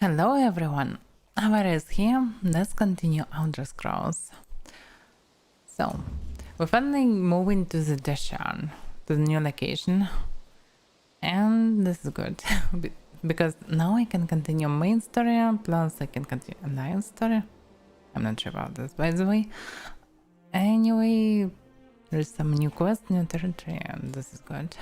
Hello everyone, Avaira is here. Let's continue Elder Scrolls. So, we're finally moving to the Deshan, to the new location. And this is good, because now I can continue main story, plus I can continue alliance story. I'm not sure about this, by the way. Anyway, there's some new quests, new territory, and this is good.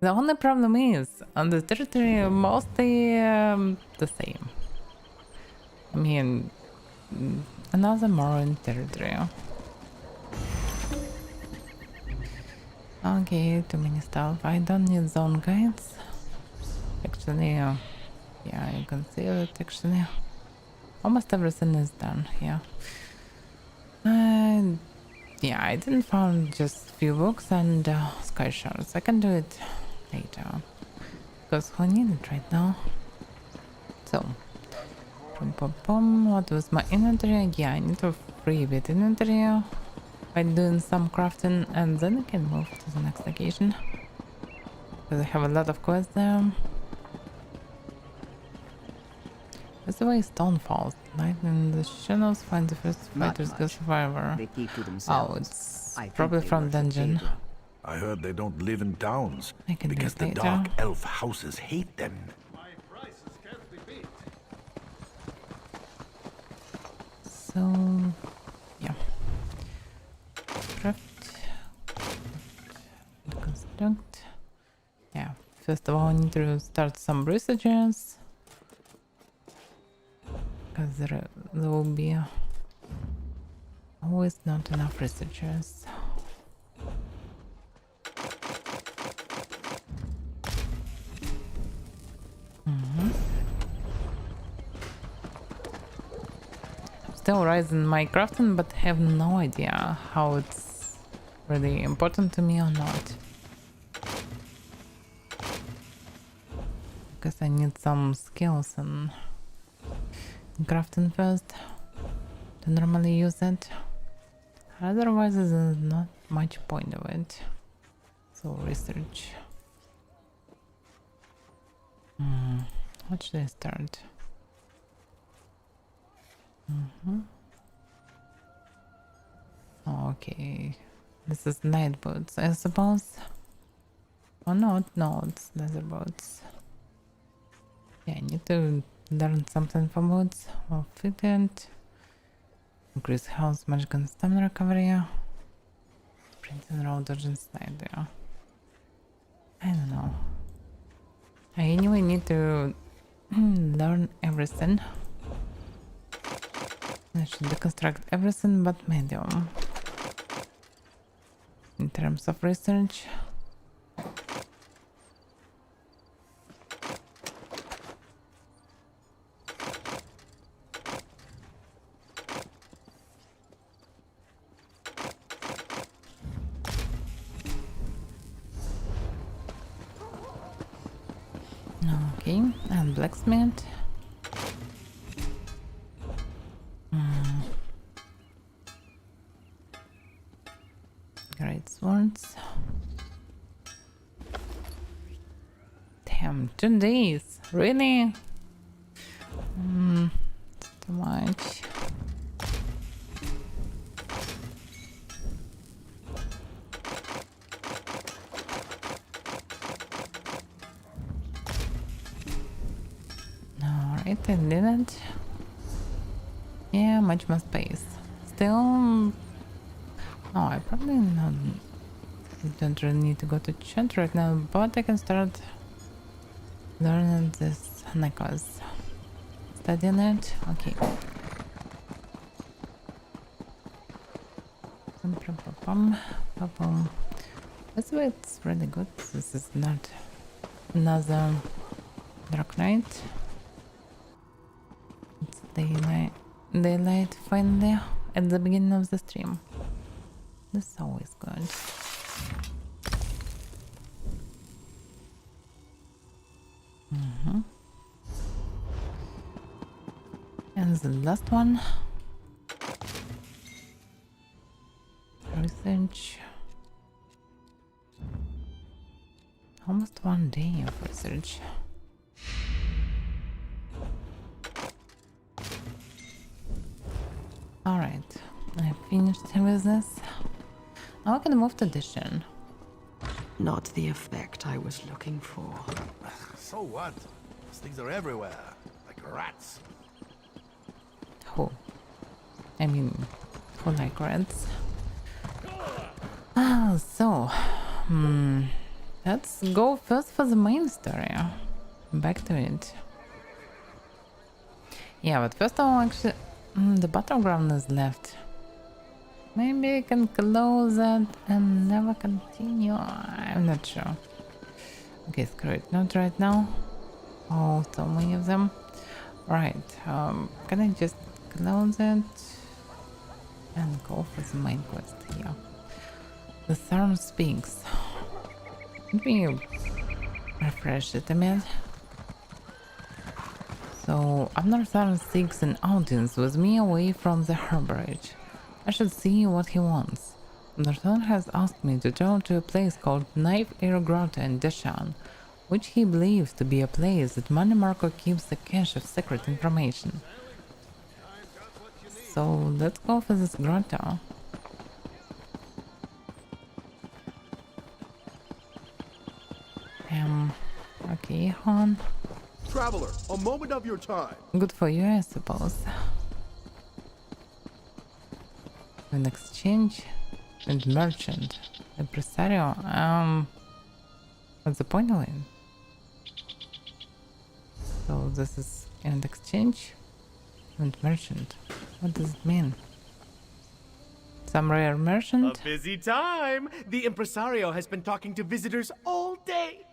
The only problem is, on the territory, mostly the same. I mean, another Morin territory. Okay, too many stuff. I don't need zone guides. Actually, yeah, you can see it actually. Almost everything is done here. Yeah, I didn't find just few books and sky shards. I can do it later. Because who need it right now? So, what was my inventory? Yeah, I need to free a bit inventory by doing some crafting, and then I can move to the next location. Because I have a lot of quests there. That's the way stone falls. Lightning the shadows, find the first fighters, go survivor. They keep to themselves. Oh, it's probably from dungeon. I heard they don't live in towns I can because do it the later. dark elf houses hate them. So, yeah. Craft. Construct. Yeah, first of all, I need to start some researches. Because there will be always not enough researchers. Still rising my crafting, but have no idea how it's really important to me or not. Because I need some skills in crafting first to normally use it. Otherwise, there's not much point of it. So research. What should I start? Okay, this is night boots, I suppose. Oh no, it's leather boots. Yeah, I need to learn something for boots. Well, fitted. Increase health, magic and stamina recovery. Sprint and roll, dodge and slide there. I don't know. I anyway need to learn everything. I should deconstruct everything but medium. In terms of research. Okay, and blacksmith. Great swords. Damn, 2 days. Really? It's too much. Alright, I didn't. Yeah, much more space. Still. Oh, I probably don't really need to go to chat right now, but I can start learning this necklace. Studying it. Okay. This way it's really good. This is not another Dark Knight. It's daylight finally at the beginning of the stream. This is always good. And the last one. Research. Almost 1 day of research. Alright, I finished with this. Now I can move to Dishon. Not the effect I was looking for. So what? These things are everywhere, like rats. Who? I mean, who like rats? Ah, so, let's go first for the main story. Back to it. Yeah, but first of all, actually, the battleground is left. Maybe I can close it and never continue. I'm not sure. Okay, screw it. Not right now. Oh, so many of them. Right. Can I just close it and go for the main quest here? The Thorn speaks. Let me refresh it a minute. So, Abner Thorn seeks an audience with me away from the hermitage. I should see what he wants. Abner Thorn has asked me to go to a place called Knife-Ear Grotto in Deshan, which he believes to be a place that Manny Marco keeps a cache of secret information. So, let's go for this grotto. Okay, hon. Traveler, a moment of your time. Good for you, I suppose. An exchange and merchant. Impresario. What's the point of it? So this is an exchange and merchant. What does it mean? Some rare merchant? A busy time. The impresario has been talking to visitors all day.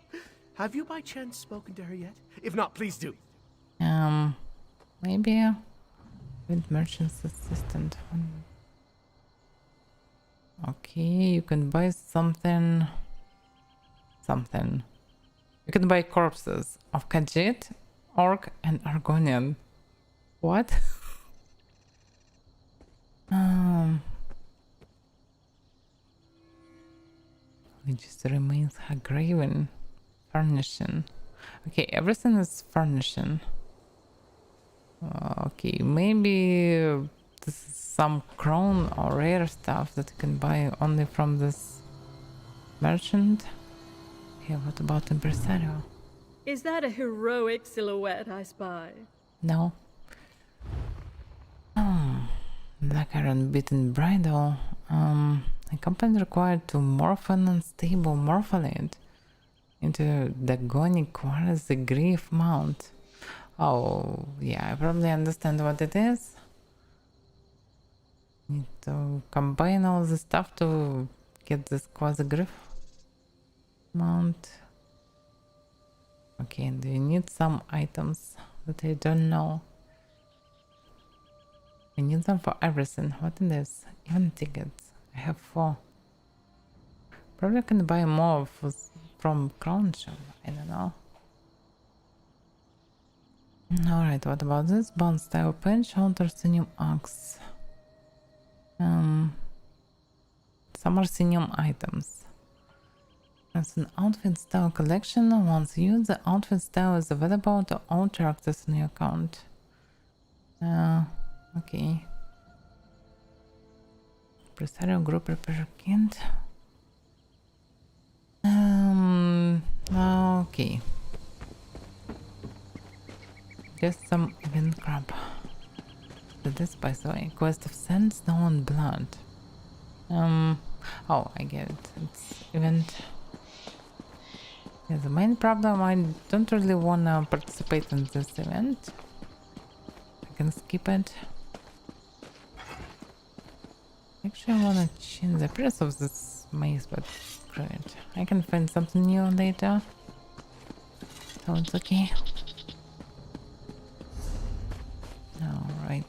Have you by chance spoken to her yet? If not, please do. Maybe with merchant's assistant. Okay, you can buy something. You can buy corpses of Khajiit, Orc, and Argonian. What? It just remains her graven. Furnishing. Okay, everything is furnishing. Okay, maybe this is some crown or rare stuff that you can buy only from this merchant. Okay, what about impresario? Is that a heroic silhouette I spy? No. Black iron beaten bridle. A company required to morph an unstable morpholate into Dagonic quartz the grief mount. Oh, yeah, I probably understand what it is. Need to combine all the stuff to get this quasi-grief mount. Okay, do you need some items that I don't know? I need them for everything. What is this? Even tickets. I have 4. Probably can buy more from Crown Shop. I don't know. Alright, what about this? Bone style pinch, Arsenium axe. Some Arsenium items. As an outfit style collection, once used, the outfit style is available to all characters in your account. Okay. Presario group repair kit. Okay. Just some event crap. So this, by the way, quest of sand, snow and blood. Oh, I get it. It's event. Yeah, the main problem, I don't really wanna participate in this event. I can skip it. Actually, I wanna change the price of this maze, but screw it. I can find something new later. So it's okay. Alright.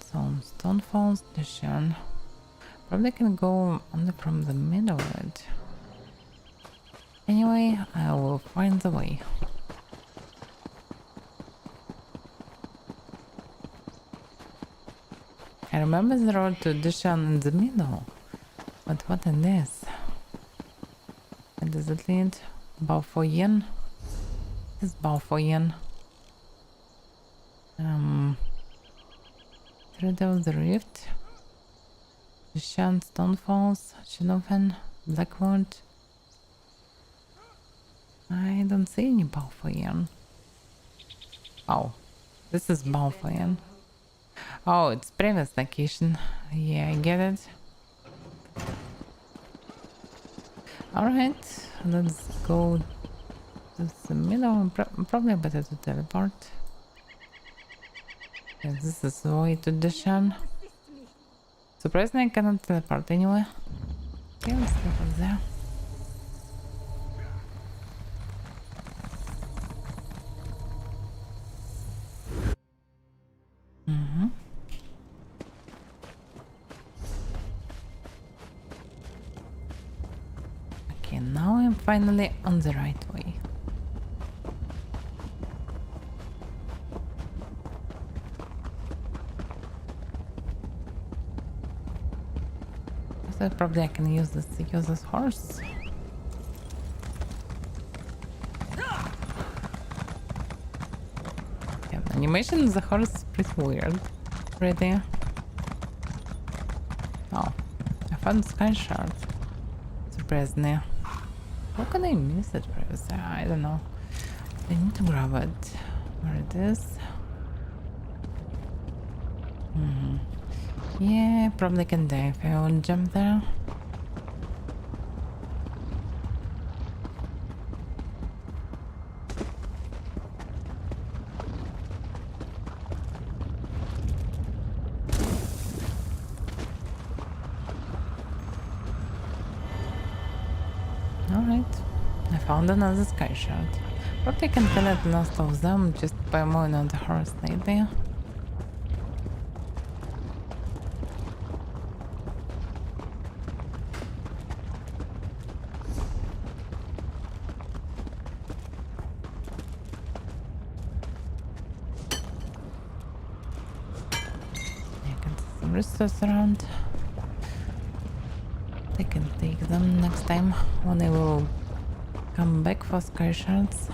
Some stone falls station. Probably can go only from the middle of it. Anyway, I will find the way. I remember the road to Dushan in the middle. But what is this? Where does it lead? About 4 yen? This Balfoyan. Thread of the Rift. Shan, Stonefalls, Shinofen, Blackwood. I don't see any Balfoyan. Oh, this is Balfoyan. Oh, it's previous location. Yeah, I get it. Alright, let's go to the middle. Probably better to teleport. Yeah, this is the way to the Shan. Surprisingly, I cannot teleport anywhere. Okay, let's teleport there. Okay, now I'm finally on the right way. So probably I can use this to use this horse. Yeah, the animation of the horse is pretty weird. Pretty. Oh, I found Sky Shard. Surprisingly. How can I miss it previously? I don't know. I need to grab it. Where it is. Yeah, probably can die if I won't jump there. Alright, I found another Sky Shard. Probably can kill at most of them just by moving on the horse lately. Resources around. I can take them next time when I will come back for Sky Shards.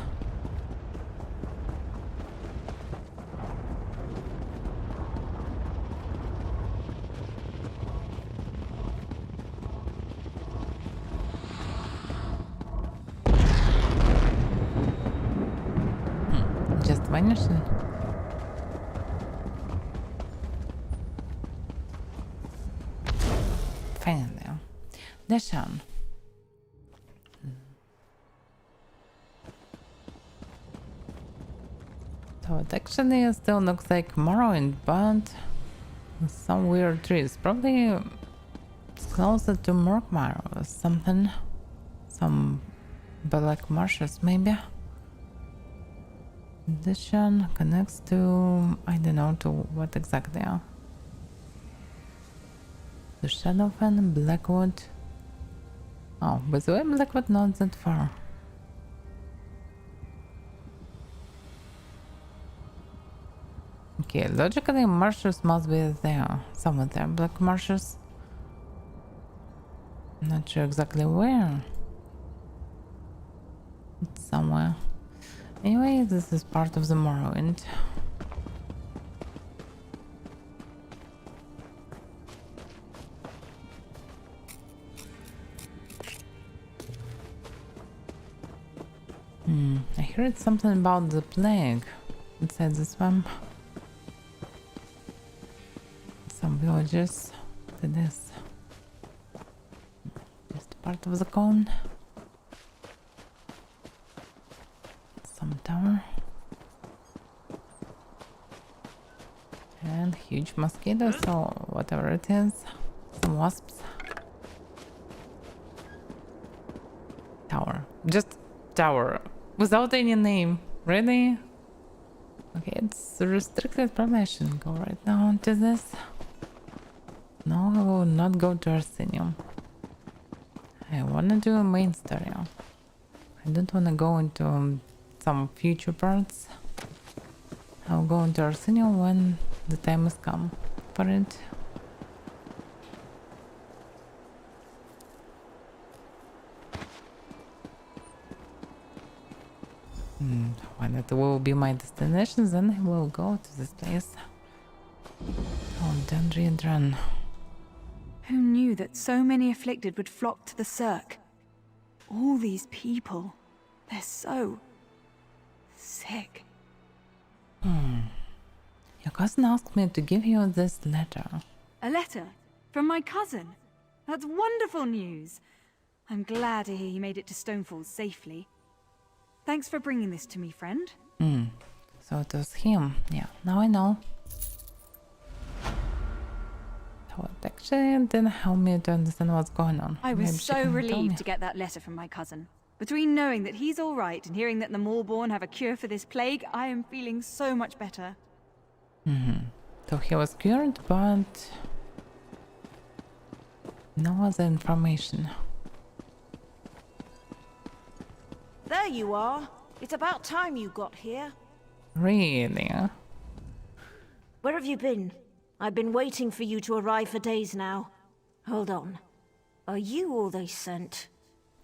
Just vanishing. Finally. The Shan. So it actually still looks like Morrowind, but with some weird trees. Probably it's closer to Murkmire or something. Some black marshes maybe. This Shan connects to, I don't know to what exactly. The Shadowfen, Blackwood. Oh, by the way, Blackwood not that far. Okay, logically marshes must be there. Somewhere there, black marshes. Not sure exactly where. It's somewhere. Anyway, this is part of the Morrowind. I heard something about the plague inside the swamp. Some villagers did this. Just part of the cone. Some tower. And huge mosquitoes or whatever it is. Some wasps. Tower. Just tower. Without any name. Really? Okay, it's restricted. Probably I shouldn't go right now into this. No, I will not go to Arsenium. I wanna do a main story. I don't wanna go into some future parts. I'll go into Arsenium when the time has come for it. When it will be my destination, then I will go to this place. Oh, Dendron. Who knew that so many afflicted would flock to the Cirque? All these people, they're so sick. Your cousin asked me to give you this letter. A letter from my cousin. That's wonderful news. I'm glad to hear he made it to Stonefalls safely. Thanks for bringing this to me, friend. So it was him. Yeah, now I know. So it actually didn't help me to understand what's going on. I Maybe was she so can tell me. relieved to get that letter from my cousin. Between knowing that he's all right and hearing that the Maulborn have a cure for this plague, I am feeling so much better. So he was cured, but no other information. There you are. It's about time you got here. Really? Where have you been? I've been waiting for you to arrive for days now. Hold on. Are you all they sent?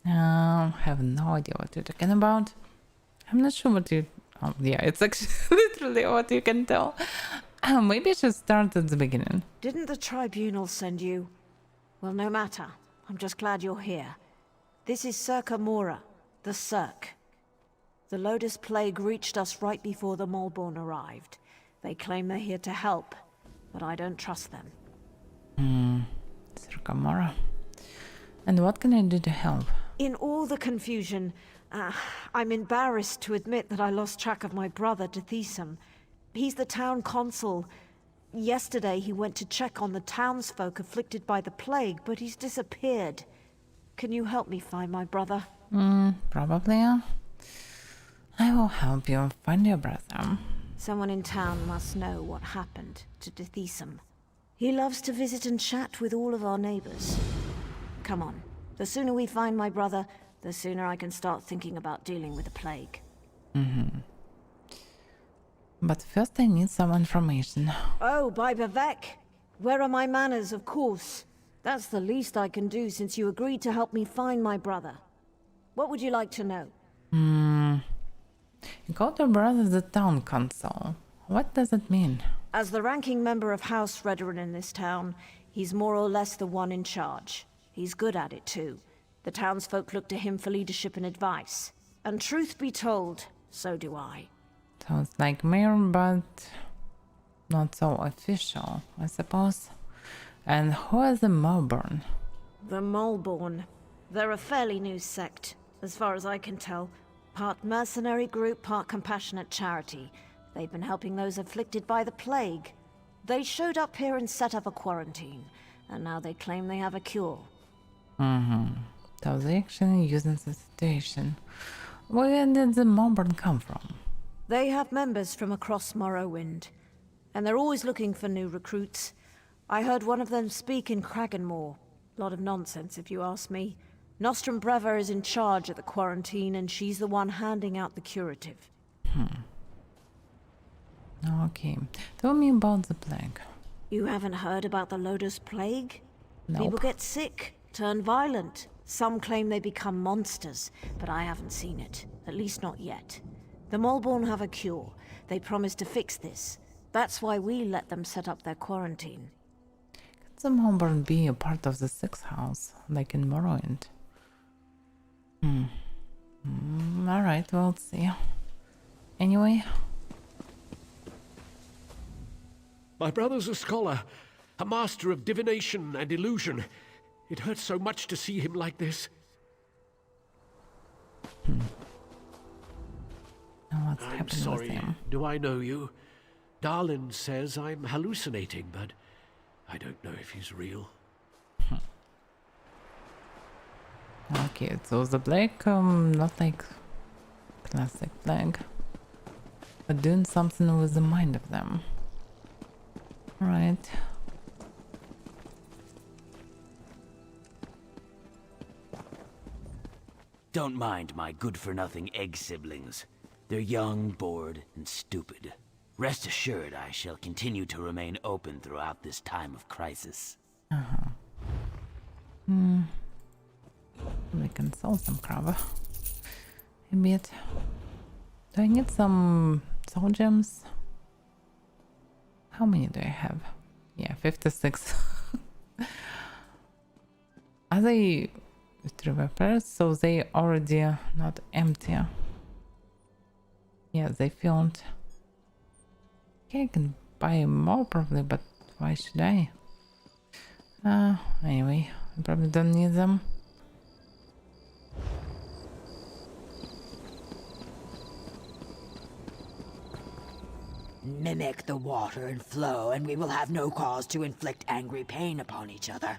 Have no idea what you're talking about. I'm not sure what you... Oh, yeah, it's actually literally what you can tell. Maybe I should start at the beginning. Didn't the tribunal send you? Well, no matter. I'm just glad you're here. This is Circa Mora, the Cirque. The Lotus Plague reached us right before the Maulborn arrived. They claim they're here to help, but I don't trust them. Circa Mora. And what can I do to help? In all the confusion, I'm embarrassed to admit that I lost track of my brother, Dethesum. He's the town consul. Yesterday he went to check on the townsfolk afflicted by the plague, but he's disappeared. Can you help me find my brother? Probably. I will help you find your brother. Someone in town must know what happened to Dethesum. He loves to visit and chat with all of our neighbors. Come on. The sooner we find my brother, the sooner I can start thinking about dealing with the plague. But first I need some information. Oh, by Bavek! Where are my manners, of course? That's the least I can do since you agreed to help me find my brother. What would you like to know? You called your brother the town council. What does it mean? As the ranking member of House Redoran in this town, he's more or less the one in charge. He's good at it too. The townsfolk look to him for leadership and advice. And truth be told, so do I. Sounds like mayor, but not so official, I suppose. And who is the Maulborn? The Maulborn. They're a fairly new sect, as far as I can tell. Part mercenary group, part compassionate charity. They've been helping those afflicted by the plague. They showed up here and set up a quarantine, and now they claim they have a cure. So they actually using the situation. Where did the Maulborn come from? They have members from across Morrowind, and they're always looking for new recruits. I heard one of them speak in Kraganmore. Lot of nonsense, if you ask me. Nostrum Breva is in charge of the quarantine, and she's the one handing out the curative. Okay, tell me about the plague. You haven't heard about the Lotus Plague? Nope. People get sick, turn violent. Some claim they become monsters, but I haven't seen it. At least not yet. The Maulborn have a cure. They promised to fix this. That's why we let them set up their quarantine. Could the Maulborn be a part of the Sixth House, like in Morrowind? Alright, we'll see. Anyway. My brother's a scholar, a master of divination and illusion. It hurts so much to see him like this. Now what's I'm happening with sorry. him? Do I know you? Darlin says I'm hallucinating, but I don't know if he's real. Okay, so the plague, not like classic plague, but doing something with the mind of them. Right. Don't mind my good-for-nothing egg siblings. They're young, bored, and stupid. Rest assured I shall continue to remain open throughout this time of crisis. We can sell some crab. A bit. Do I need some soul gems? How many do I have? Yeah, 56. Are they retrievers? So they already not empty. Yeah, they filled. Okay, I can buy more probably, but why should I? Anyway, I probably don't need them. Mimic the water and flow, and we will have no cause to inflict angry pain upon each other.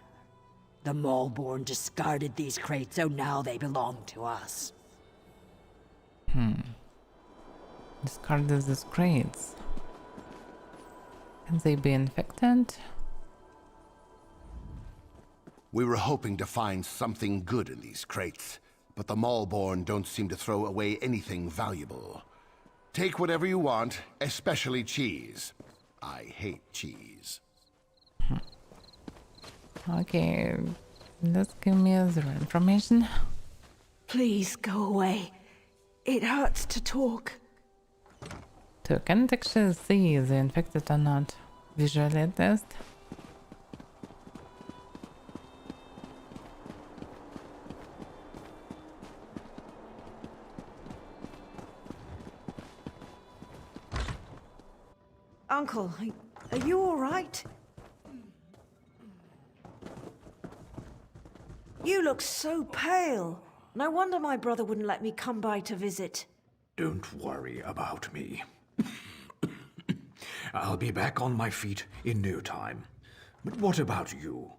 The Maulborn discarded these crates, so now they belong to us. Discarded these crates. Can they be infected? We were hoping to find something good in these crates, but the Maulborn don't seem to throw away anything valuable. Take whatever you want, especially cheese. I hate cheese. Okay, let's give me the information. Please go away. It hurts to talk. So can it actually see the infected or not? Visually at least. Uncle, are you all right? You look so pale. No wonder my brother wouldn't let me come by to visit. Don't worry about me. I'll be back on my feet in no time. But what about you?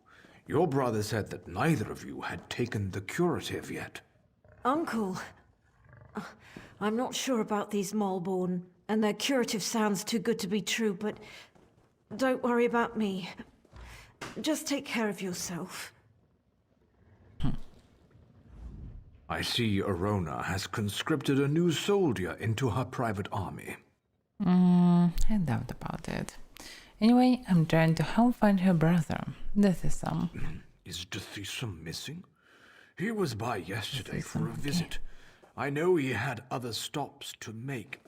Your brother said that neither of you had taken the curative yet. Uncle, I'm not sure about these Maulborn, and their curative sounds too good to be true, but don't worry about me. Just take care of yourself. I see Arona has conscripted a new soldier into her private army. I doubt about it. Anyway, I'm trying to help find her brother. This is some. Is Dithisum missing? He was by yesterday for a visit. I know he had other stops to make.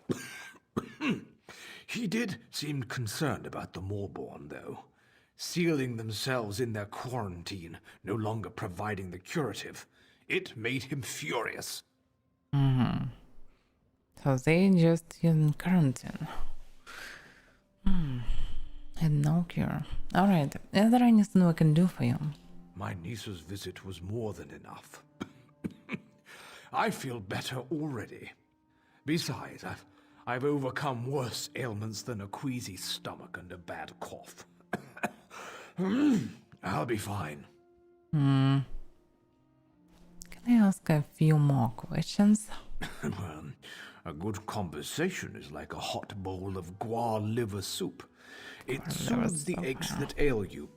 He did seem concerned about the Maulborn, though. Sealing themselves in their quarantine, no longer providing the curative. It made him furious. So they just in quarantine. Had no cure. Alright, is there anything we can do for you? My niece's visit was more than enough. I feel better already. Besides, I've overcome worse ailments than a queasy stomach and a bad cough. I'll be fine. Can I ask a few more questions? Well, a good conversation is like a hot bowl of guar liver soup. It soothes the aches that ail you.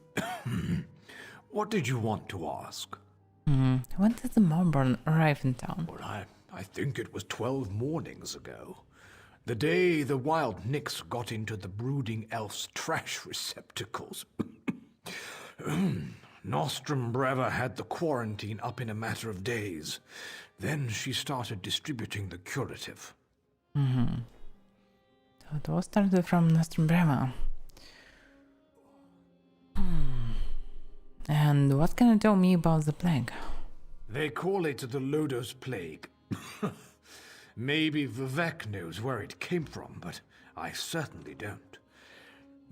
What did you want to ask? When did the Maulborn arrive in town? Well, I think it was 12 mornings ago. The day the wild Nyx got into the brooding elf's trash receptacles. Nostrum Breva had the quarantine up in a matter of days. Then she started distributing the curative. So it all started from Nostrum Breva. And what can you tell me about the plague? They call it the Lodos Plague. Maybe Vivek knows where it came from, but I certainly don't.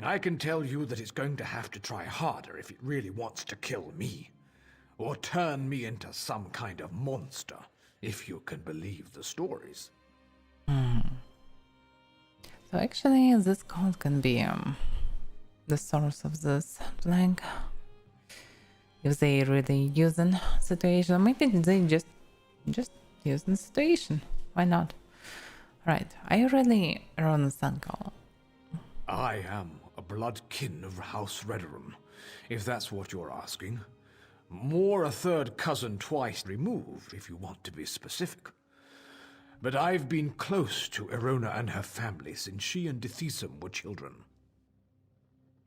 I can tell you that it's going to have to try harder if it really wants to kill me. Or turn me into some kind of monster, if you can believe the stories. So actually this cult can be the source of this plague. If they really using situation, maybe they just using the situation. Why not? Right, are you really Ron's uncle? I am a blood kin of House Redorum, if that's what you're asking. More a third cousin twice removed, if you want to be specific. But I've been close to Erona and her family since she and Dithisum were children.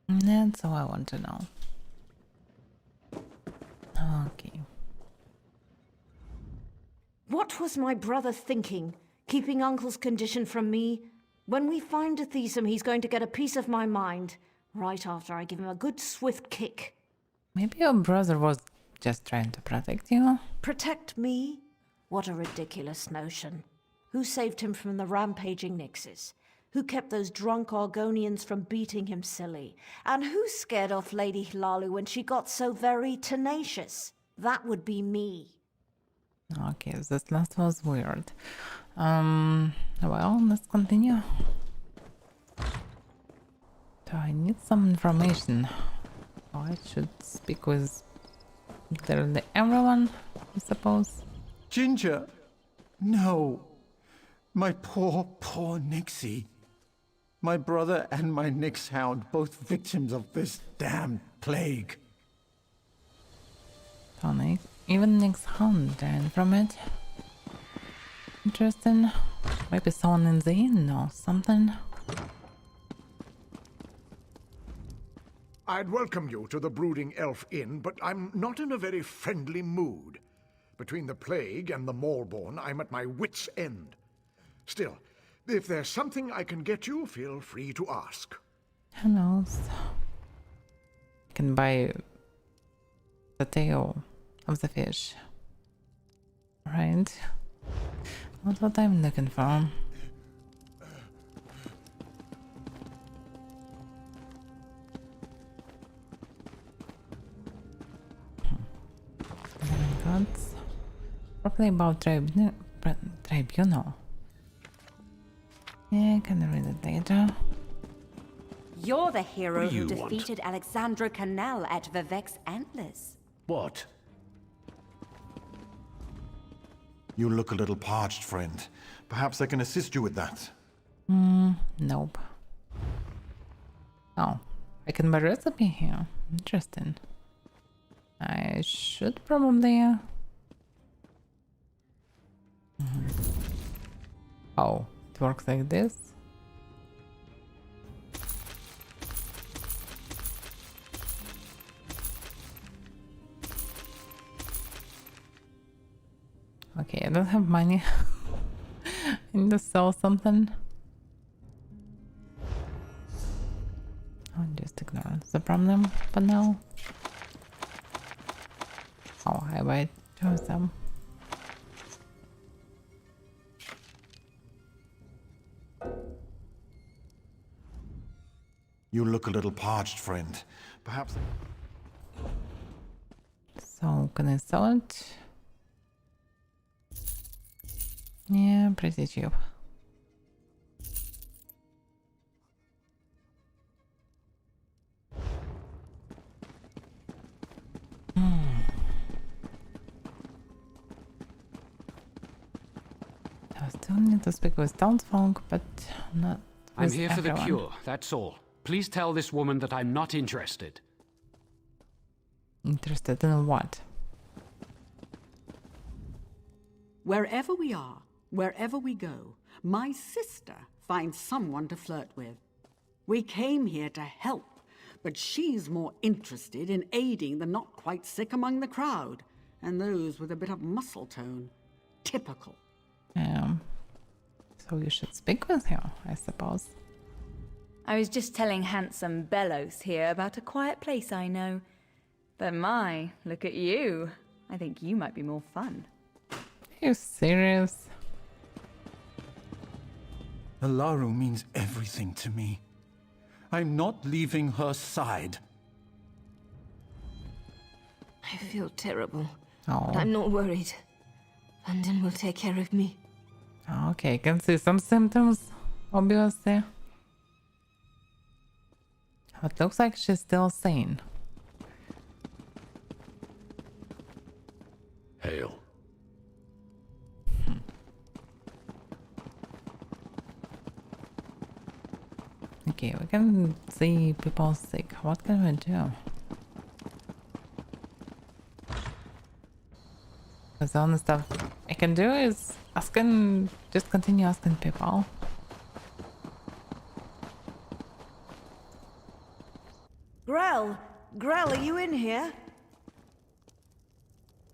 That's all I want to know. Okay. What was my brother thinking? Keeping Uncle's condition from me. When we find Athesum, he's going to get a piece of my mind. Right after I give him a good swift kick. Maybe your brother was just trying to protect you. Protect me? What a ridiculous notion. Who saved him from the rampaging Nixes? Who kept those drunk Argonians from beating him silly? And who scared off Lady Hlalu when she got so very tenacious? That would be me. Okay, this last was weird. Well, let's continue. So I need some information. Oh, I should speak with literally everyone, I suppose. Ginger! No! My poor, poor Nixie. My brother and my Nyx hound, both victims of this damned plague. Tonic, even Nyx hound died from it. Interesting. Maybe someone in the inn or something. I'd welcome you to the Brooding Elf Inn, but I'm not in a very friendly mood. Between the plague and the Maulborn, I'm at my wit's end. Still, if there's something I can get you, feel free to ask. Who knows? I can buy the tail of the fish. Right? Not what I'm looking for. Gods. Probably about tribunal. Yeah, I can read it later. You're the hero What do who you defeated Alexandra Canal at Vivek's Antlers. What? You look a little parched, friend. Perhaps I can assist you with that. Nope. Oh, I can buy recipe here. Interesting. I should probably... Oh, it works like this. Okay, I don't have money. I need to sell something. I'll just ignore the problem for now. Oh, I might do some. You look a little parched, friend. Perhaps... So, can I sell it? Yeah, pretty cheap. I still need to speak with townsfolk, but not with I'm here for the everyone. cure, that's all. Please tell this woman that I'm not interested. Interested in what? Wherever we are, wherever we go, my sister finds someone to flirt with. We came here to help, but she's more interested in aiding the not quite sick among the crowd, and those with a bit of muscle tone. Typical. So you should speak with her, I suppose. I was just telling handsome Bellows here about a quiet place I know. But my, look at you. I think you might be more fun. Are you serious? Alaru means everything to me. I'm not leaving her side. I feel terrible, Oh. but I'm not worried. London will take care of me. Okay, I can see some symptoms, obviously. It looks like she's still sane. Hail. Okay, we can see people sick. What can we do? Because the only stuff I can do is just continue asking people. Grell! Grell, are you in here?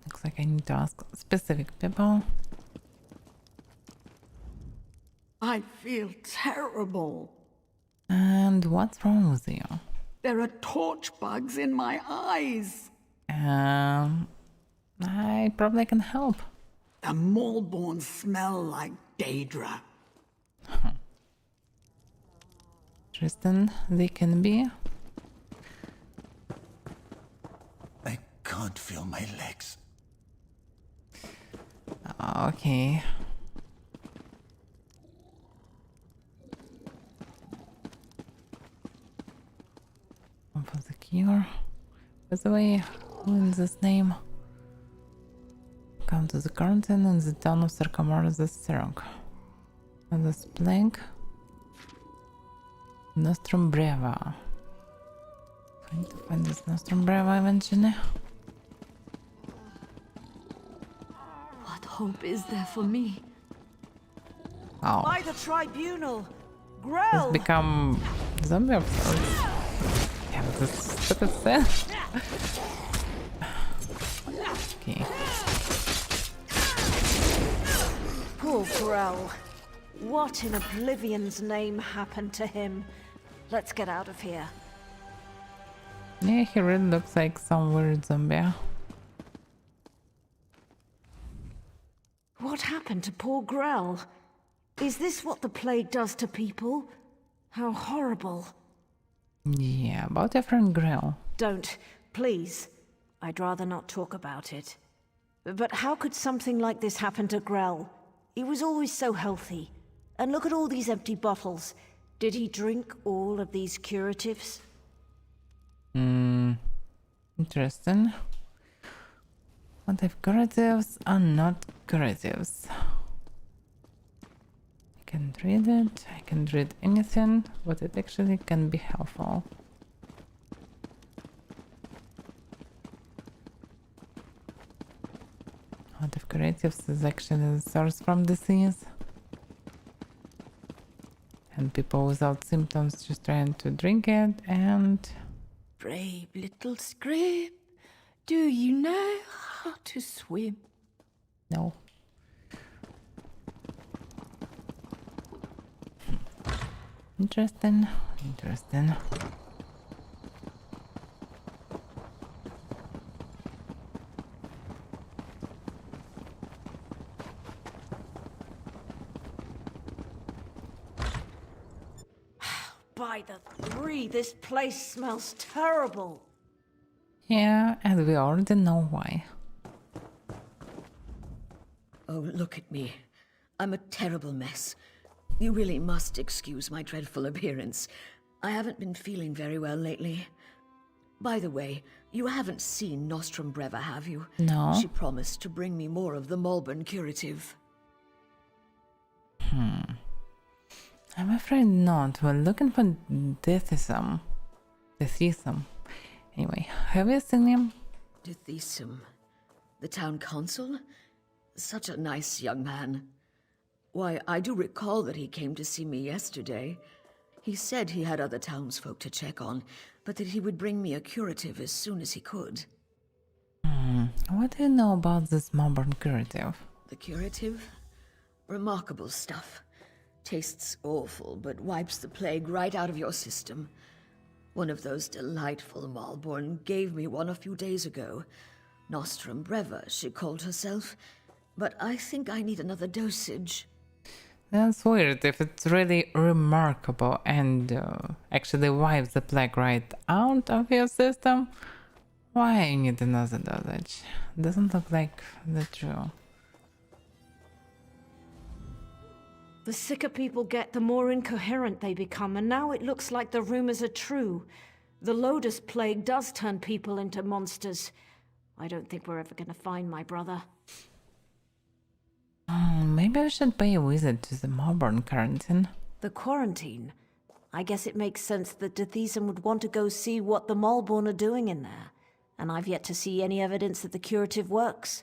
Looks like I need to ask specific people. I feel terrible. And what's wrong with you? There are torch bugs in my eyes. I probably can help. The Maulborn smell like Daedra. Tristan, they can be. I can't feel my legs. Okay. One for the cure. By the way, who is this name? Come to the quarantine in the town of Sarkamar the Serong. And this plague. Nostrum Breva. Trying to find this Nostrum Breva eventually. What hope is there for me? Oh. By the tribunal! It's Grell! become zombie of sorts. Yeah, this stupid thing. Okay. Poor Grell. What in Oblivion's name happened to him? Let's get out of here. Yeah, he really looks like some weird zombie. What happened to poor Grell? Is this what the plague does to people? How horrible. Yeah, about your friend Grell. Don't, please. I'd rather not talk about it. But how could something like this happen to Grell? He was always so healthy. And look at all these empty bottles. Did he drink all of these curatives? Interesting. What if curatives are not curatives? I can read it, I can read anything, but it actually can be helpful. What if curatives is actually the source from disease? And people without symptoms just trying to drink it and... Brave little scrib, do you know how to swim? No. Interesting, interesting. By the three, this place smells terrible. Yeah, and we already know why. Oh, look at me. I'm a terrible mess. You really must excuse my dreadful appearance. I haven't been feeling very well lately. By the way, you haven't seen Nostrum Breva, have you? No. She promised to bring me more of the Malborn curative. I'm afraid not. We're looking for Deathism. Anyway, have you seen him? Dithisum. The town consul? Such a nice young man. Why, I do recall that he came to see me yesterday. He said he had other townsfolk to check on, but that he would bring me a curative as soon as he could. What do you know about this Malborn curative? The curative? Remarkable stuff. Tastes awful, but wipes the plague right out of your system. One of those delightful Malborn gave me one a few days ago. Nostrum Breva, she called herself. But I think I need another dosage. That's weird. If it's really remarkable and actually wipes the plague right out of your system, why you need another dosage? Doesn't look like the true. The sicker people get, the more incoherent they become, and now it looks like the rumors are true. The Lotus Plague does turn people into monsters. I don't think we're ever going to find my brother. Maybe I should pay a visit to the Malborn quarantine. The quarantine? I guess it makes sense that Dithisum would want to go see what the Malborn are doing in there. And I've yet to see any evidence that the curative works.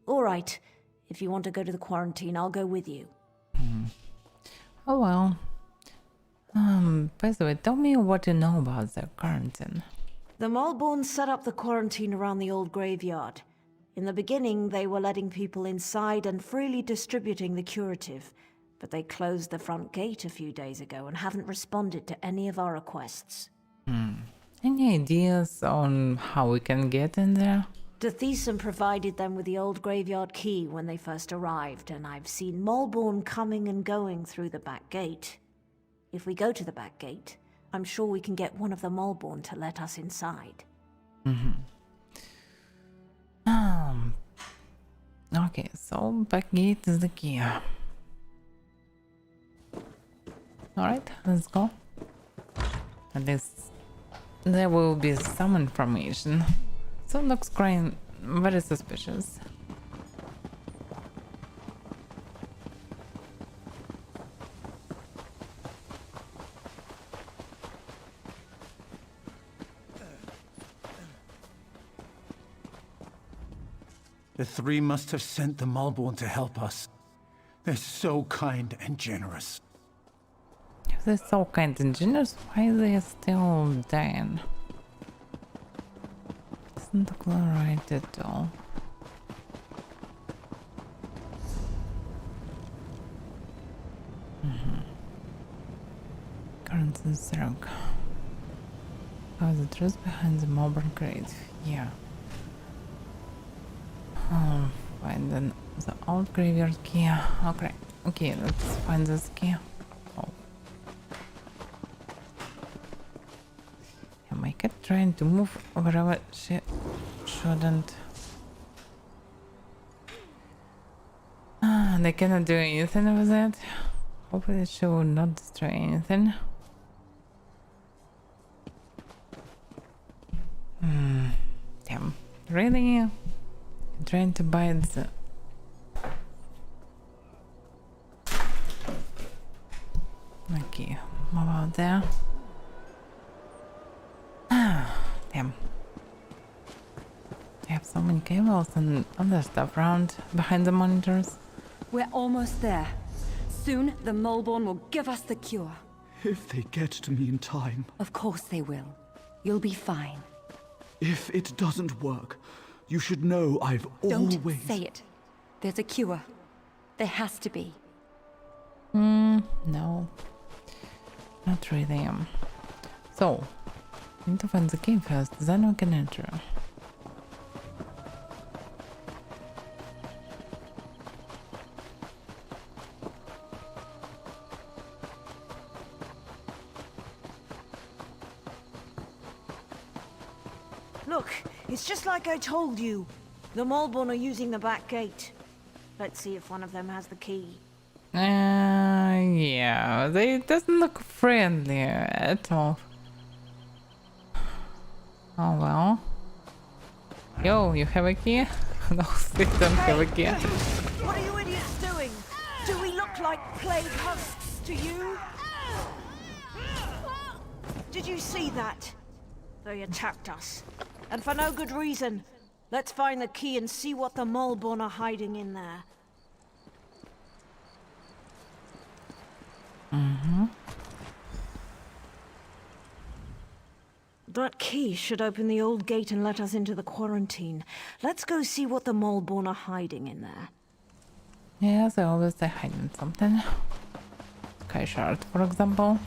All right, if you want to go to the quarantine, I'll go with you. Oh well. By the way, tell me what you know about the quarantine. The Malborn set up the quarantine around the old graveyard. In the beginning, they were letting people inside and freely distributing the curative. but they closed the front gate a few days ago and haven't responded to any of our requests. Any ideas on how we can get in there? Dethesum provided them with the old graveyard key when they first arrived, and I've seen Malborn coming and going through the back gate. If we go to the back gate, I'm sure we can get one of the Malborn to let us inside. Okay, so back gate is the key. Alright, let's go. At least there will be some information. So looks very suspicious. The three must have sent the Malborn to help us. They're so kind and generous. If they're so kind and generous, why are they still dying? Doesn't look right at all. Currents and Zerg. Oh, the truth behind the Malborn crate. Yeah. Find the old graveyard key. Okay, okay, let's find this key. Oh. Yeah, my cat trying to move wherever she shouldn't. They cannot do anything with it. Hopefully she will not destroy anything. Damn. Really? I'm trying to buy the... Okay, move out there. Damn. I have so many cables and other stuff around behind the monitors. We're almost there. Soon, the Malborn will give us the cure. If they get to me in time. Of course they will. You'll be fine. If it doesn't work, you should know I've always... Don't say it. There's a cure. There has to be. No. Not really. So, we need to find the key first, then we can enter. Look, it's just like I told you. The Malborn are using the back gate. Let's see if one of them has the key. Yeah, they doesn't look friendly at all. Oh well. Yo, you have a key? No, they don't have a key. What are you idiots doing? Do we look like plague husks to you? Did you see that? They attacked us. And for no good reason. Let's find the key and see what the Malborn are hiding in there. That key should open the old gate and let us into the quarantine. Let's go see what the Malborn are hiding in there. Yes, I always say hiding something. Sky shard, for example.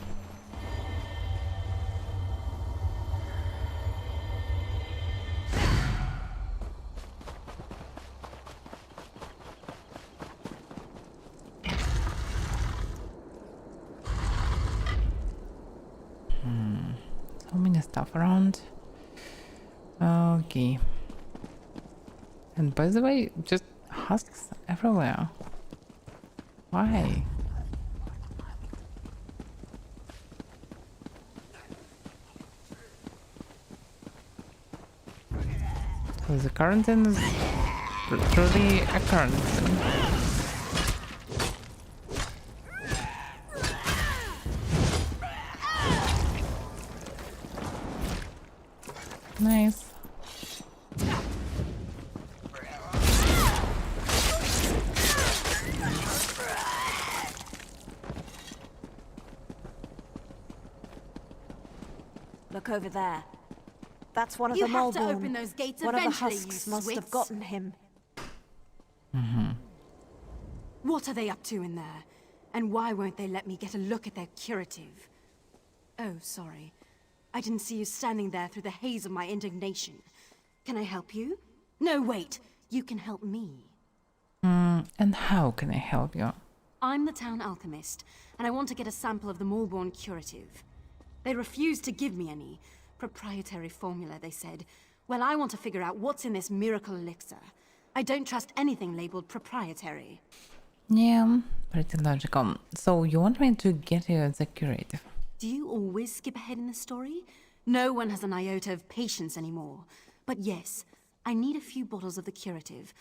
So many stuff around. Okay. And by the way, just husks everywhere. Why? So the quarantine is truly a quarantine. Nice. Look over there. That's one of You the have to Malborn. open those gates One of the eventually, husks you must have Swifts. gotten him. What are they up to in there? And why won't they let me get a look at their curative? Oh, sorry. I didn't see you standing there through the haze of my indignation. Can I help you? No, wait. You can help me. And how can I help you? I'm the town alchemist, and I want to get a sample of the Malborn curative. They refused to give me any. Proprietary formula, they said. Well, I want to figure out what's in this miracle elixir. I don't trust anything labeled proprietary. Yeah, pretty logical. So you want me to get you the curative? Do you always skip ahead in the story? No one has an iota of patience anymore. But yes, I need a few bottles of the curative.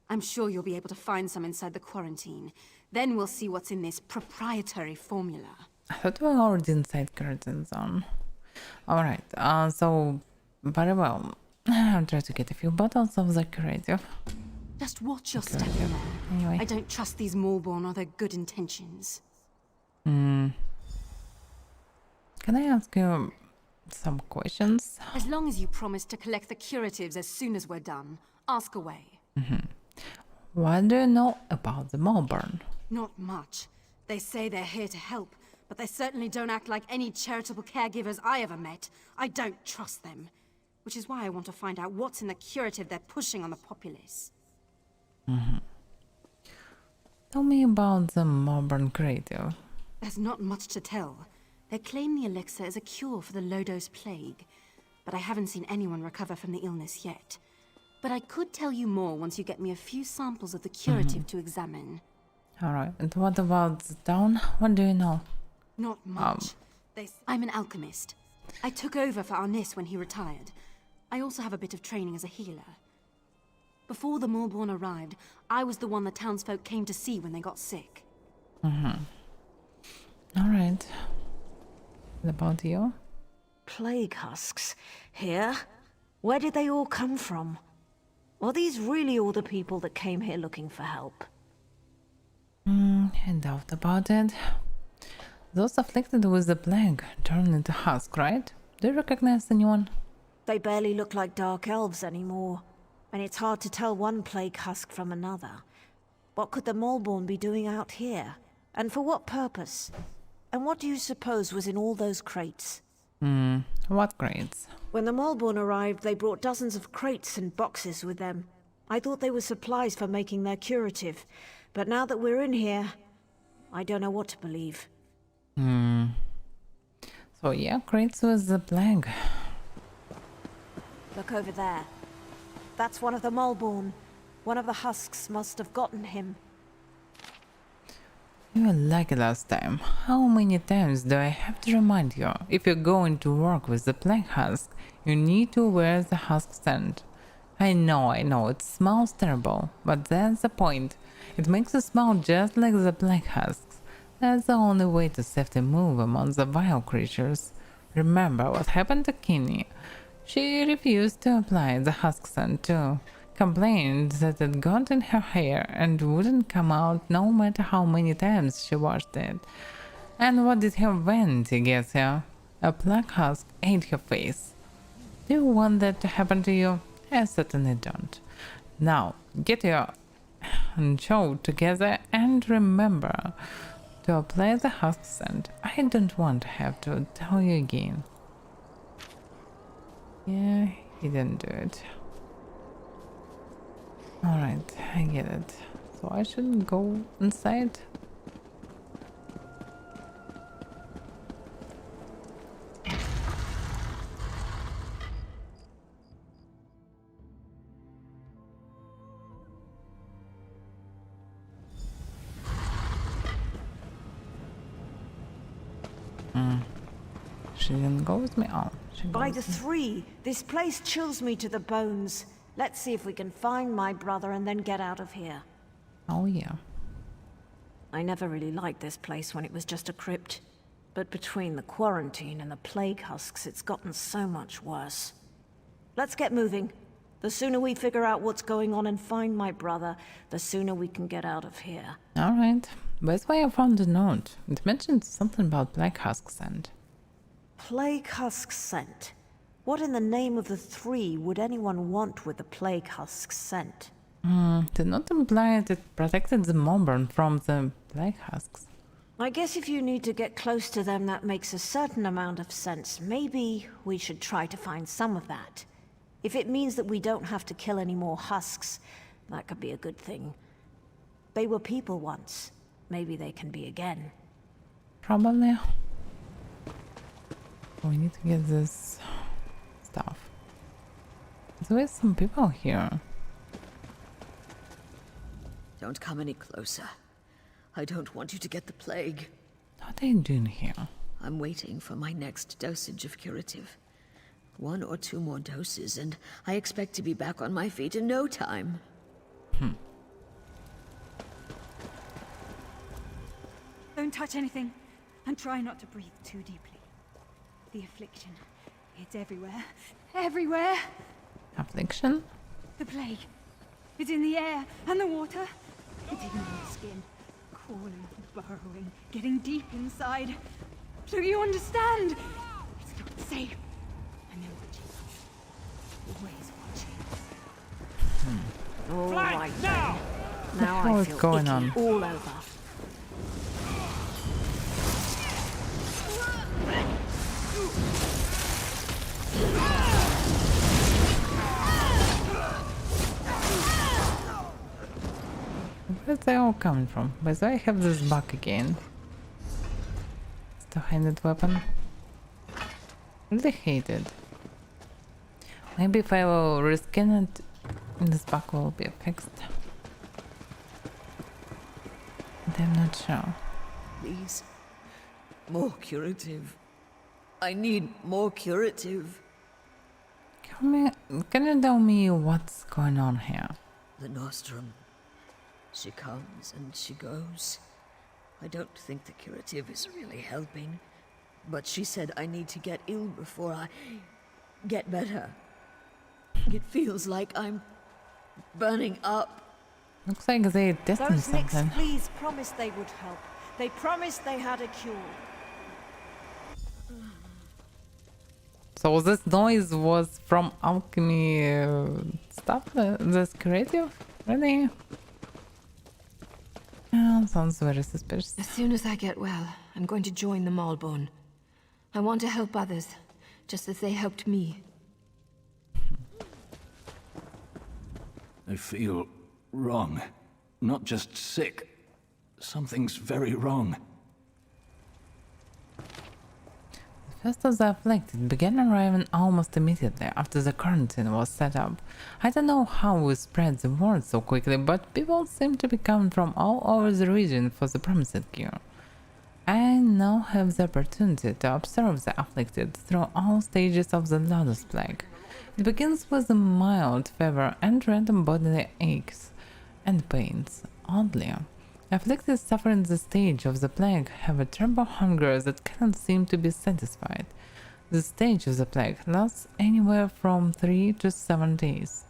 I'm sure you'll be able to find some inside the quarantine. Then we'll see what's in this proprietary formula. I thought we were already inside curtain zone. Alright, so very well. I'll try to get a few bottles of the curative. Just watch your step in there. Anyway. I don't trust these Malborn or their good intentions. Can I ask you some questions? As long as you promise to collect the curatives as soon as we're done, ask away. What do you know about the Malborn? Not much. They say they're here to help, but they certainly don't act like any charitable caregivers I ever met. I don't trust them. Which is why I want to find out what's in the curative they're pushing on the populace. Tell me about the Malborn curative. There's not much to tell. They claim the elixir is a cure for the Lodos plague, but I haven't seen anyone recover from the illness yet. But I could tell you more once you get me a few samples of the curative to examine. Alright, and what about the town? What do you know? Not much. I'm an alchemist. I took over for Arnis when he retired. I also have a bit of training as a healer. Before the Malborn arrived, I was the one the townsfolk came to see when they got sick. Alright. What about you? Plague husks? Here? Where did they all come from? Are these really all the people that came here looking for help? I doubt about it. Those afflicted with the plague turned into husk, right? Do you recognize anyone? They barely look like dark elves anymore, and it's hard to tell one plague husk from another. What could the Malborn be doing out here? And for what purpose? And what do you suppose was in all those crates? What crates? When the Malborn arrived, they brought dozens of crates and boxes with them. I thought they were supplies for making their curative, but now that we're in here, I don't know what to believe. So yeah, crates with the plague. Look over there. That's one of the Malborn. One of the husks must have gotten him. You were lucky last time. How many times do I have to remind you? If you're going to work with the plague husk, you need to wear the husk scent. I know, it smells terrible, but that's the point. It makes you smell just like the plague husks. That's the only way to safely move among the vile creatures. Remember what happened to Kinney? She refused to apply the husk scent too. Complained that it got in her hair and wouldn't come out no matter how many times she washed it. And what did her vanity get her? A plague husk ate her face. Do you want that to happen to you? I certainly don't. Now, get your show together and remember to apply the husk scent. I don't want to have to tell you again. Yeah, he didn't do it. Alright, I get it. So I shouldn't go inside? She didn't go with me. Oh, she By goes the three, this place chills me to the bones. Let's see if we can find my brother and then get out of here. Oh yeah. I never really liked this place when it was just a crypt. But between the quarantine and the plague husks, it's gotten so much worse. Let's get moving. The sooner we figure out what's going on and find my brother, the sooner we can get out of here. Alright. By the way, I found a note. It mentioned something about black husk scent. Plague husk scent? What in the name of the three would anyone want with the plague husk scent? Did not imply that it protected the Malborn from the plague husks. I guess if you need to get close to them, that makes a certain amount of sense. Maybe we should try to find some of that. If it means that we don't have to kill any more husks, that could be a good thing. They were people once. Maybe they can be again. Probably. We need to get this stuff. There's always some people here. Don't come any closer. I don't want you to get the plague. What are they doing here? I'm waiting for my next dosage of curative. 1 or 2 more doses, and I expect to be back on my feet in no time. Don't touch anything, and try not to breathe too deeply. The affliction, it's everywhere. Everywhere! Affliction? The plague. It's in the air, and the water. It's even in the skin. Crawling, burrowing, getting deep inside. So you understand? It's not safe. And they're watching. Always watching. All right now! then. Now I feel going icky on? all over. Where's they all coming from? By the way, I have this bug again. It's the handed weapon. Really hate it. Maybe if I will reskin it, this bug will be fixed. But I'm not sure. Please. More curative. I need more curative. Can you tell me what's going on here? The Nostrum. She comes and she goes. I don't think the curative is really helping. But she said I need to get ill before I get better. It feels like I'm burning up. Looks like they testing Those Nicks, something. please promised they would help. They promised they had a cure. So this noise was from alchemy stuff? This creative? Really? Yeah, sounds very suspicious. As soon as I get well, I'm going to join the Malborn. I want to help others, just as they helped me. I feel wrong. Not just sick. Something's very wrong. The first of the afflicted began arriving almost immediately after the quarantine was set up. I don't know how we spread the word so quickly, but people seem to be coming from all over the region for the promised cure. I now have the opportunity to observe the afflicted through all stages of the Lotus Plague. It begins with a mild fever and random bodily aches and pains. Oddly, afflicted suffering the stage of the plague have a terrible hunger that cannot seem to be satisfied. The stage of the plague lasts anywhere from 3 to 7 days.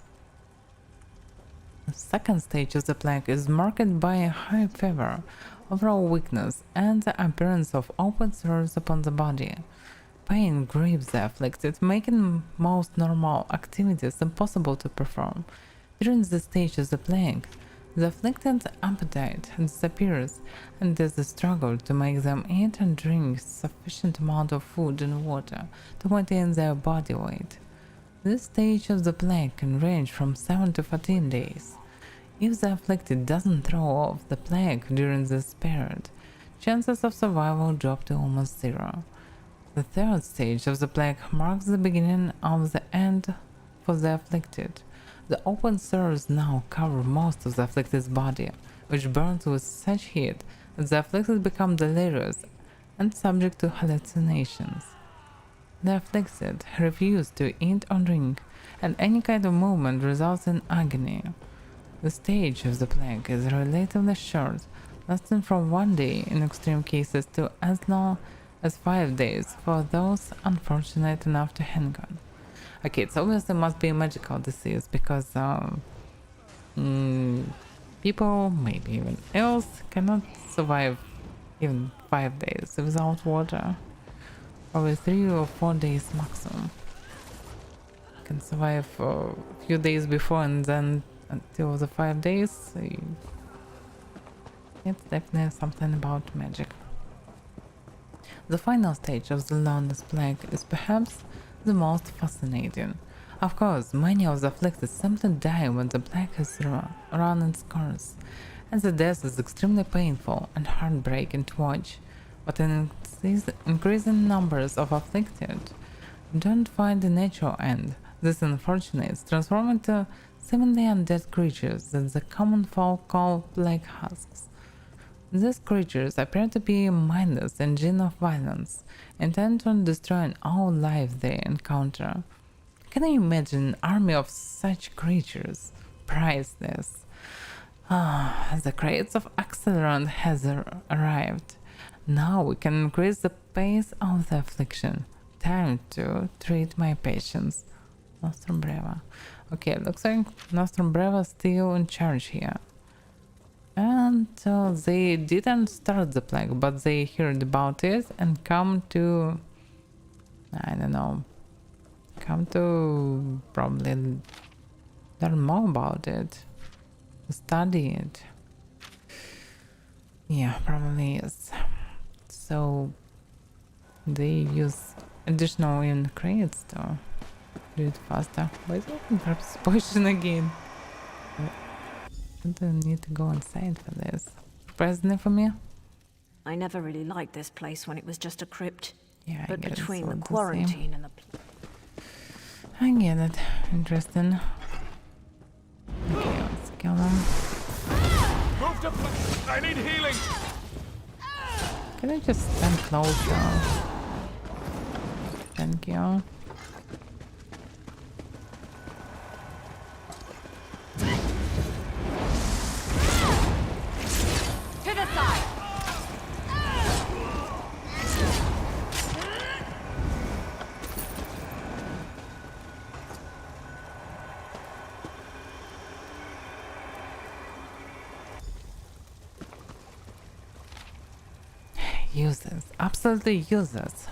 The second stage of the plague is marked by a high fever, overall weakness, and the appearance of open sores upon the body. Pain grieves the afflicted, making most normal activities impossible to perform. During the stage of the plague, the afflicted appetite disappears, and there's a struggle to make them eat and drink sufficient amount of food and water to maintain their body weight. This stage of the plague can range from 7 to 14 days. If the afflicted doesn't throw off the plague during this period, chances of survival drop to almost zero. The third stage of the plague marks the beginning of the end for the afflicted. The open sores now cover most of the afflicted's body, which burns with such heat that the afflicted become delirious and subject to hallucinations. The afflicted refuse to eat or drink, and any kind of movement results in agony. The stage of the plague is relatively short, lasting from 1 day in extreme cases to as long as 5 days for those unfortunate enough to hang on. Okay, it obviously must be a magical disease because people, maybe even else, cannot survive even 5 days without water. Probably 3 or 4 days maximum. Can survive for a few days before and then until the 5 days. It's definitely something about magic. The final stage of the Loudness Plague is perhaps the most fascinating. Of course, many of the afflicted simply die when the plague has run its course, and the death is extremely painful and heartbreaking to watch. But increasing numbers of afflicted don't find a natural end. These unfortunates transform into seemingly undead creatures that the common folk call plague husks. These creatures appear to be a mindless engine of violence, intent on destroying all life they encounter. Can you imagine an army of such creatures? Priceless. The crates of accelerant has arrived. Now we can increase the pace of the affliction. Time to treat my patients. Nostrum Breva. Okay, looks like Nostrum Breva is still in charge here. And they didn't start the plague, but they heard about it and come to... I don't know. Come to probably learn more about it. Study it. Yeah, probably is. So they use additional in crates to do it faster. Why is it perhaps poison again? I don't need to go inside for this. Present for me? I never really liked this place when it was just a crypt. Yeah, but I get between it's the all quarantine and the... I get it. Interesting. Okay, let's kill them. Move to I need healing. Can I just stand closer? Thank you. To the side! Useless. Absolutely useless.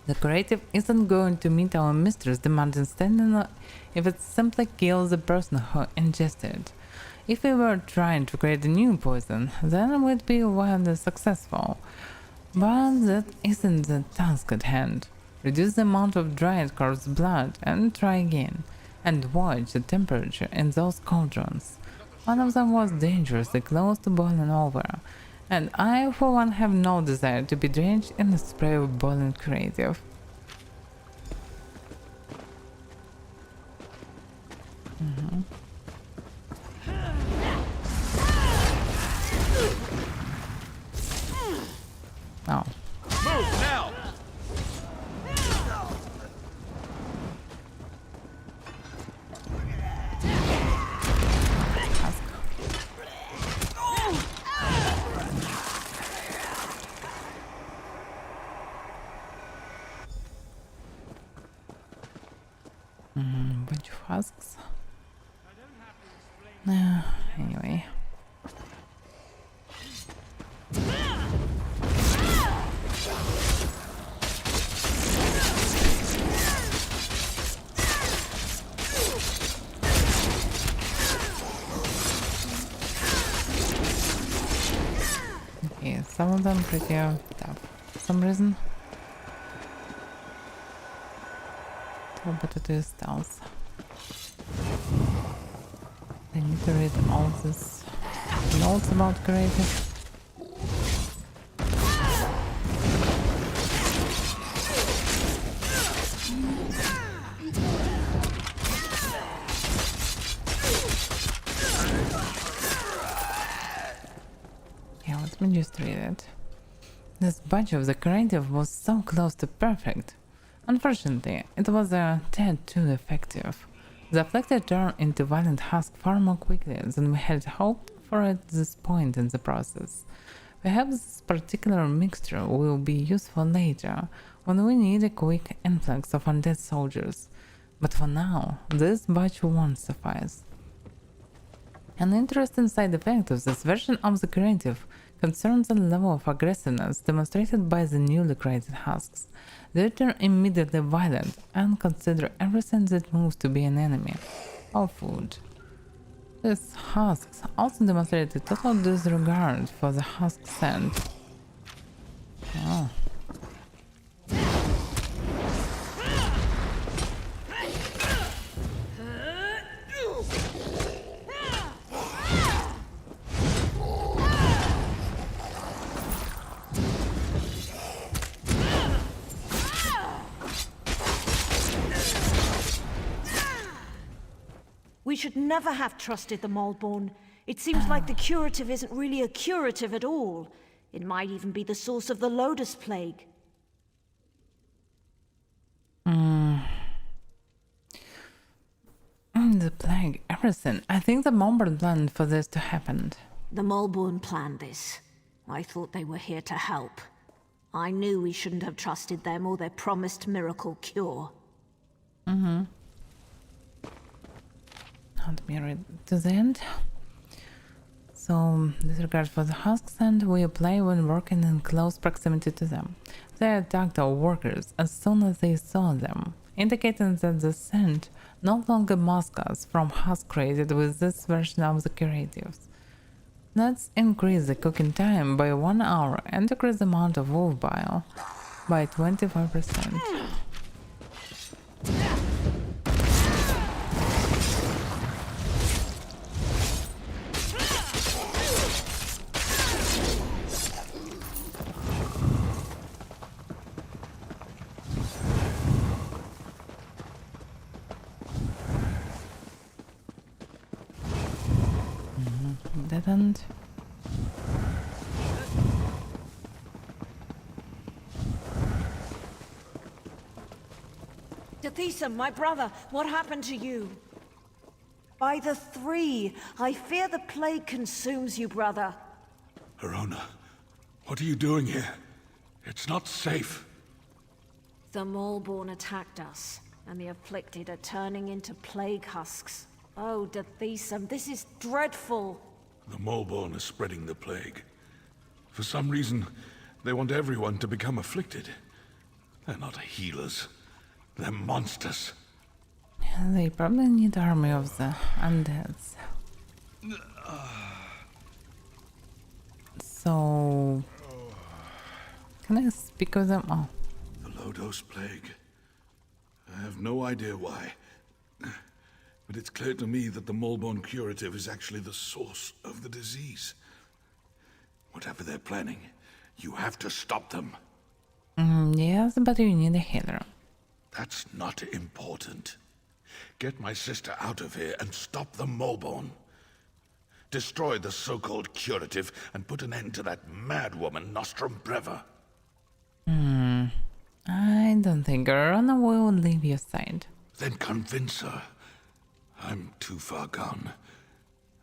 The creative isn't going to meet our mistress demanding standing if it simply kills the person who ingested it. If we were trying to create a new poison, then we'd be wildly successful. But that isn't the task at hand. Reduce the amount of dried corpse blood and try again. And watch the temperature in those cauldrons. One of them was dangerously close to boiling over. And I, for one, have no desire to be drenched in a spray of boiling creative. Oh. Move now. Bunch of husks. Anyway. Okay, some of them pretty tough for some reason. But it is stealth. I need to read all this notes about creative. Yeah, let me just read it. This batch of the creative was so close to perfect. Unfortunately, it was a tad too effective. The afflicted turned into violent husk far more quickly than we had hoped for at this point in the process. Perhaps this particular mixture will be useful later, when we need a quick influx of undead soldiers. But for now, this batch won't suffice. An interesting side effect of this version of the creative concerns the level of aggressiveness demonstrated by the newly created husks. They turn immediately violent and consider everything that moves to be an enemy or food. These husks also demonstrated total disregard for the husk scent. Oh. We should never have trusted the Malborn. It seems like the curative isn't really a curative at all. It might even be the source of the Lotus Plague. The plague, everything. I think the Malborn planned for this to happen. The Malborn planned this. I thought they were here to help. I knew we shouldn't have trusted them or their promised miracle cure. Let me read to the end. So, disregard for the husks and we apply when working in close proximity to them. They attacked our workers as soon as they saw them, indicating that the scent no longer masks us from husk created with this version of the curatives. Let's increase the cooking time by 1 hour and decrease the amount of wolf bile by 25%. Didn't. Tethisa, my brother, what happened to you? By the three, I fear the plague consumes you, brother. Arona, what are you doing here? It's not safe. The Malborn attacked us, and the afflicted are turning into plague husks. Oh, Tethisa, this is dreadful. The Malborn are spreading the plague. For some reason, they want everyone to become afflicted. They're not healers. They're monsters. They probably need an army of the undeads. So... Can I speak with them? Oh. The Lodos plague. I have no idea why. But it's clear to me that the Malborn curative is actually the source of the disease. Whatever they're planning, you have to stop them. Yes, but you need a healer. That's not important. Get my sister out of here and stop the Malborn. Destroy the so-called curative and put an end to that mad woman, Nostrum Breva. I don't think Arona will leave your side. Then convince her. I'm too far gone.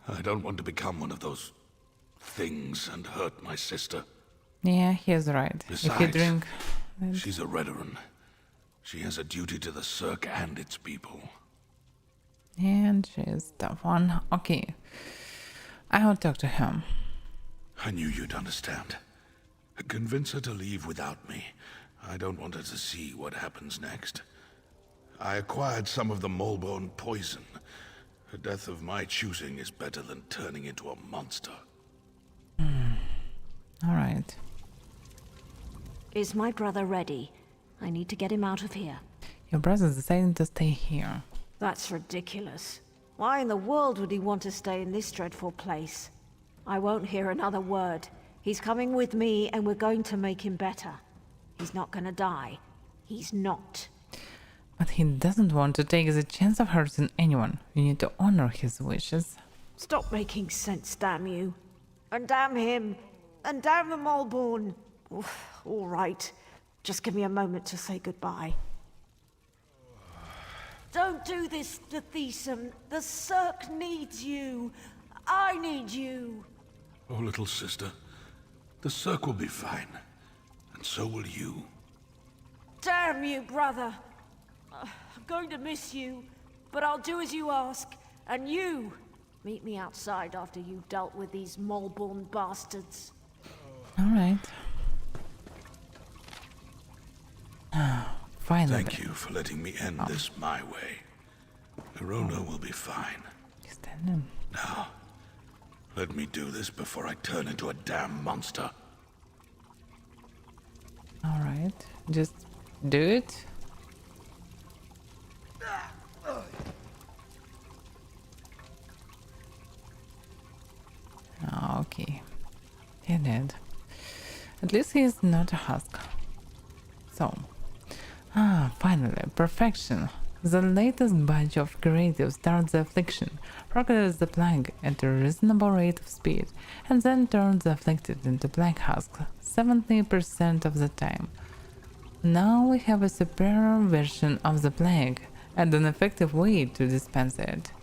I don't want to become one of those things and hurt my sister. Yeah, he's right. Besides, if you drink... she's a Redoran. She has a duty to the Cirque and its people. And she's tough one. Okay. I will talk to him. I knew you'd understand. Convince her to leave without me. I don't want her to see what happens next. I acquired some of the Malborn poison. A death of my choosing is better than turning into a monster. Alright. Is my brother ready? I need to get him out of here. Your brother's deciding to stay here. That's ridiculous. Why in the world would he want to stay in this dreadful place? I won't hear another word. He's coming with me and we're going to make him better. He's not gonna die. He's not. But he doesn't want to take the chance of hurting anyone. You need to honor his wishes. Stop making sense, damn you. And damn him. And damn the Malborn. All right. Just give me a moment to say goodbye. Don't do this, Tethisa. The Cirque needs you. I need you. Oh, little sister. The Cirque will be fine. And so will you. Damn you, brother. I'm going to miss you, but I'll do as you ask. And you, meet me outside after you've dealt with these Malborn bastards. Alright. Finally. Thank you for letting me end this my way. Arona will be fine. Now, let me do this before I turn into a damn monster. Alright. Just do it. Okay. He did. At least he is not a husk. So. Finally. Perfection. The latest batch of creative starts the affliction, progresses the plague at a reasonable rate of speed, and then turns the afflicted into black husk 70% of the time. Now we have a superior version of the plague and an effective way to dispense it.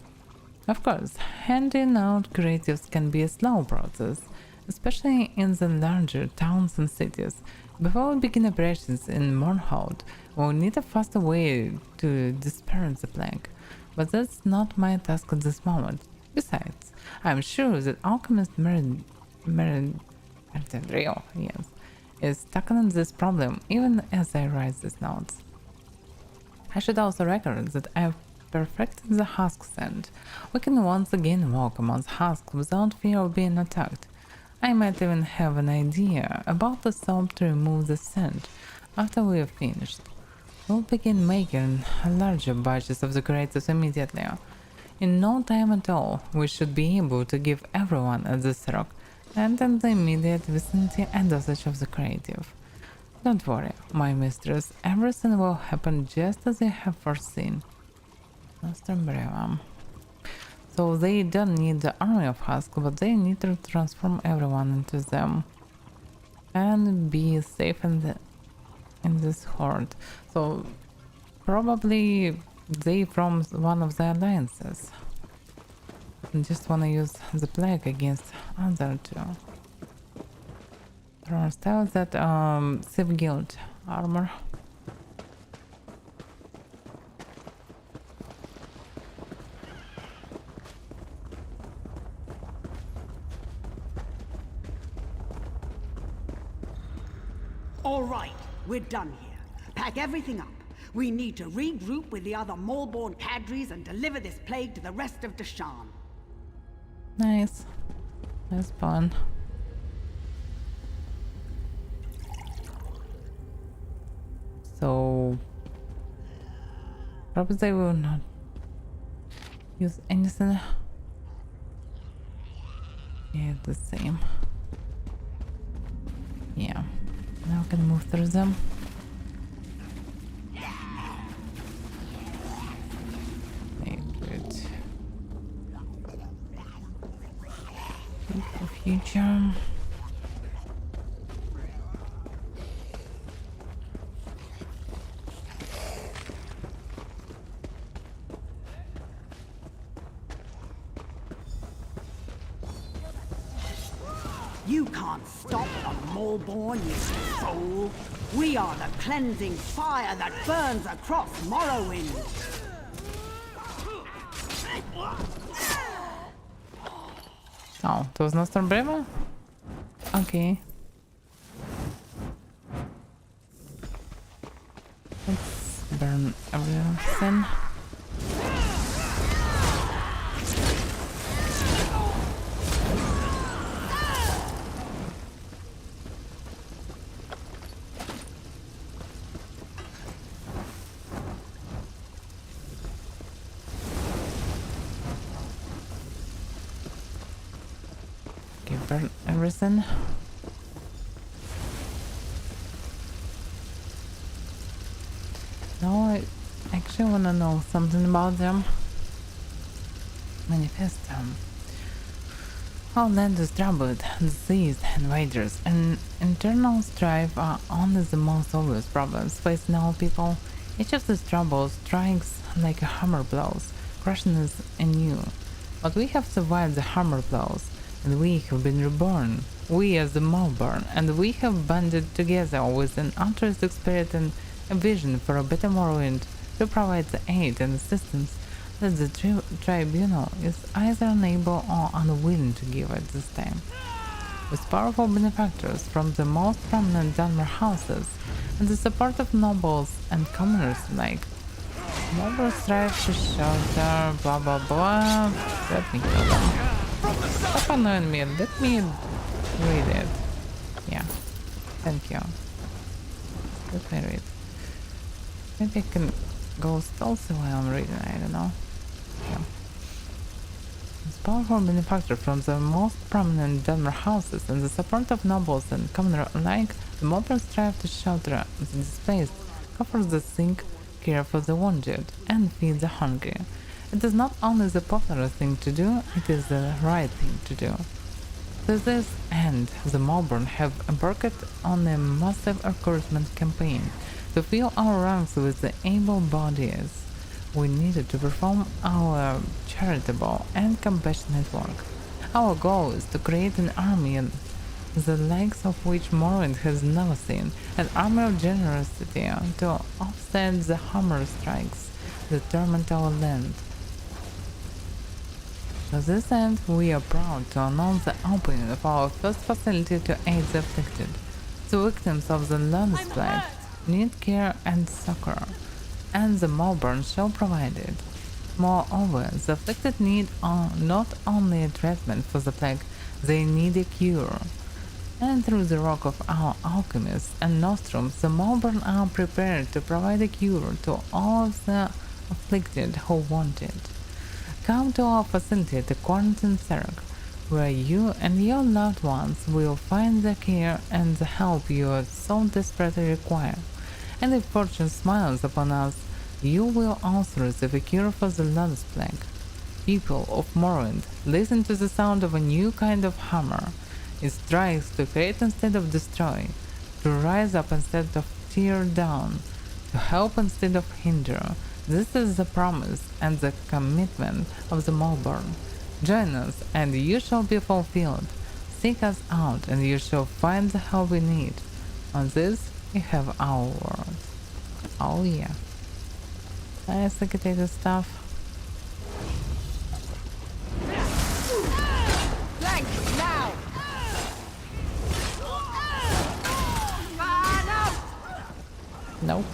Of course, handing out creatives can be a slow process, especially in the larger towns and cities. Before we begin operations in Mournhold, we'll need a faster way to disperse the plague, but that's not my task at this moment. Besides, I'm sure that alchemist Rio, yes, is tackling this problem even as I write these notes. I should also record that I've perfected the husk scent. We can once again walk amongst husks without fear of being attacked. I might even have an idea about the soap to remove the scent after we are finished. We'll begin making larger batches of the creatives immediately. In no time at all, we should be able to give everyone at this rock and in the immediate vicinity a dosage of the creative. Don't worry, my mistress, everything will happen just as you have foreseen. Nostrum Brevam. So they don't need the army of husks, but they need to transform everyone into them and be safe in this horde. So probably they from one of the alliances. I just wanna use the plague against other two. Still that Civ Guild armor. All right, we're done here. Pack everything up. We need to regroup with the other Maulborn cadres and deliver this plague to the rest of Deshan. Nice. That's fun. So probably they will not use anything. Yeah, the same. Yeah. Now I can move through them. Okay, good. For future. You can't stop the Maulborn, you fool! We are the cleansing fire that burns across Morrowind! Oh, to was Nostrum Brema? Okay. Let's burn everything. Burn everything. Now I actually want to know something about them. Manifest them. Our land is troubled, disease, invaders, and internal strife are only the most obvious problems facing our people. Each of these troubles strikes like a hammer blows, crushing us anew. But we have survived the hammer blows. And we have been reborn, we as the Maulborn, and we have banded together with an altruistic spirit and a vision for a better Morrowind to provide the aid and assistance that the tribunal is either unable or unwilling to give at this time. With powerful benefactors from the most prominent Dunmer houses and the support of nobles and commoners alike, nobles strive to shelter, blah blah blah. Let me kill them. Stop annoying me, let me read it. Yeah, thank you. Let me read. Maybe I can go stealthy while I'm reading, I don't know. Yeah. It's powerful benefactor from the most prominent Dunmer houses and the support of nobles and commoners alike, the Maulborn strive to shelter the displaced, cover the sick, care for the wounded and feed the hungry. It is not only the popular thing to do, it is the right thing to do. To this end, the Malborn have embarked on a massive recruitment campaign to fill our ranks with the able bodies we needed to perform our charitable and compassionate work. Our goal is to create an army the likes of which Morrowind has never seen, an army of generosity to offset the hammer strikes that torment our land. To this end, we are proud to announce the opening of our first facility to aid the afflicted. The victims of the Lawless Plague need care and succor, and the Malborn shall provide it. Moreover, the afflicted need not only a treatment for the plague, they need a cure. And through the work of our alchemists and nostrums, the Malborn are prepared to provide a cure to all of the afflicted who want it. Come to our facility at the Quarantine Cirque, where you and your loved ones will find the care and the help you so desperately require. And if fortune smiles upon us, you will also receive a cure for the Lawless Plague. People of Morrowind, listen to the sound of a new kind of hammer. It strikes to create instead of destroy, to rise up instead of tear down, to help instead of hinder. This is the promise and the commitment of the Malborn. Join us and you shall be fulfilled. Seek us out and you shall find the help we need. On this you have our word. Oh yeah. Nice agitated stuff. Flank now! Nope.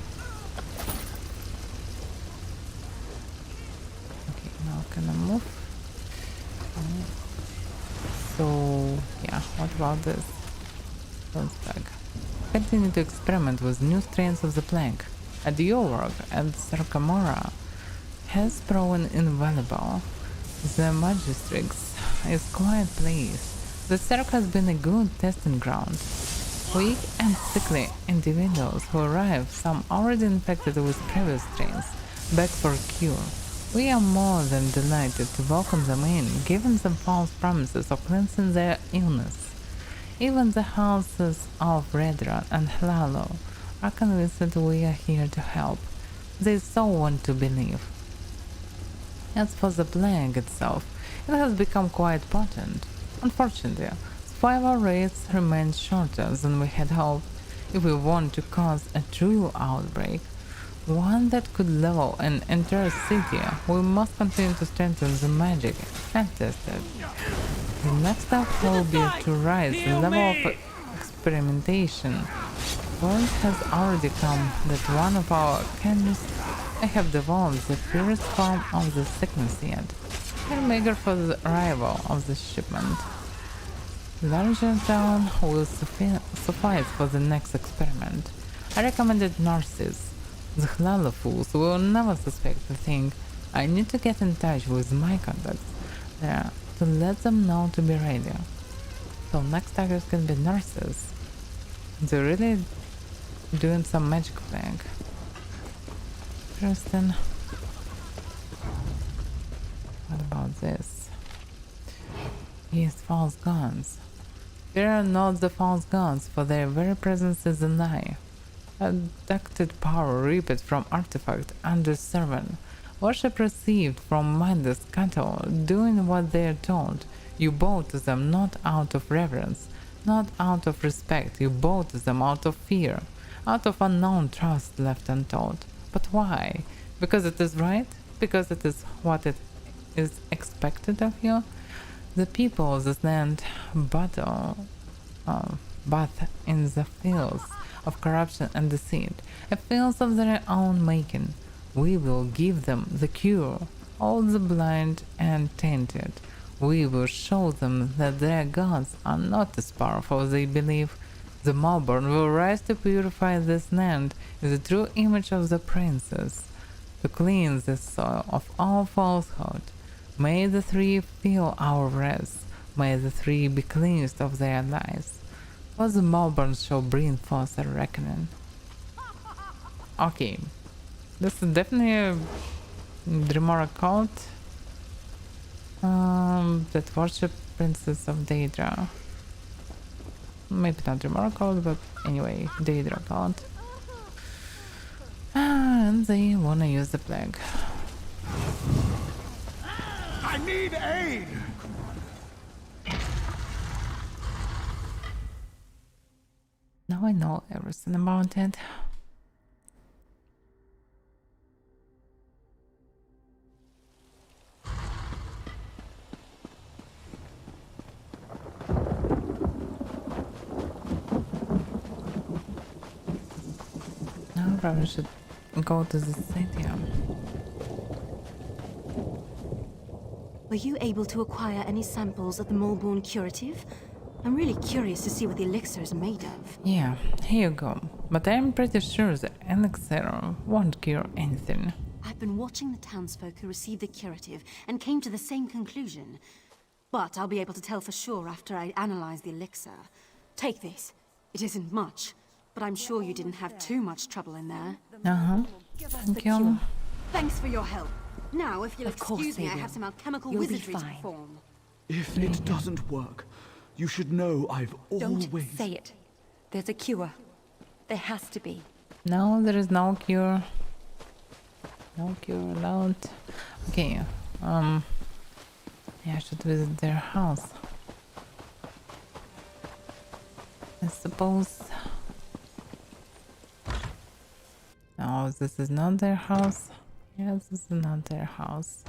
Okay, now can I move? So yeah, what about this? Bag. Continue to experiment with new strains of the plague. At your work at Sarkamora has proven invaluable. The Magistrix is quite pleased. The Cirque has been a good testing ground. Weak and sickly individuals who arrive, some already infected with previous strains, beg for a cure. We are more than delighted to welcome them in, giving them false promises of cleansing their illness. Even the houses of Redra and Hlalo are convinced that we are here to help. They so want to believe. As for the plague itself, it has become quite potent. Unfortunately, survival rates remain shorter than we had hoped. If we want to cause a true outbreak, one that could level an entire city, we must continue to strengthen the magic and test it. The next step will be to raise the level of experimentation. Word has already come that one of our chemists may have developed the purest form of the sickness yet. We're eager for the arrival of the shipment. Larger town will suffice for the next experiment. I recommended nurses. The Hlala fools will never suspect the thing. I need to get in touch with my contacts there to let them know to be ready. So next target can be nurses. They're really doing some magic thing. Interesting. What about this? Yes, false guns. They are not the false guns, for their very presence is a lie. Abducted power reaped from artifact under servant. Worship received from mindless cattle, doing what they are told. You bow to them not out of reverence, not out of respect. You bow to them out of fear, out of unknown trust left untold. But why? Because it is right? Because it is what it is expected of you? The people of this land bathe in the fields of corruption and deceit, a fields of their own making. We will give them the cure, all the blind and tainted. We will show them that their gods are not as powerful as they believe. The Malborn will rise to purify this land in the true image of the princess, to cleanse the soil of all falsehood. May the three feel our wrath, may the three be cleansed of their lies, for the Malborn shall bring forth a reckoning. Okay, This is definitely a Dremora cult that worship Princess of Daedra. Maybe not Dremora cult, but anyway, Daedra cult. And they wanna use the plague. I need aid! Now I know everything about it. Now I probably should go to the stadium. Were you able to acquire any samples of the Molborn curative? I'm really curious to see what the elixir is made of. Yeah, here you go. But I'm pretty sure the elixir won't cure anything. I've been watching the townsfolk who received the curative and came to the same conclusion. But I'll be able to tell for sure after I analyze the elixir. Take this. It isn't much, but I'm sure you didn't have too much trouble in there. Uh-huh. Thank you. Thanks for your help. Now, if you'll Of course excuse me, they I will. have some alchemical You'll be wizardry to fine. perform. If it doesn't work, you should know I've always... Don't say it. There's a cure. There has to be. No, there is no cure. No cure allowed. Okay, yeah, I should visit their house. I suppose. No, this is not their house. Yes, this is not their house.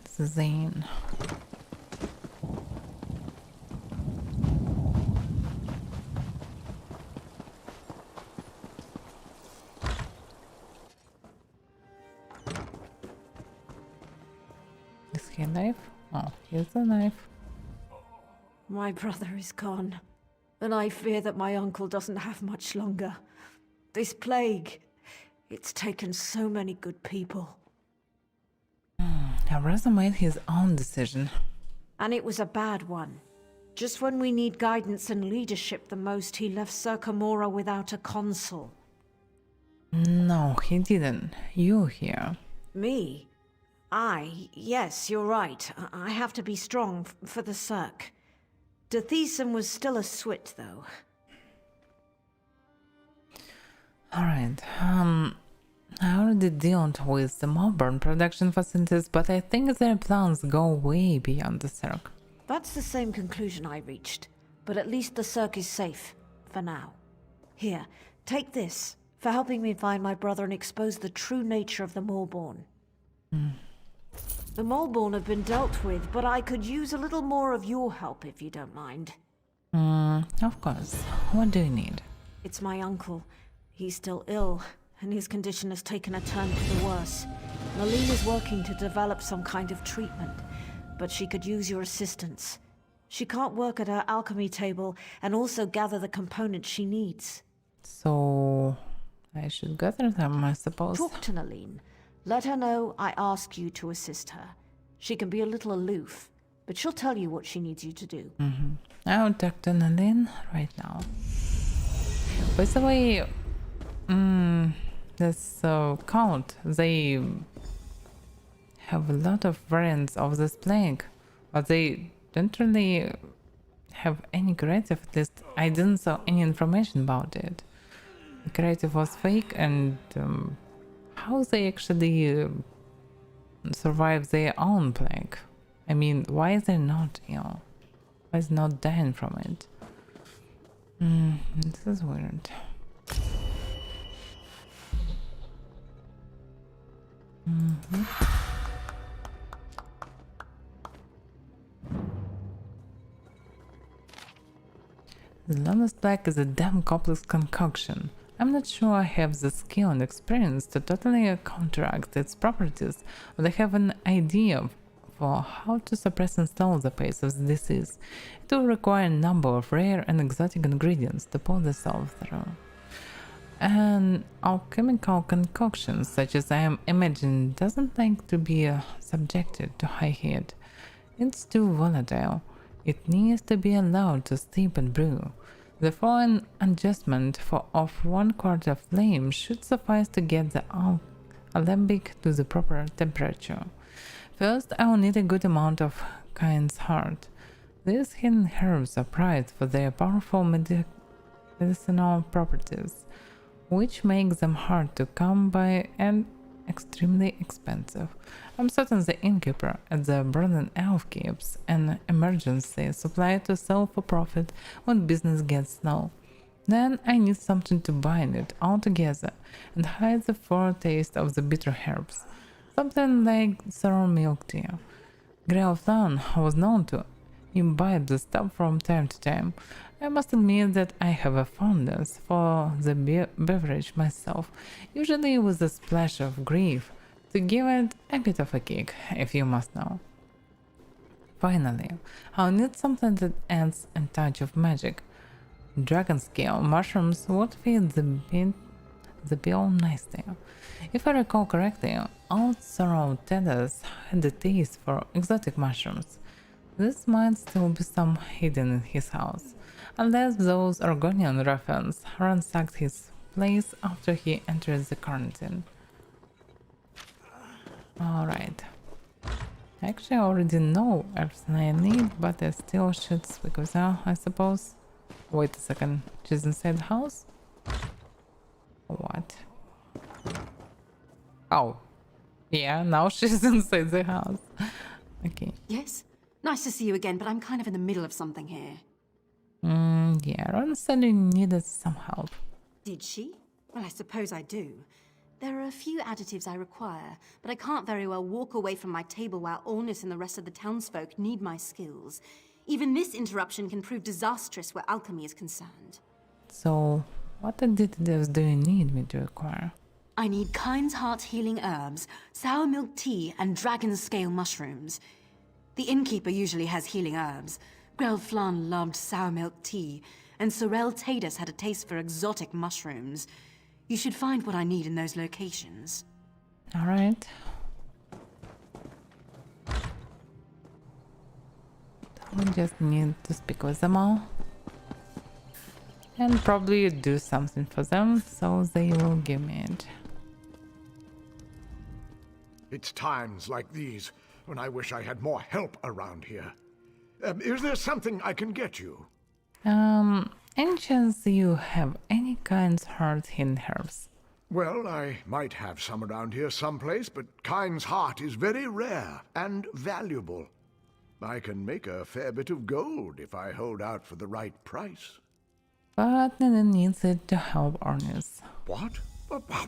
This is Zane. Is he a knife? Oh, here's a knife. My brother is gone, and I fear that my uncle doesn't have much longer. This plague, it's taken so many good people. Abraza made his own decision. And it was a bad one. Just when we need guidance and leadership the most, he left Circamora without a consul. No, he didn't. You here. Me? Yes, you're right. I have to be strong for the Cirque. Dethesan was still a swit, though. Alright, I already dealt with the Melbourne production facilities, but I think their plans go way beyond the Cirque. That's the same conclusion I reached. But at least the Cirque is safe. For now. Here, take this. For helping me find my brother and expose the true nature of the Molborn. The Molborn have been dealt with, but I could use a little more of your help if you don't mind. Of course. What do you need? It's my uncle. He's still ill, and his condition has taken a turn for the worse. Malene is working to develop some kind of treatment, but she could use your assistance. She can't work at her alchemy table and also gather the components she needs. So, I should gather them, I suppose. Talk to Nalene. Let her know I ask you to assist her. She can be a little aloof, but she'll tell you what she needs you to do. I'll talk to Nalene right now. By the way, this cult, they have a lot of variants of this plague, but they don't really have any creative. At least I didn't saw any information about it. The creative was fake, and how they actually survive their own plague. I mean, why is they not ill? Why is not dying from it? This is weird. The longest black is a damn complex concoction. I'm not sure I have the skill and experience to totally counteract its properties, but I have an idea for how to suppress and slow the pace of the disease. It will require a number of rare and exotic ingredients to pull this off through. An alchemical concoction such as I am imagining doesn't like to be subjected to high heat. It's too volatile. It needs to be allowed to steep and brew. The following adjustment of 1/4 flame should suffice to get the alembic to the proper temperature. First, I will need a good amount of Cain's heart. These hidden herbs are prized for their powerful medicinal properties, which makes them hard to come by and extremely expensive. I'm certain the innkeeper at the Burning Elf keeps an emergency supply to sell for profit when business gets slow. Then I need something to bind it all together and hide the foretaste of the bitter herbs. Something like sour milk tea. Grelflan was known to imbibe the stuff from time to time. I must admit that I have a fondness for the beverage myself, usually with a splash of grief, to give it a bit of a kick, if you must know. Finally, I'll need something that adds a touch of magic. Dragon scale mushrooms would fit the bill nicely. If I recall correctly, old Sorrow Tedas had a taste for exotic mushrooms. This might still be some hidden in his house, unless those Argonian ruffians ransacked his place after he entered the quarantine. Alright. Actually, I already know everything I need, but I still should speak with her, I suppose. Wait a second, she's inside the house? What? Oh. Yeah, now she's inside the house. Okay. Yes? Nice to see you again, but I'm kind of in the middle of something here. Yeah, Ron said you needed some help. Did she? Well, I suppose I do. There are a few additives I require, but I can't very well walk away from my table while Ornis and the rest of the townsfolk need my skills. Even this interruption can prove disastrous where alchemy is concerned. So, what additives do you need me to acquire? I need Cain's Heart healing herbs, sour milk tea, and dragon scale mushrooms. The innkeeper usually has healing herbs. Grelflan loved sour milk tea, and Sorel Tadas had a taste for exotic mushrooms. You should find what I need in those locations. Alright. We just need to speak with them all. And probably do something for them, so they will give me it. It's times like these when I wish I had more help around here. Is there something I can get you? Any chance you have any Cain's Heart hidden herbs? Well, I might have some around here someplace, but Cain's Heart is very rare and valuable. I can make a fair bit of gold if I hold out for the right price. But Nina needs it to help Ornis. What?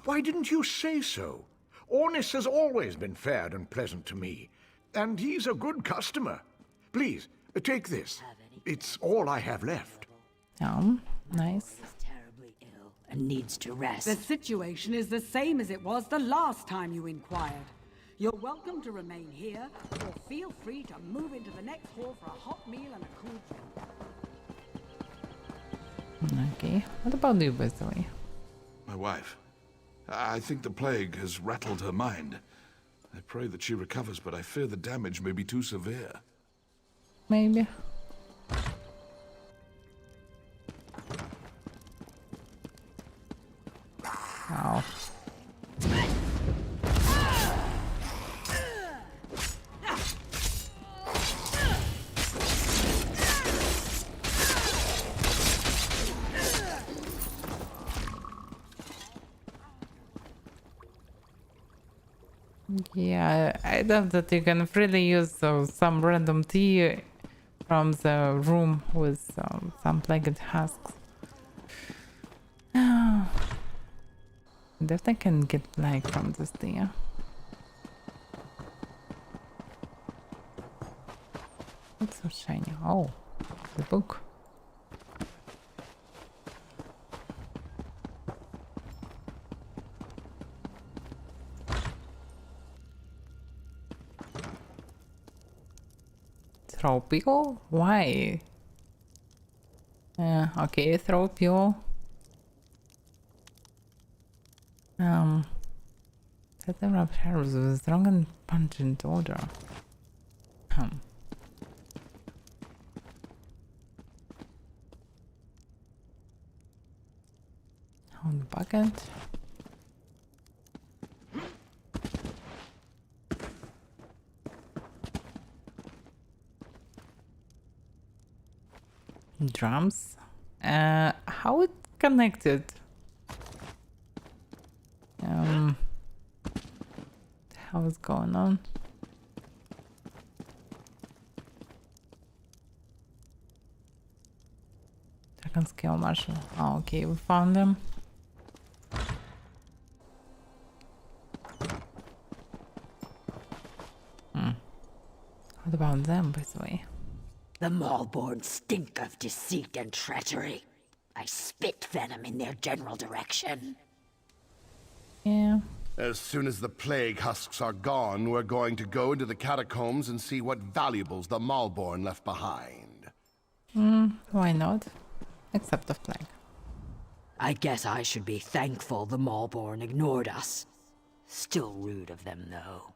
Why didn't you say so? Ornis has always been fair and pleasant to me, and he's a good customer. Please, take this. It's all I have left. Nice. Terribly ill and needs to rest. The situation is the same as it was the last time you inquired. You're welcome to remain here, or feel free to move into the next hall for a hot meal and a cool drink. Okay, what about you, Wesley? My wife. I think the plague has rattled her mind. I pray that she recovers, but I fear the damage may be too severe. Maybe. Ow. Yeah, I doubt that you can freely use some random tea from the room with some plagued husks. Definitely can get plague from this tea. It's so shiny. Oh, the book. Throw peel? Why? Okay, throw peel. Set them up herbs with a strong and pungent odor. bucket. Drums. How it connected? How is going on? Dragon scale marshal. Oh, okay, we found them. What about them, by the way? The Maulborn stink of deceit and treachery. I spit venom in their general direction. Yeah. As soon as the plague husks are gone, we're going to go into the catacombs and see what valuables the Maulborn left behind. Why not? Except the plague. I guess I should be thankful the Maulborn ignored us. Still rude of them, though.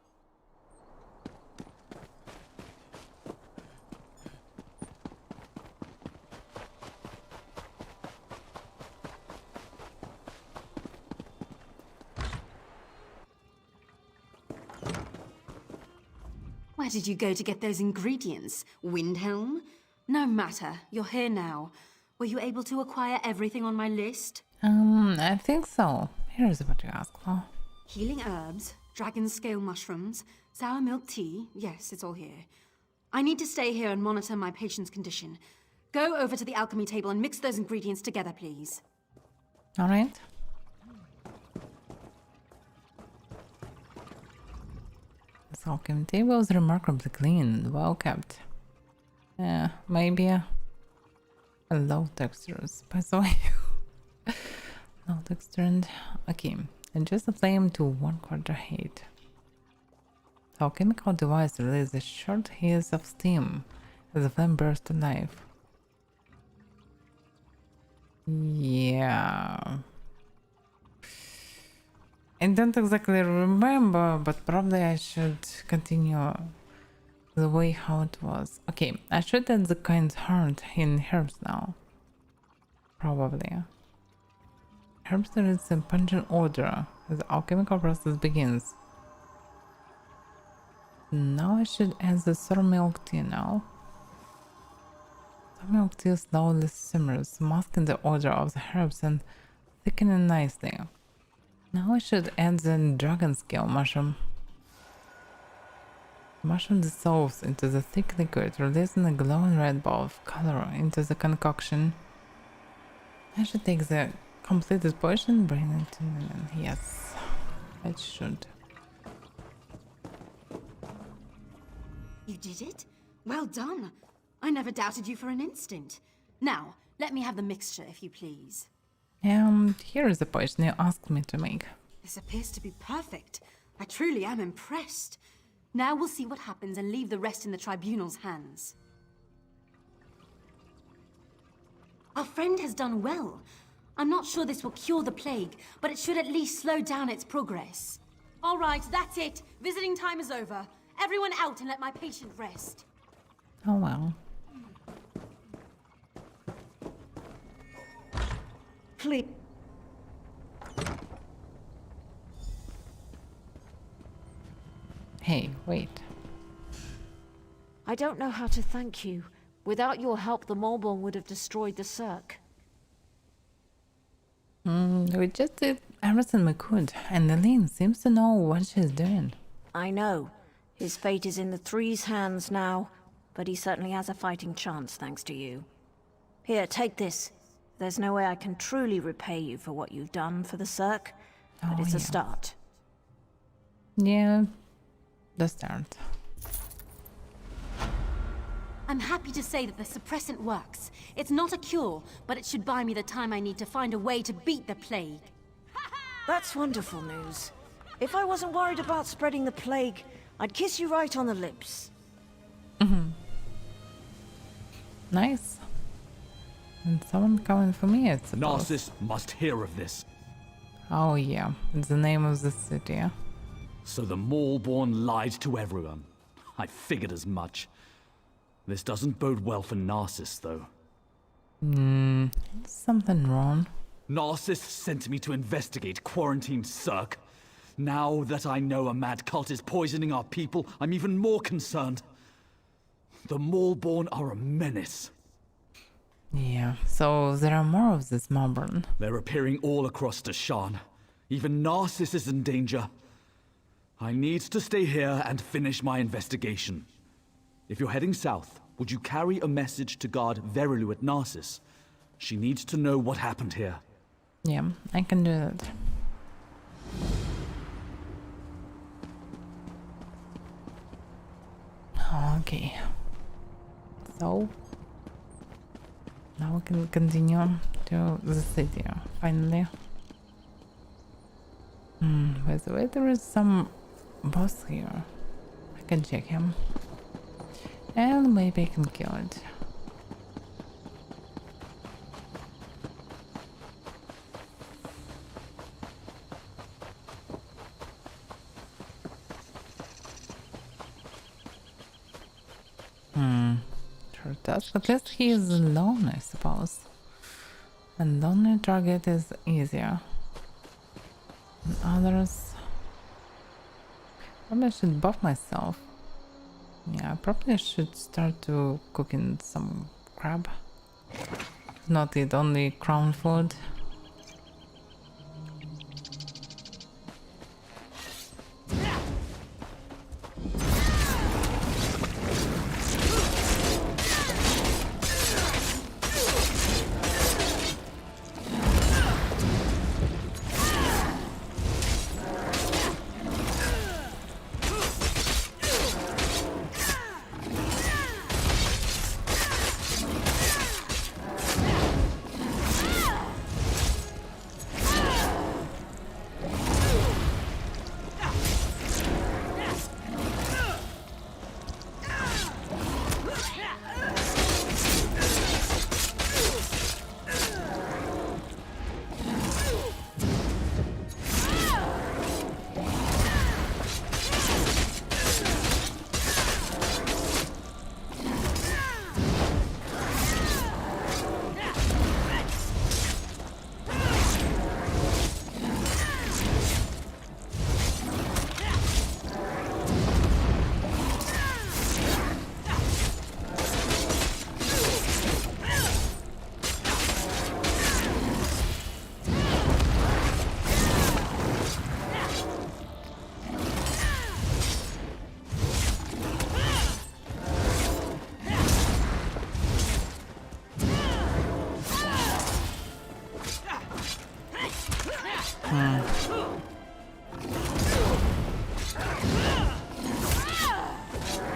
Where did you go to get those ingredients? Windhelm? No matter, you're here now. Were you able to acquire everything on my list? I think so. Here's what you asked for. Healing herbs, dragon scale mushrooms, sour milk tea. Yes, it's all here. I need to stay here and monitor my patient's condition. Go over to the alchemy table and mix those ingredients together, please. All right. This alchemy table is remarkably clean, well kept. Maybe a low textures, by the way. Low textured. Okay, adjust the flame to 1/4 heat. The alchemical device releases a short hiss of steam as the flame bursts to life. Yeah. I don't exactly remember, but probably I should continue the way how it was. Okay, I should add the kind heart in herbs now. Probably. Herbs there is a pungent odor as the alchemical process begins. Now I should add the sour milk tea now. Sour milk tea slowly simmers, masking the odor of the herbs and thickening nicely. Now I should add the dragon scale mushroom. The mushroom dissolves into the thick liquid, releasing a glowing red ball of color into the concoction. I should take the completed potion, bring it to me. Yes, I should. You did it? Well done. I never doubted you for an instant. Now, let me have the mixture, if you please. Here is the potion you asked me to make. This appears to be perfect. I truly am impressed. Now we'll see what happens and leave the rest in the tribunal's hands. Our friend has done well. I'm not sure this will cure the plague, but it should at least slow down its progress. All right, that's it. Visiting time is over. Everyone out and let my patient rest. Oh well. Please. Hey, wait. I don't know how to thank you. Without your help, the Maulborn would have destroyed the Cirque. We just did everything we could, and Eileen seems to know what she's doing. I know. His fate is in the Three's hands now, but he certainly has a fighting chance thanks to you. Here, take this. There's no way I can truly repay you for what you've done for the Cirque, but it's a start. Yeah, the start. I'm happy to say that the suppressant works. It's not a cure, but it should buy me the time I need to find a way to beat the plague. That's wonderful news. If I wasn't worried about spreading the plague, I'd kiss you right on the lips. Nice. And someone coming for me, I suppose. Narcissus must hear of this. Oh yeah, it's the name of the city. So the Maulborn lied to everyone. I figured as much. This doesn't bode well for Narcissus, though. Something wrong. Narcissus sent me to investigate quarantined Cirque. Now that I know a mad cult is poisoning our people, I'm even more concerned. The Maulborn are a menace. Yeah, so there are more of this Maulborn. They're appearing all across Deshan. Even Narcissus is in danger. I need to stay here and finish my investigation. If you're heading south, would you carry a message to guard Verilu at Narcissus? She needs to know what happened here. Yeah, I can do that. Okay. So now we can continue to the city finally. By the way, there is some boss here. I can check him. And maybe I can kill it. Sure does. At least he is alone, I suppose. And lonely target is easier. And others... Probably I should buff myself. Yeah, I probably should start to cooking some crab. Not eat only crown food.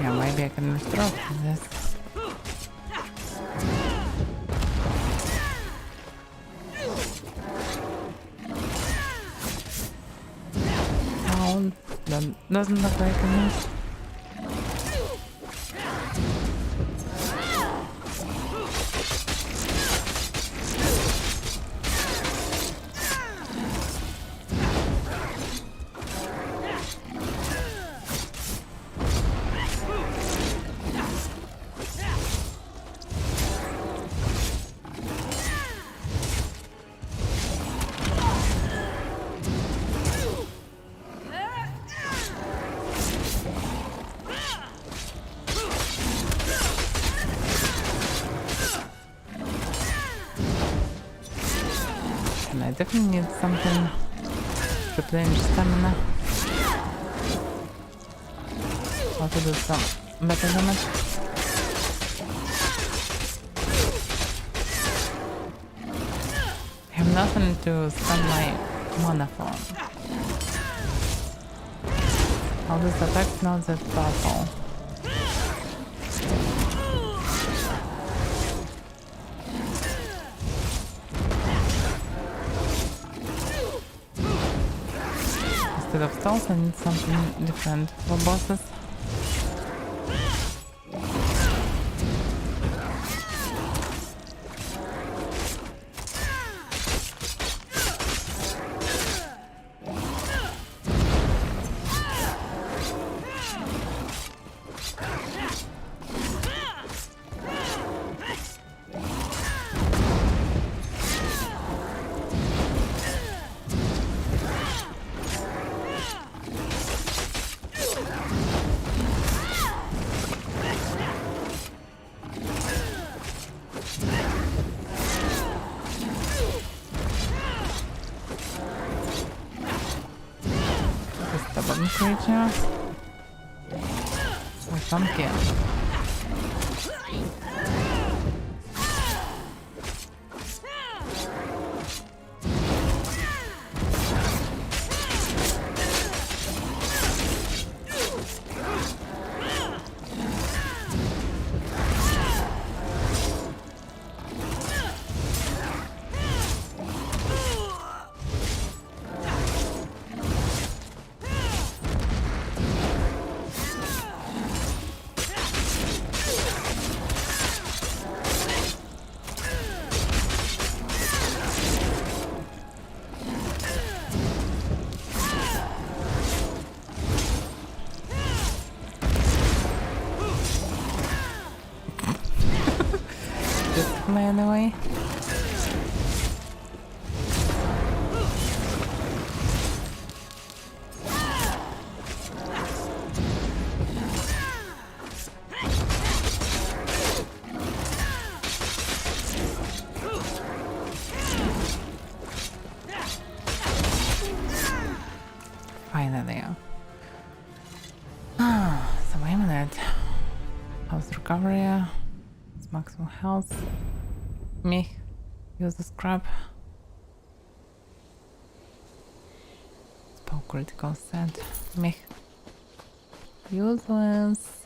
Yeah, maybe I can withdraw from this. Oh, that doesn't look like enough. I definitely need something to replenish stamina. How to do some better damage. I have nothing to spend my mana for. All this attack not that powerful. Instead of stealth, I need something different for bosses. one creature. We come here. By the way. Finally. So wait a minute. Health recovery. It's maximum health. Me. Use the scrap. Spell critical set. Me. Useless.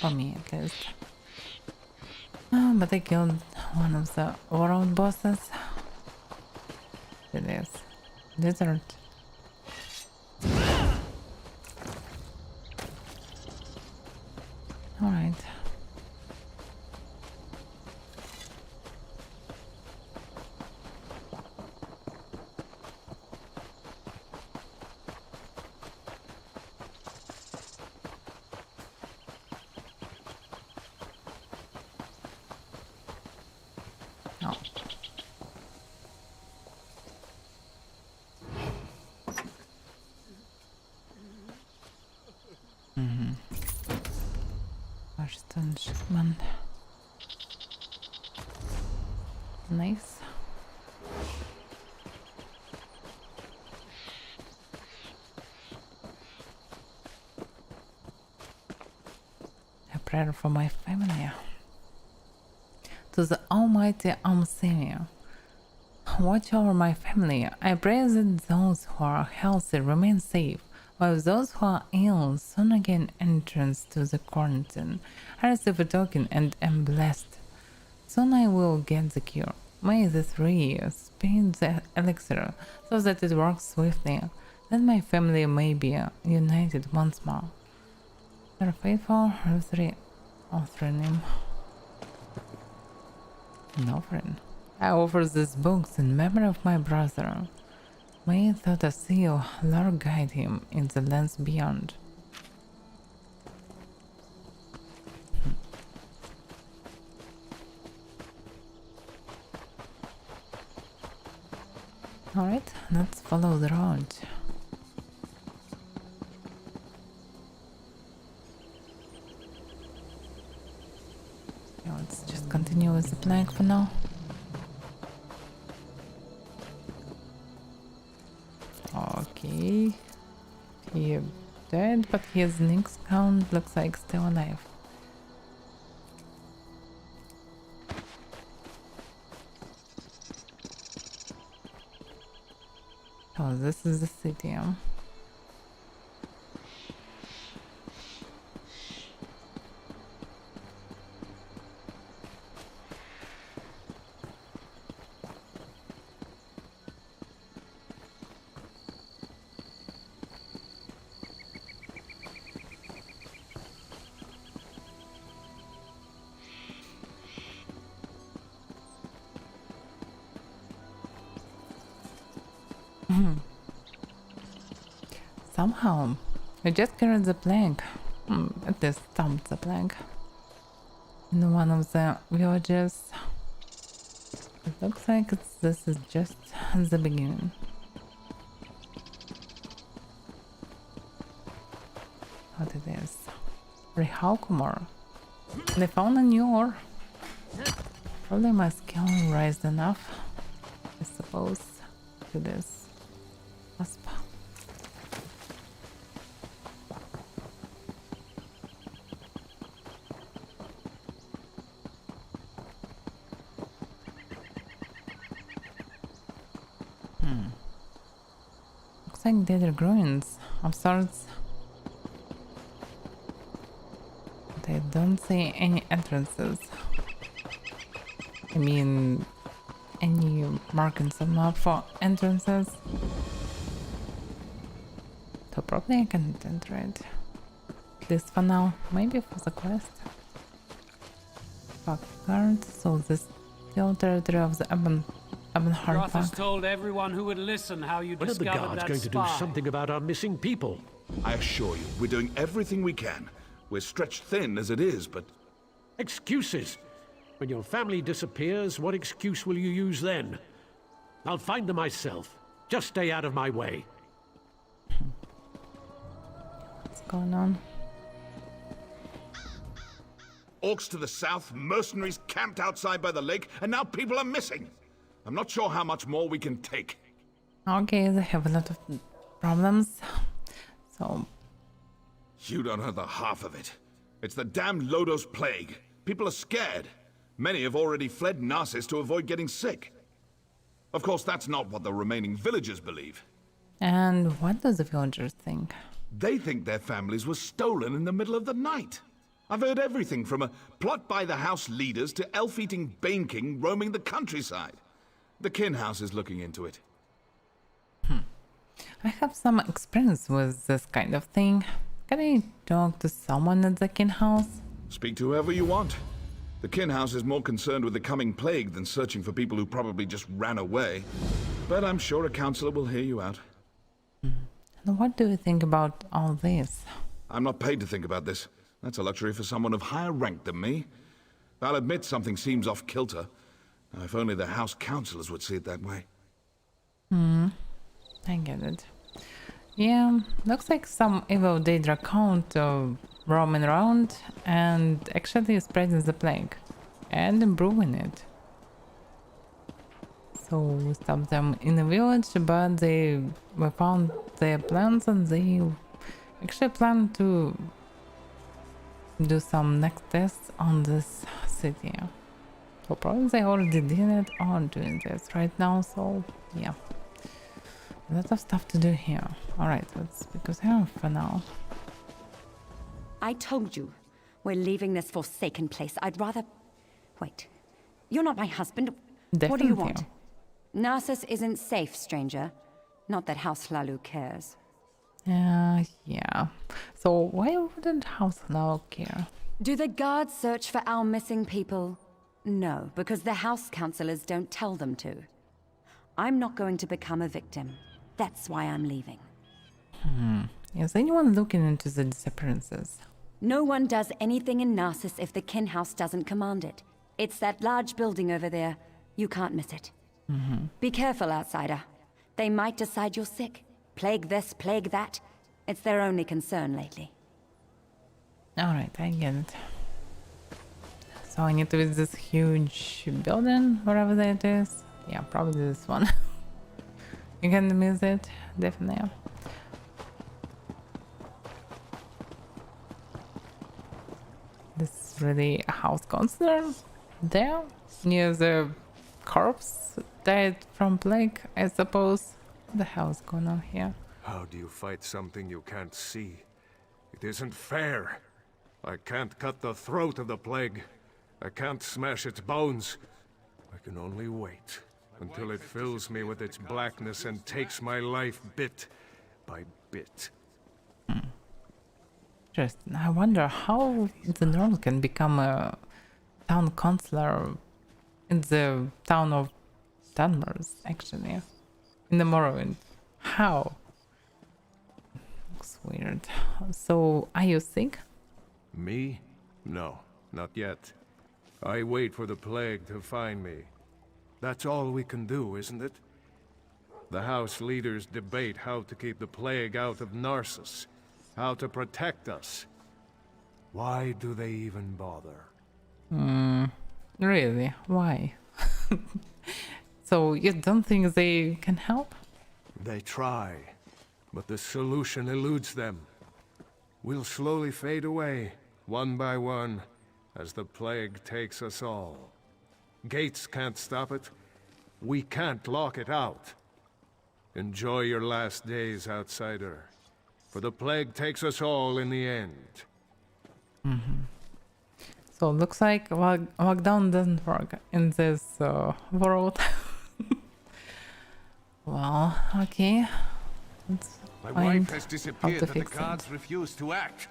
For me at least. But I killed one of the world bosses. It is. Lizard. Alright. Shipment. Nice. A prayer for my family. To the Almighty Amsenia. Watch over my family. I pray that those who are healthy remain safe, while those who are ill soon gain entrance to the quarantine. I receive a token and am blessed. Soon I will get the cure. May the three spin the elixir so that it works swiftly, that my family may be united once more. They are faithful, rosary, offering. An offering. I offer these books in memory of my brother. May thought a seal, Lord guide him in the lands beyond. Alright, let's follow the road. Yeah, let's just continue with the plank for now. Okay, he dead, but his Nyx count looks like still alive. Oh, this is the city. Somehow, I just carried the plank, at least stomped the plank, in one of the villages. It looks like this is just the beginning. What it is? Rehalkumor. They found a new ore. Probably my skill raised enough, I suppose, to this wasp. Looks like they're ruins of sorts. But I don't see any entrances. I mean, any markings on map for entrances. So probably I can't enter it. This for now, maybe for the quest. Guard, so this still territory of the Ebonheart Roth has Park. told everyone who would listen how you When are the discovered guards that going to do spy. something about our missing people? I assure you, we're doing everything we can. We're stretched thin as it is, but... Excuses! When your family disappears, what excuse will you use then? I'll find them myself. Just stay out of my way. What's going on? Orcs to the south, mercenaries camped outside by the lake, and now people are missing. I'm not sure how much more we can take. Okay, they have a lot of problems. So... You don't know the half of it. It's the damned Lodos plague. People are scared. Many have already fled Narcissus to avoid getting sick. Of course, that's not what the remaining villagers believe. And what do the villagers think? They think their families were stolen in the middle of the night. I've heard everything from a plot by the house leaders to elf-eating Bane King roaming the countryside. The Kin House is looking into it. I have some experience with this kind of thing. Can I talk to someone at the Kin House? Speak to whoever you want. The Kin House is more concerned with the coming plague than searching for people who probably just ran away. But I'm sure a counselor will hear you out. And what do you think about all this? I'm not paid to think about this. That's a luxury for someone of higher rank than me. I'll admit something seems off kilter. Now, if only the house councillors would see it that way. I get it. Yeah, looks like some evil Daedra count roaming around and actually spreading the plague and improving it. So we stopped them in the village, but we found their plans and they actually plan to do some next tests on this city. So probably they already did it or doing this right now, so yeah. A lot of stuff to do here. Alright, let's because here for now. I told you, we're leaving this forsaken place. I'd rather... Wait, you're not my husband. What do you want? Definitely. Narcissus isn't safe, stranger. Not that House Lalu cares. Yeah. So why wouldn't House now care? Do the guards search for our missing people? No, because the house councillors don't tell them to. I'm not going to become a victim. That's why I'm leaving. Is anyone looking into the disappearances? No one does anything in Narcissus if the Kin House doesn't command it. It's that large building over there. You can't miss it. Be careful, outsider. They might decide you're sick. Plague this, plague that. It's their only concern lately. Alright, I get it. So I need to visit this huge building, wherever that is. Yeah, probably this one. You can miss it, definitely. This is really a house counselor there, near the corpse died from plague, I suppose. What the hell is going on here? How do you fight something you can't see? It isn't fair. I can't cut the throat of the plague. I can't smash its bones. I can only wait until it fills me with its blackness and takes my life bit by bit. Interesting. I wonder how the North can become a town councillor in the town of Danvers, actually. In the Morrowind. How? Looks weird. So, are you sick? Me? No, not yet. I wait for the plague to find me. That's all we can do, isn't it? The house leaders debate how to keep the plague out of Narcissus, how to protect us. Why do they even bother? Really? Why? So you don't think they can help? They try, but the solution eludes them. We'll slowly fade away, one by one, as the plague takes us all. Gates can't stop it. We can't lock it out. Enjoy your last days, outsider. For the plague takes us all in the end. So looks like lockdown doesn't work in this world. Well, okay. Let's My find wife has how disappeared, to but the fix it. guards refuse to act.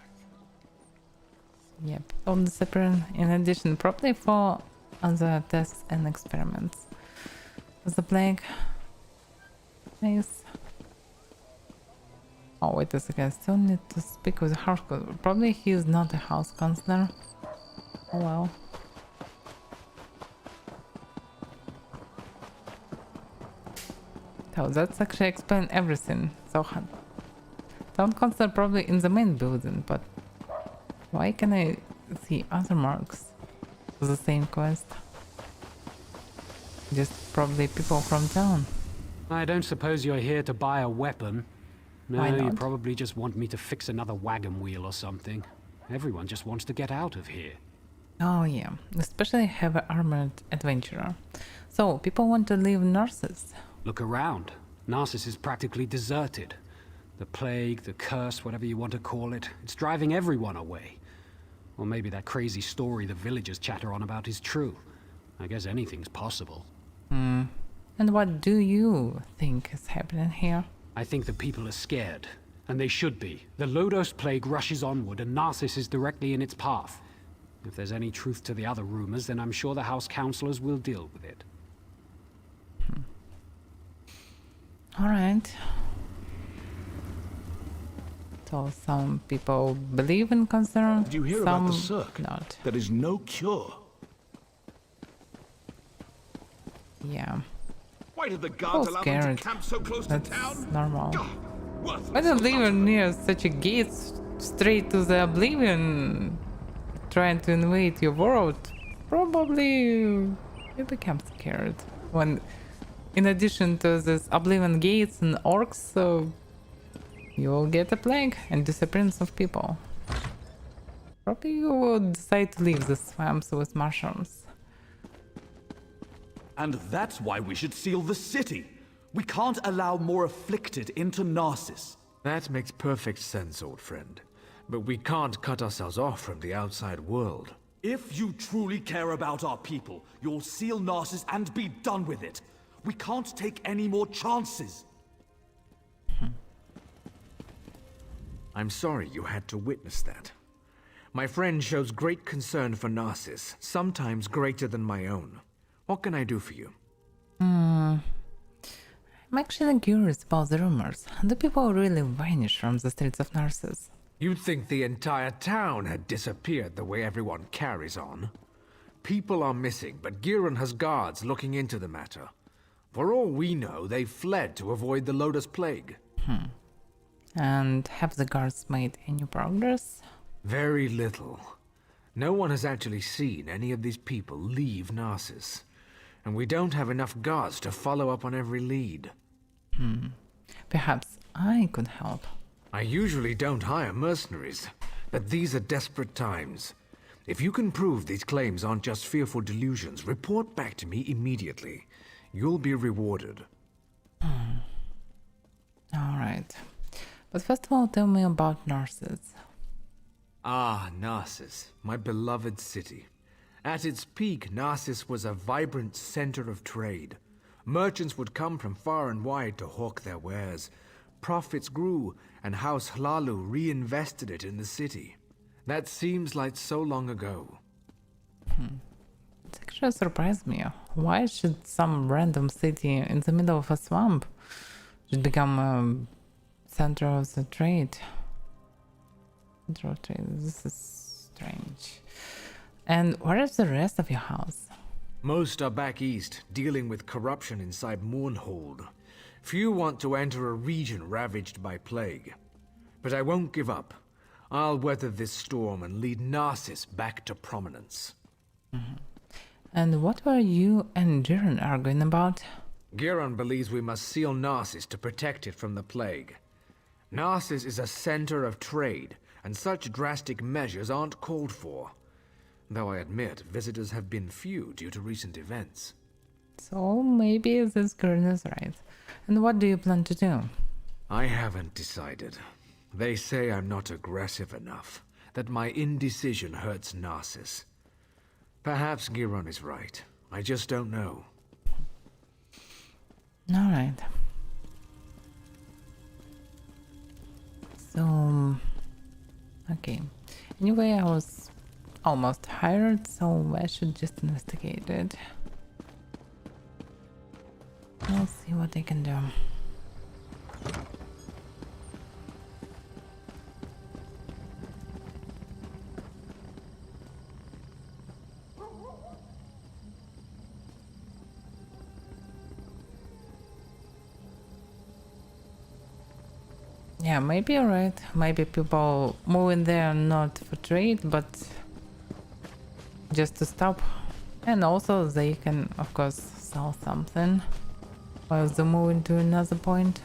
Yep, all disappearing in addition, probably for other tests and experiments. The plague. Nice. Oh, wait a second, I still need to speak with the house counselor. Probably he is not a house counselor. Oh well. So that's actually explain everything. So town counselor probably in the main building, but why can I see other marks for the same quest? Just probably people from town. I don't suppose you're here to buy a weapon. No, Why you not? probably just want me to fix another wagon wheel or something. Everyone just wants to get out of here. Oh yeah, especially heavy armored adventurer. So people want to leave Narcissus. Look around. Narcissus is practically deserted. The plague, the curse, whatever you want to call it, it's driving everyone away. Or maybe that crazy story the villagers chatter on about is true. I guess anything's possible. And what do you think is happening here? I think the people are scared, and they should be. The Lodos plague rushes onward, and Narcissus is directly in its path. If there's any truth to the other rumors, then I'm sure the house counselors will deal with it. Alright. So some people believe in concern, Did you hear some about the Cirque? not. There is no cure. Yeah. Why did the guards People allow them scared. to camp so close That's to town? normal. Worthless. Why don't live near such a gate straight to the oblivion trying to invade your world? Probably you become scared when in addition to this oblivion gates and orcs, so you'll get a plague and disappearance of people. Probably you will decide to leave the swamps with mushrooms. And that's why we should seal the city. We can't allow more afflicted into Narcissus. That makes perfect sense, old friend. But we can't cut ourselves off from the outside world. If you truly care about our people, you'll seal Narcissus and be done with it. We can't take any more chances. I'm sorry you had to witness that. My friend shows great concern for Narcissus, sometimes greater than my own. What can I do for you? I'm actually curious about the rumors. Do people really vanish from the streets of Narcissus? You'd think the entire town had disappeared the way everyone carries on. People are missing, but Giron has guards looking into the matter. For all we know, they fled to avoid the Lotus Plague. And have the guards made any progress? Very little. No one has actually seen any of these people leave Narcissus. And we don't have enough guards to follow up on every lead. Perhaps I could help. I usually don't hire mercenaries, but these are desperate times. If you can prove these claims aren't just fearful delusions, report back to me immediately. You'll be rewarded. Alright. But first of all, tell me about Narcissus. Ah, Narcissus, my beloved city. At its peak, Narcissus was a vibrant center of trade. Merchants would come from far and wide to hawk their wares. Profits grew, and House Hlalu reinvested it in the city. That seems like so long ago. It actually surprised me. Why should some random city in the middle of a swamp should become a center of the trade? Center of trade. This is strange. And where is the rest of your house? Most are back east, dealing with corruption inside Mournhold. Few want to enter a region ravaged by plague. But I won't give up. I'll weather this storm and lead Narcissus back to prominence. And what were you and Jiren arguing about? Giron believes we must seal Narcissus to protect it from the plague. Narcissus is a center of trade, and such drastic measures aren't called for. Though I admit, visitors have been few due to recent events. So maybe this girl is right. And what do you plan to do? I haven't decided. They say I'm not aggressive enough, that my indecision hurts Narcissus. Perhaps Giron is right. I just don't know. Alright. So, okay. Anyway, I was almost hired, so I should just investigate it. I'll see what I can do. Yeah, maybe you're right. Maybe people move in there not for trade, but just to stop. And also they can, of course, sell something while they move into another point.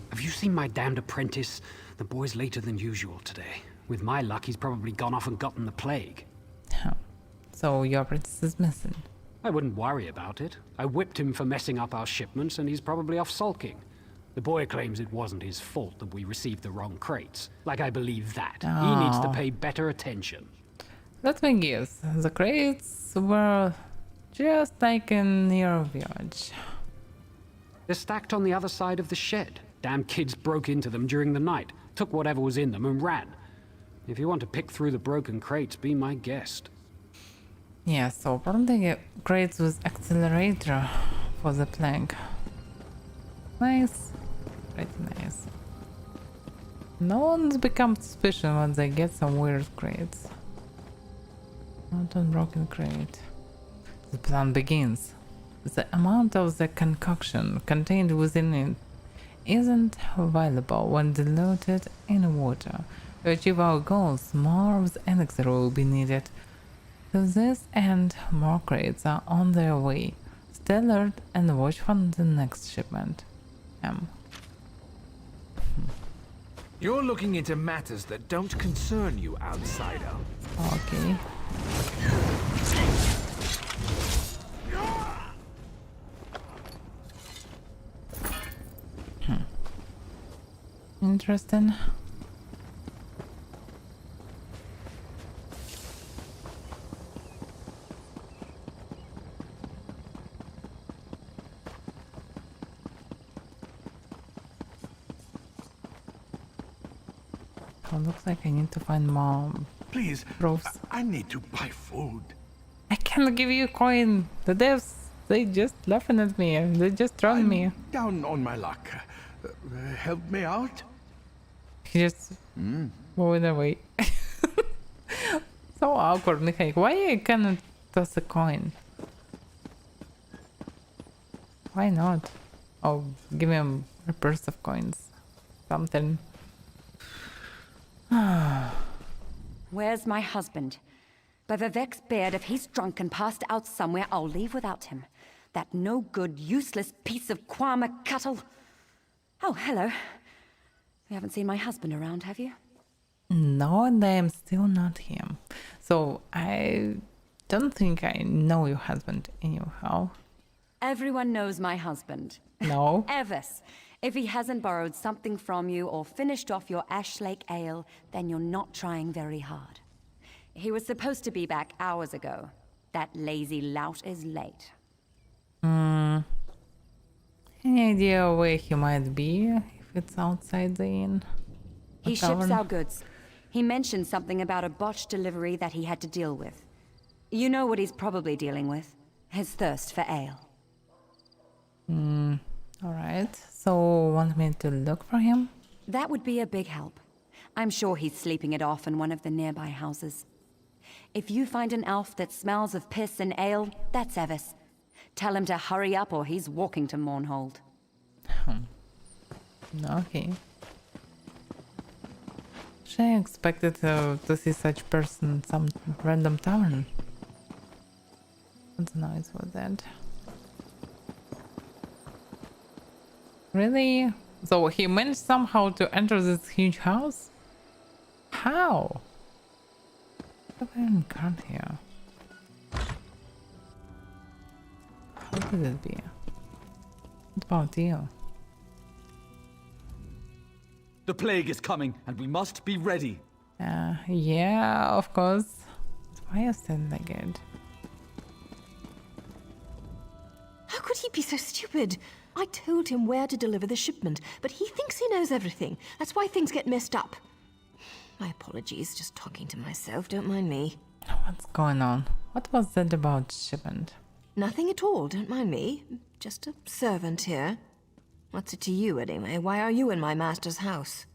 Have you seen my damned apprentice? The boy's later than usual today. With my luck, he's probably gone off and gotten the plague. So your apprentice is missing. I wouldn't worry about it. I whipped him for messing up our shipments, and he's probably off sulking. The boy claims it wasn't his fault that we received the wrong crates. Like I believe that. He needs to pay better attention. Let me guess. The crates were just like in your village. They're stacked on the other side of the shed. Damn kids broke into them during the night, took whatever was in them and ran. If you want to pick through the broken crates, be my guest. Yeah, so probably crates with accelerator for the plank. Nice. Pretty nice. No one's become suspicious when they get some weird crates. Not on broken crate. The plan begins. The amount of the concoction contained within it isn't available when diluted in water. To achieve our goals, more of the elixir will be needed. To this end, more crates are on their way. Stay alert and watch for the next shipment. You're looking into matters that don't concern you, outsider. Okay. Interesting. Oh, looks like I need to find more. Please, proofs. I need to buy food. I can't give you a coin. The devs, they just laughing at me. They just trolling me. Down on my luck. Help me out? He just moving away. So awkward, Mikhail. Why I cannot toss a coin? Why not? Oh, give him a purse of coins. Something. Where's my husband? By Vivek's beard, if he's drunk and passed out somewhere, I'll leave without him. That no-good, useless piece of Kwama cuttle. Oh, hello. You haven't seen my husband around, have you? No, and I am still not him. So I don't think I know your husband anyhow. Everyone knows my husband. No. Evis. If he hasn't borrowed something from you or finished off your Ash Lake ale, then you're not trying very hard. He was supposed to be back hours ago. That lazy lout is late. Any idea where he might be if it's outside the inn? He ships our goods. He mentioned something about a botched delivery that he had to deal with. You know what he's probably dealing with. His thirst for ale. Alright. So, want me to look for him? That would be a big help. I'm sure he's sleeping it off in one of the nearby houses. If you find an elf that smells of piss and ale, that's Evis. Tell him to hurry up or he's walking to Mournhold. Okay. I expected to see such person in some random tavern. What's the noise with that? Really? So he managed somehow to enter this huge house? How? What have I got here? What could it be? What about you? The plague is coming, and we must be ready. Yeah, of course. Why is that like it? How could he be so stupid? I told him where to deliver the shipment, but he thinks he knows everything. That's why things get messed up. My apologies, just talking to myself, don't mind me. What's going on? What was that about shipment? Nothing at all, don't mind me. Just a servant here. What's it to you, anyway? Why are you in my master's house?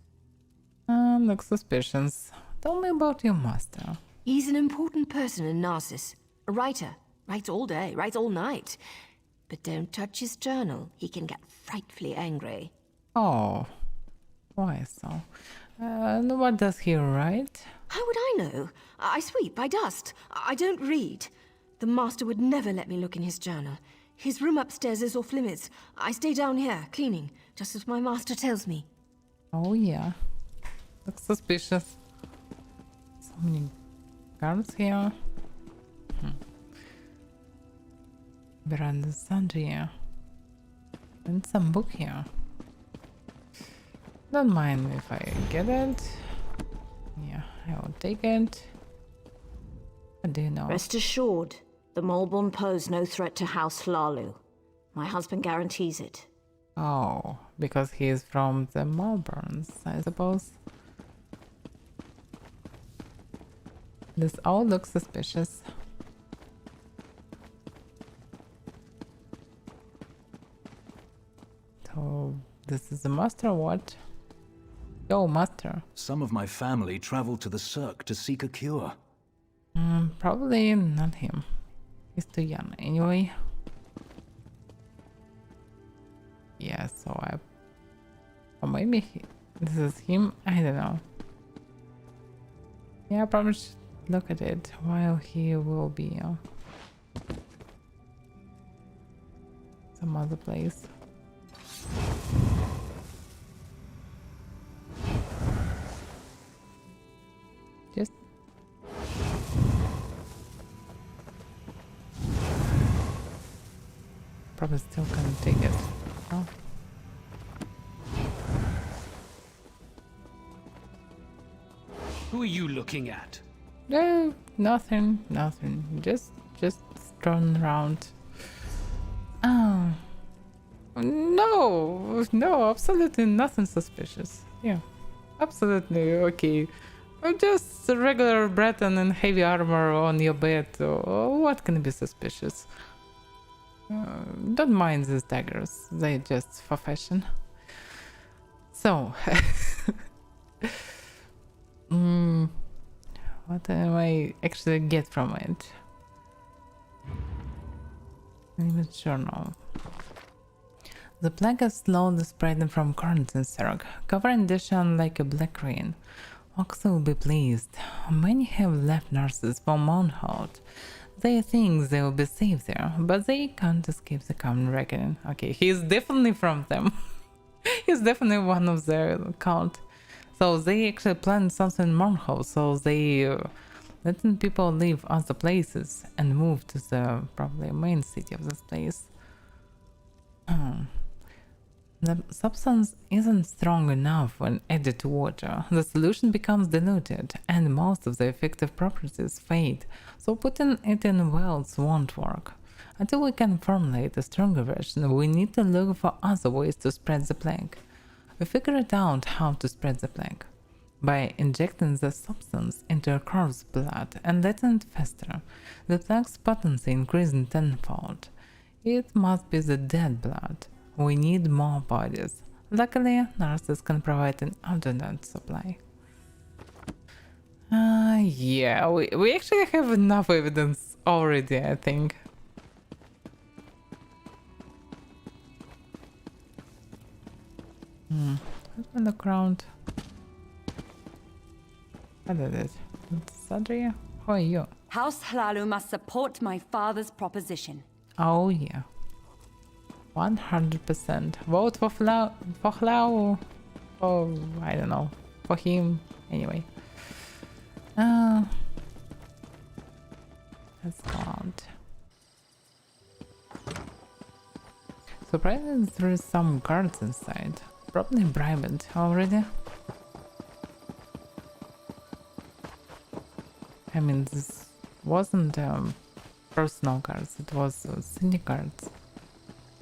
Looks suspicious. Tell me about your master. He's an important person in Narcissus. A writer. Writes all day, writes all night. But don't touch his journal. He can get frightfully angry. Oh. Why so? What does he write? How would I know? I sweep, I dust. I don't read. The master would never let me look in his journal. His room upstairs is off limits. I stay down here, cleaning, just as my master tells me. Oh yeah. Looks suspicious. So many guards here. Veranda Sandria. And some book here. Don't mind if I get it. Yeah, I will take it. What do you know? Rest assured, the Molborn pose no threat to House Hlalu. My husband guarantees it. Oh, because he is from the Malburns, I suppose. This all looks suspicious. So, this is the master or what? Yo, master. Some of my family traveled to the Cirque to seek a cure. Probably not him. He's too young anyway. Yeah, so or maybe this is him? I don't know. Yeah, I probably should look at it while he will be some other place. Just probably still can't take it. Oh. Who are you looking at? No, nothing. Just thrown around. Oh. No, absolutely nothing suspicious. Yeah, absolutely okay. Just a regular Breton in heavy armor on your bed. What can be suspicious? Don't mind these daggers. They're just for fashion. So, what do I actually get from it? Image journal. The plague is slowly spreading from Quarantine Cirque, covering Deshan like a black rain. Ox will be pleased. Many have left Narcissus for Mournhold. They think they will be safe there, but they can't escape the common reckoning. Okay, he's definitely from them. He's definitely one of their cult. So they actually planned something in Mournhold, so they letting people leave other places and move to the probably main city of this place. The substance isn't strong enough when added to water. The solution becomes diluted and most of the effective properties fade, so putting it in wells won't work. Until we can formulate a stronger version, we need to look for other ways to spread the plague. We figured out how to spread the plague. By injecting the substance into a corpse's blood and letting it fester, the plague's potency increases tenfold. It must be the dead blood. We need more bodies. Luckily, Narcissus can provide an abundant supply. Yeah, we actually have enough evidence already, I think. Let's look around. What is it? Sadria? How are you? House Hlalu must support my father's proposition. Oh yeah. 100%. Vote for Hlau. Oh, I don't know. For him. Anyway. Let's go out. Surprisingly, there is some guards inside. Probably bribed already. I mean, this wasn't personal guards, it was city guards.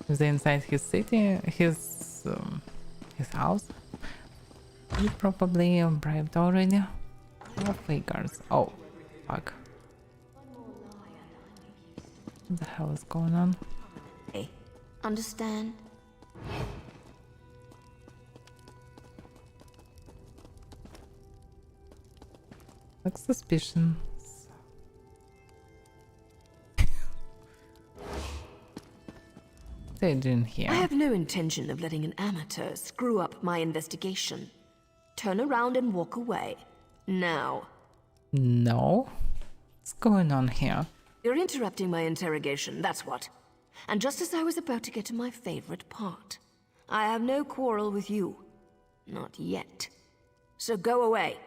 If they're inside his city, his house, he probably bribed already. Or fake guards. Oh, fuck. What the hell is going on? Hey, understand? Like suspicion. They're doing here. I have no intention of letting an amateur screw up my investigation. Turn around and walk away. Now. No? What's going on here? You're interrupting my interrogation, that's what. And just as I was about to get to my favorite part, I have no quarrel with you. Not yet. So go away.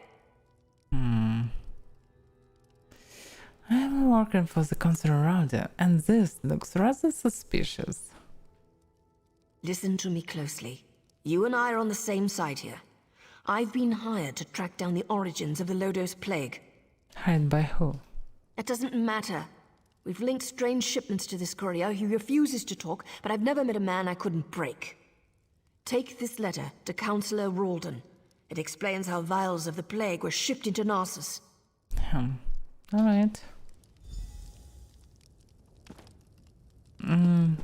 I'm working for the concert router, and this looks rather suspicious. Listen to me closely. You and I are on the same side here. I've been hired to track down the origins of the Lodos Plague. Hired by who? It doesn't matter. We've linked strange shipments to this courier. He refuses to talk, but I've never met a man I couldn't break. Take this letter to Councillor Ralden. It explains how vials of the plague were shipped into Narcissus. Alright.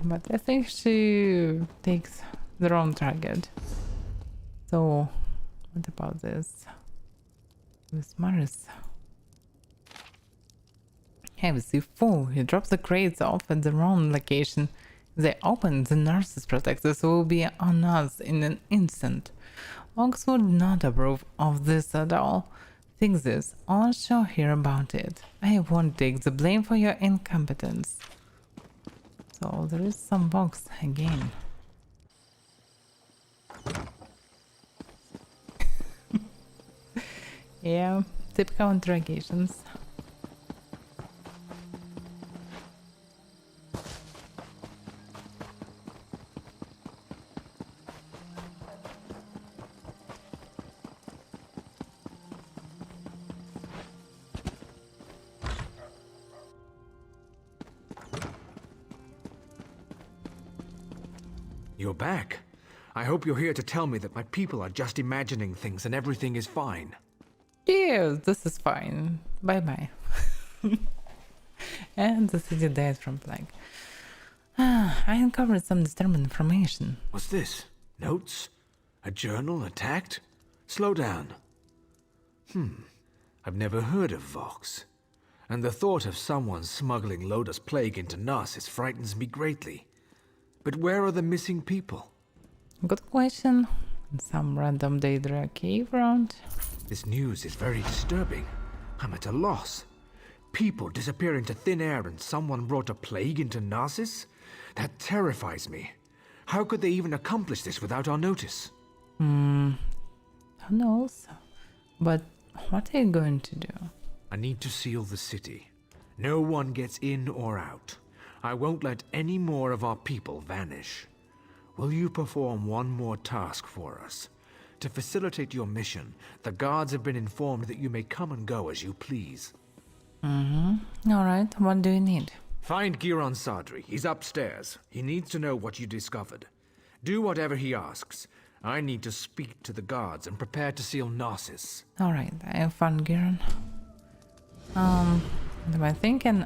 But I think she takes the wrong target. So, what about this? With Maris. Hey, we see full. He drops the crates off at the wrong location. They open, the nurses protectors will be on us in an instant. Ox would not approve of this at all. Think this, I'll show her about it. I won't take the blame for your incompetence. So there is some box again. Yeah, typical interrogations. You're back. I hope you're here to tell me that my people are just imagining things and everything is fine. Yes, this is fine. Bye bye. And the city died from plague. I uncovered some disturbing information. What's this? Notes? A journal attacked? Slow down. I've never heard of Vox. And the thought of someone smuggling Lotus Plague into Narcissus frightens me greatly. But where are the missing people? Good question. Some random Daedra cave around. This news is very disturbing. I'm at a loss. People disappear into thin air and someone brought a plague into Narcissus? That terrifies me. How could they even accomplish this without our notice? Who knows? But what are you going to do? I need to seal the city. No one gets in or out. I won't let any more of our people vanish. Will you perform one more task for us? To facilitate your mission, the guards have been informed that you may come and go as you please. Alright, what do you need? Find Giron Sadri. He's upstairs. He needs to know what you discovered. Do whatever he asks. I need to speak to the guards and prepare to seal Narcissus. Alright, I have found Giron. What am I thinking?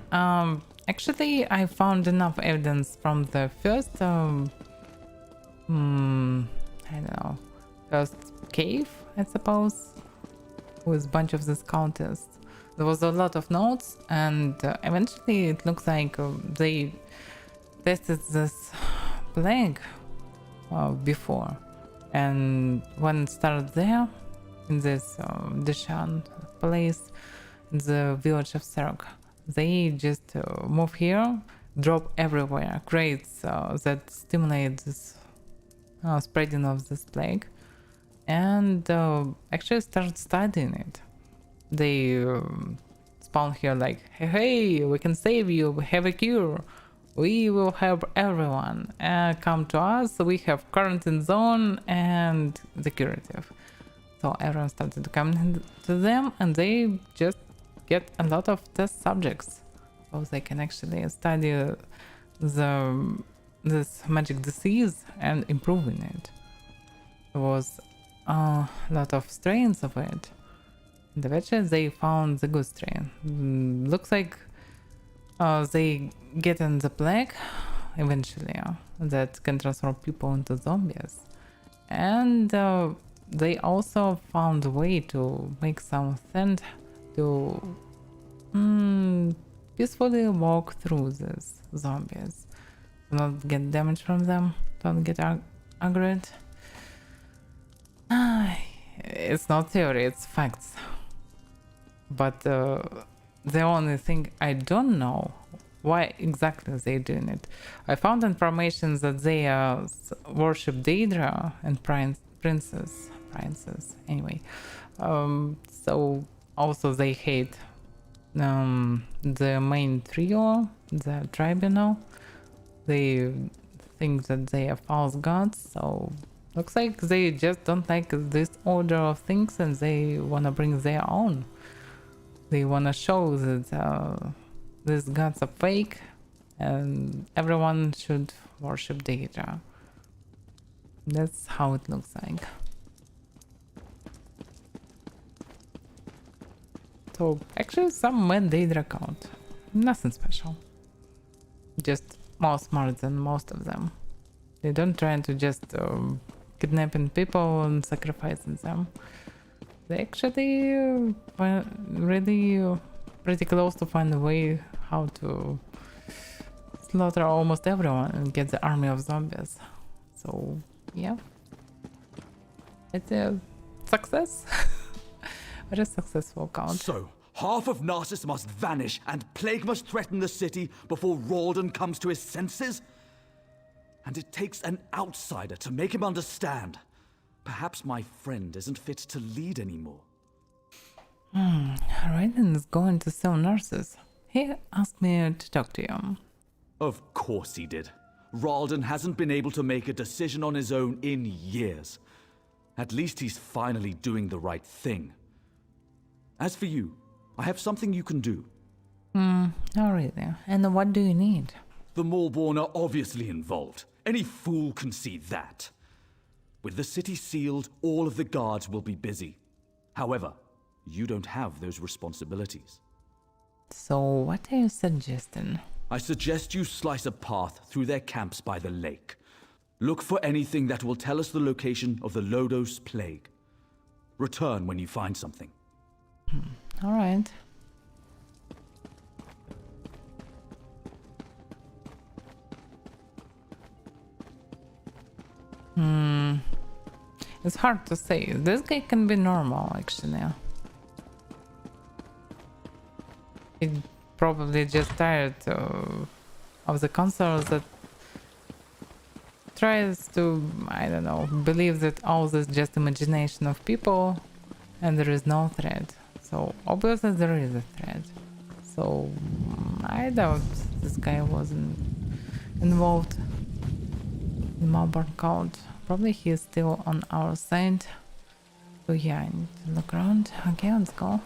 Actually, I found enough evidence from the first, I don't know, first cave, I suppose, with a bunch of these cultists. There was a lot of notes, and eventually it looks like they tested this plague before. And when it started there, in this Deshan place, in the village of Serok, they just move here, drop everywhere crates that stimulate this spreading of this plague, and actually start studying it. They spawn here like, hey, we can save you, we have a cure. We will help everyone. Come to us. We have quarantine zone and the curative. So everyone started to come to them, and they just get a lot of test subjects, so they can actually study this magic disease and improving it. There was a lot of strains of it. And eventually they found the good strain. Looks like they get in the plague eventually that can transform people into zombies. And they also found a way to make some scent to peacefully walk through these zombies. Do not get damage from them, don't get aggroed. It's not theory, it's facts. But the only thing I don't know why exactly they're doing it. I found information that they worship Daedra and princess, anyway. So also they hate the main trio, the tribunal. They think that they are false gods, so looks like they just don't like this order of things and they wanna bring their own. They wanna show that these gods are fake and everyone should worship Daedra. That's how it looks like. So actually some men Daedra count. Nothing special. Just more smart than most of them. They don't try to just kidnapping people and sacrificing them. They actually really pretty close to find a way how to slaughter almost everyone and get the army of zombies. So yeah, it's a success. Very successful count. So, half of Narcissus must vanish and plague must threaten the city before Rawdon comes to his senses? And it takes an outsider to make him understand. Perhaps my friend isn't fit to lead anymore. Raiden is going to sell Narcissus. He asked me to talk to you. Of course he did. Rawdon hasn't been able to make a decision on his own in years. At least he's finally doing the right thing. As for you, I have something you can do. Not really. And what do you need? The Maulborn are obviously involved. Any fool can see that. With the city sealed, all of the guards will be busy. However, you don't have those responsibilities. So what are you suggesting? I suggest you slice a path through their camps by the lake. Look for anything that will tell us the location of the Lodos plague. Return when you find something. All right. It's hard to say. This guy can be normal, actually. He probably just tired of the consoles that tries to, I don't know, believe that all this is just imagination of people and there is no threat. So obviously there is a threat. So I doubt this guy wasn't involved in Malborn cult. Probably he is still on our side. So yeah, I need to look around. Okay, let's go.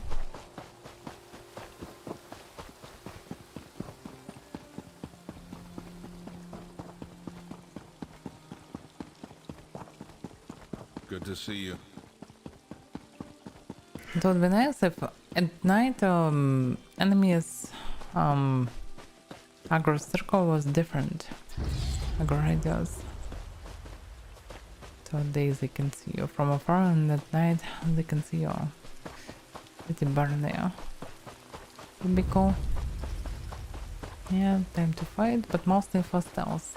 Good to see you. It would be nice if at night enemies aggro circle was different. Aggro radius. So days they can see you from afar and at night they can see you pretty burn there. Would be cool. Yeah, time to fight, but mostly for stealth.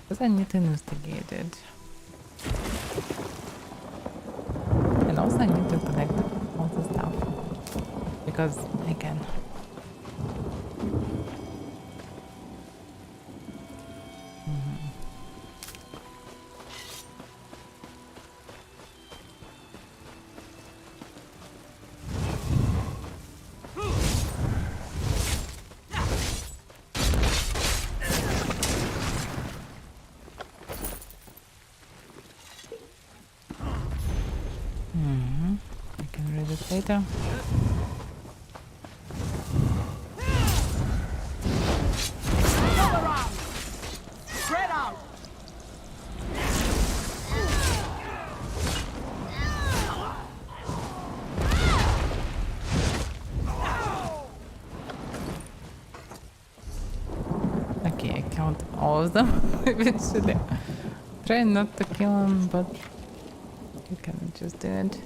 Because I need to investigate it. And also I need to collect all the stuff. Because I can. later. Spread out! Okay, I count all of them eventually. Try not to kill him, but you can just do it.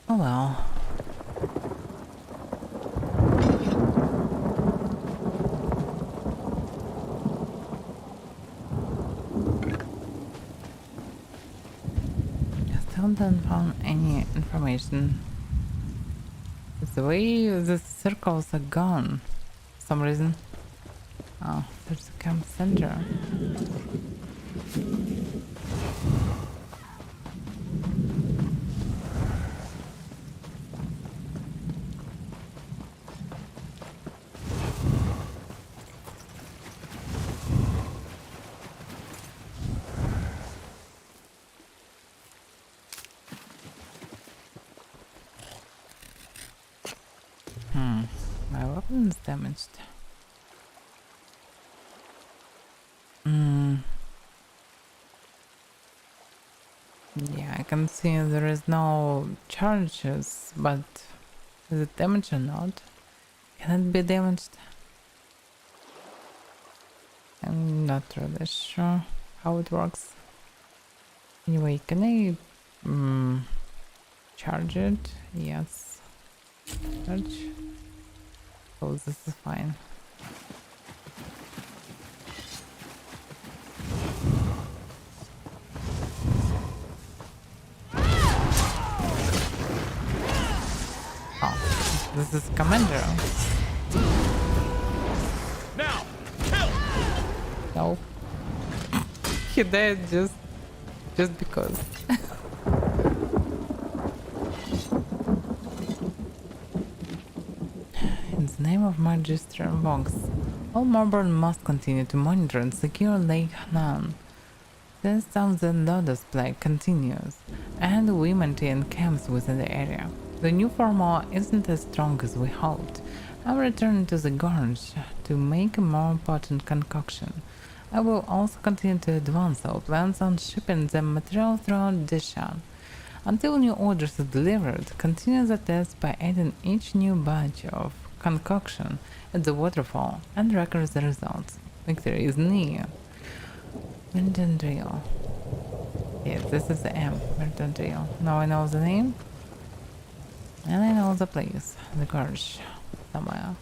Oh well. I still haven't found any information. The way the circles are gone for some reason. Oh, there's a camp center. My weapon is damaged. Yeah, I can see there is no charges, but is it damaged or not? Can it be damaged? I'm not really sure how it works. Anyway, can I charge it? Yes. Charge. Oh, this is fine. Oh, this is Commander. Now, kill! No. He died just because. In the name of Magister Vox, all Morborn must continue to monitor and secure Lake Hanan. Since the Lotus Plague continues, and we maintain camps within the area, the new formula isn't as strong as we hoped. I'm returning to the Gorge to make a more potent concoction. I will also continue to advance our plans on shipping the material throughout Dishan. Until new orders are delivered, continue the test by adding each new batch of concoction at the waterfall and record the results. Victory is near. Merdendriel. Yes, this is the M. Merdendriel. Now I know the name. And I know the place. The Gorge. Somewhere.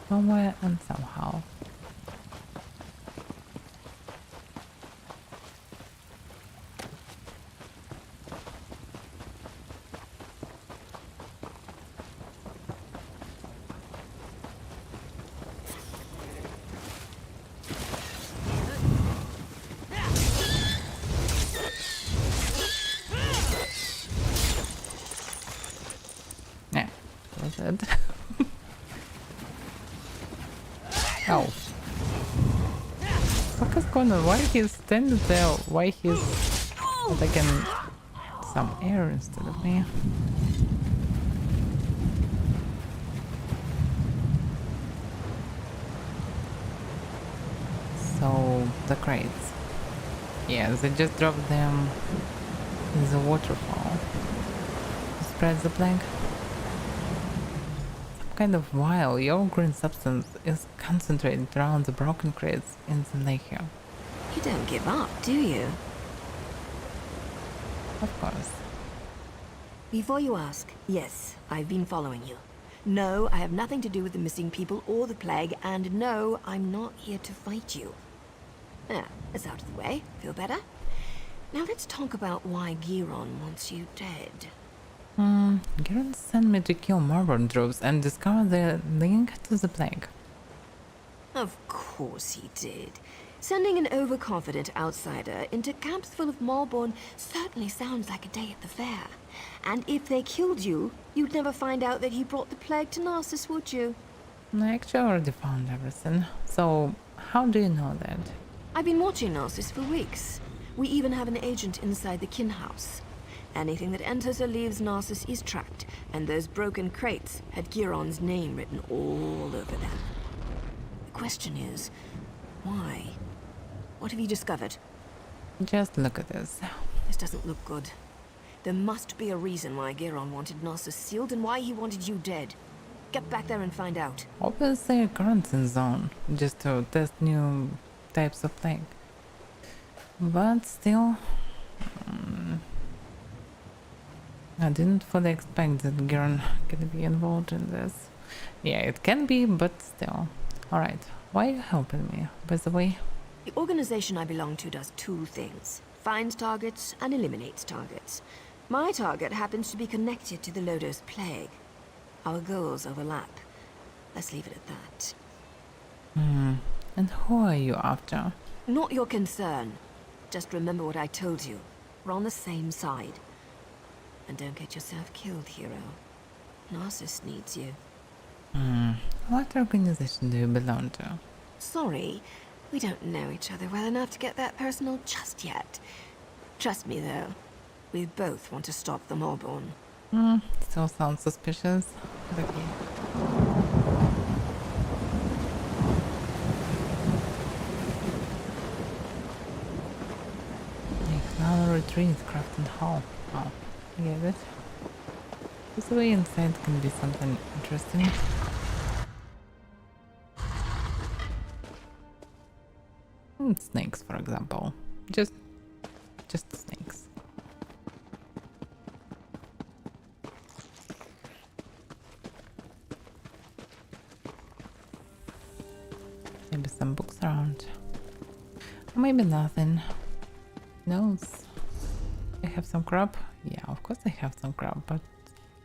Somewhere and somehow. Oh. What is going on? Why he's standing there? Why he's taking some air instead of me? So the crates. Yeah, they just dropped them in the waterfall to spread the plague. Kind of vile yellow green substance is concentrated around the broken crates in the lake here. You don't give up, do you? Of course. Before you ask, yes, I've been following you. No, I have nothing to do with the missing people or the plague, and no, I'm not here to fight you. There, it's out of the way. Feel better? Now let's talk about why Giron wants you dead. Giron sent me to kill Morborn droves and discover the link to the plague. Of course he did. Sending an overconfident outsider into camps full of Morborn certainly sounds like a day at the fair. And if they killed you, you'd never find out that he brought the plague to Narcissus, would you? I actually already found everything. So, how do you know that? I've been watching Narcissus for weeks. We even have an agent inside the kin house. Anything that enters or leaves Narcissus is tracked, and those broken crates had Giron's name written all over them. The question is, why? What have you discovered? Just look at this. This doesn't look good. There must be a reason why Giron wanted Narcissus sealed and why he wanted you dead. Get back there and find out. Obviously, quarantine zone, just to test new types of plague. But still, I didn't fully expect that Giron could be involved in this. Yeah, it can be, but still. Alright, why are you helping me, by the way? The organization I belong to does two things. Finds targets and eliminates targets. My target happens to be connected to the Lodos Plague. Our goals overlap. Let's leave it at that. And who are you after? Not your concern. Just remember what I told you. We're on the same side. And don't get yourself killed, hero. Narcissus needs you. What organization do you belong to? Sorry, we don't know each other well enough to get that personal just yet. Trust me, though. We both want to stop the Maulborn. Still sounds suspicious. But okay. Another retreat, Crafton Hall. Oh, I get it. This way inside can be something interesting. Snakes, for example. Just snakes. Maybe some books around. Or maybe nothing. Knows. I have some crap. Yeah, of course I have some crap, but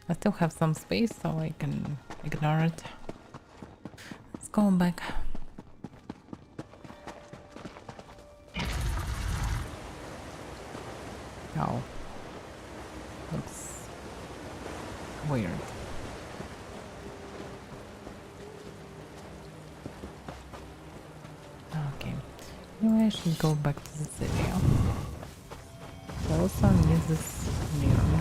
I still have some space, so I can ignore it. Let's go back. Oh. Looks weird. Okay. Anyway, I should go back to the city. I also need this mirror.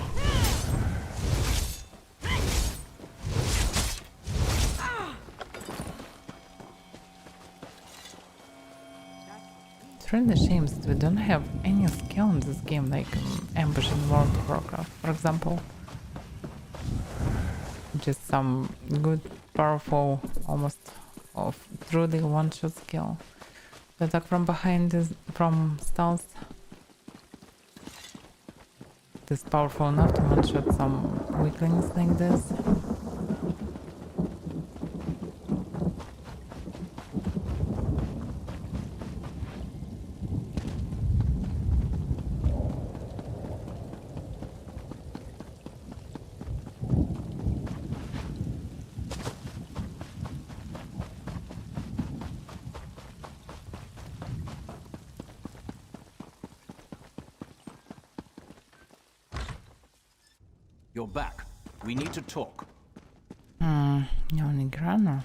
It's really a shame that we don't have any skill in this game, like ambush in World of Warcraft, for example. Just some good, powerful, almost of truly one-shot skill. The attack from behind is from stealth. It is powerful enough to one-shot some weaklings like this. You're back. We need to talk. Grana.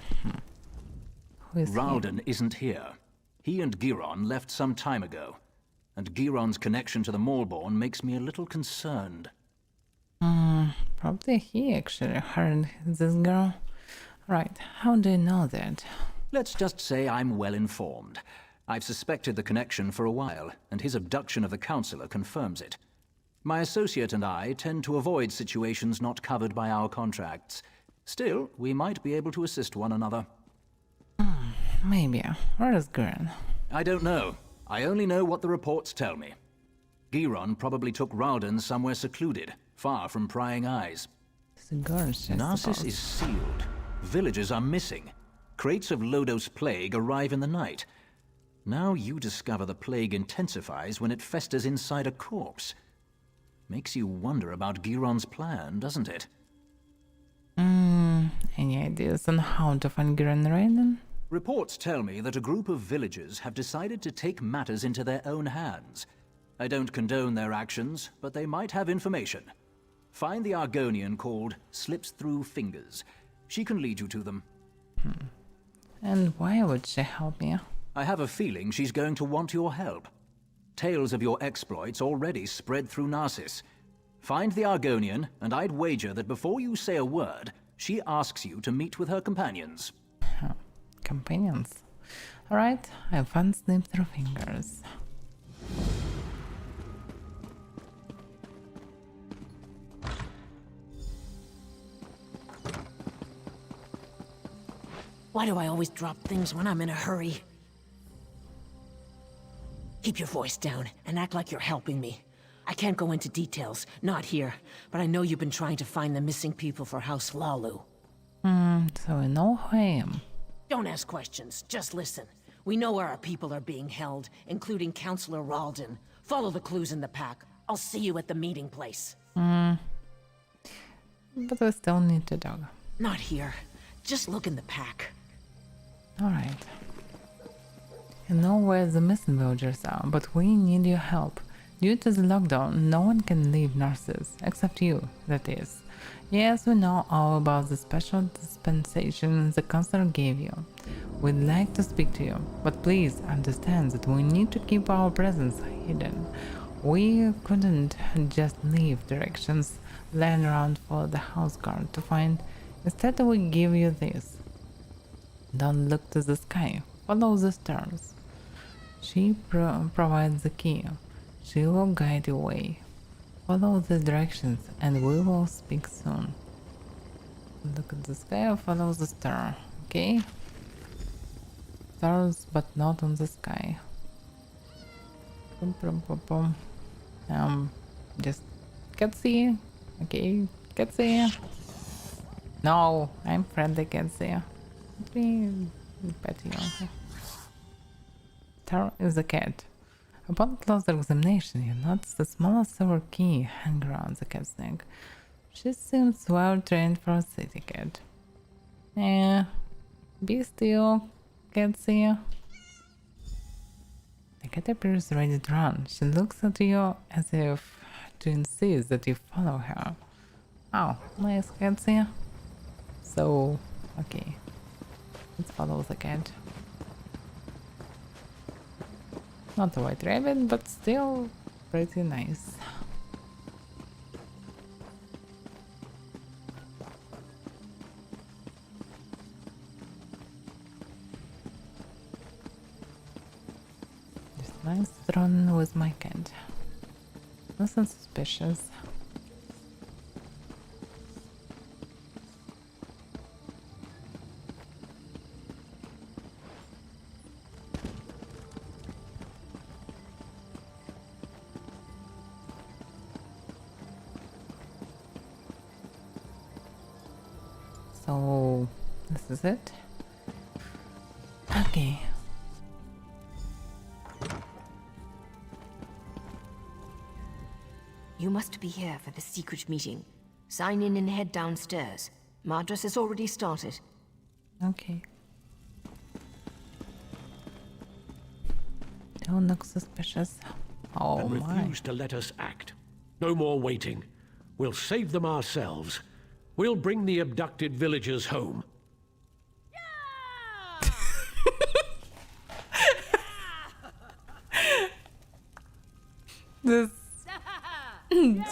Who is Ralden isn't here. He and Giron left some time ago. And Giron's connection to the Maulborn makes me a little concerned. Probably he actually hired this girl. Right, how do you know that? Let's just say I'm well informed. I've suspected the connection for a while, and his abduction of the Councillor confirms it. My associate and I tend to avoid situations not covered by our contracts. Still, we might be able to assist one another. Maybe. Where is Giron? I don't know. I only know what the reports tell me. Giron probably took Ralden somewhere secluded, far from prying eyes. Narcissus is sealed. Villagers are missing. Crates of Lodos plague arrive in the night. Now you discover the plague intensifies when it festers inside a corpse. Makes you wonder about Giron's plan, doesn't it? Any ideas on how to find Giron Raiden? Reports tell me that a group of villagers have decided to take matters into their own hands. I don't condone their actions, but they might have information. Find the Argonian called Slips Through Fingers. She can lead you to them. And why would she help me? I have a feeling she's going to want your help. Tales of your exploits already spread through Narcissus. Find the Argonian, and I'd wager that before you say a word, she asks you to meet with her companions. Companions. Alright, I have one snip through fingers. Why do I always drop things when I'm in a hurry? Keep your voice down and act like you're helping me. I can't go into details, not here, but I know you've been trying to find the missing people for House Lalu. So I know who I am. Don't ask questions, just listen. We know where our people are being held, including Councillor Ralden. Follow the clues in the pack. I'll see you at the meeting place. But we still need to dog. Not here. Just look in the pack. Alright. You know where the missing villagers are, but we need your help. Due to the lockdown, no one can leave Narcissus, except you, that is. Yes, we know all about the special dispensation the Councillor gave you. We'd like to speak to you, but please understand that we need to keep our presence hidden. We couldn't just leave directions lying around for the house guard to find. Instead, we give you this. Don't look to the sky, follow the stars. She provides the key. She will guide your way. Follow the directions and we will speak soon. Look at the sky, follow the star. Okay? Stars, but not on the sky. Just Ketsy. Okay, Ketsy. No, I'm friendly Ketsy. Let me pet you. Star is a cat. Upon closer examination, you notice the smallest silver key hanging around the cat's neck. She seems well trained for a city cat. Be still, Ketsy. The cat appears ready to run. She looks at you as if to insist that you follow her. Oh, nice, Ketsy. So, okay. Let's follow the cat. Not a white rabbit, but still pretty nice. Just nice run with my cat. Nothing suspicious. So, this is it? Okay. You must be here for the secret meeting. Sign in and head downstairs. Madras has already started. Okay. Don't look suspicious. Oh And my. refuse to let us act. No more waiting. We'll save them ourselves. We'll bring the abducted villagers home. This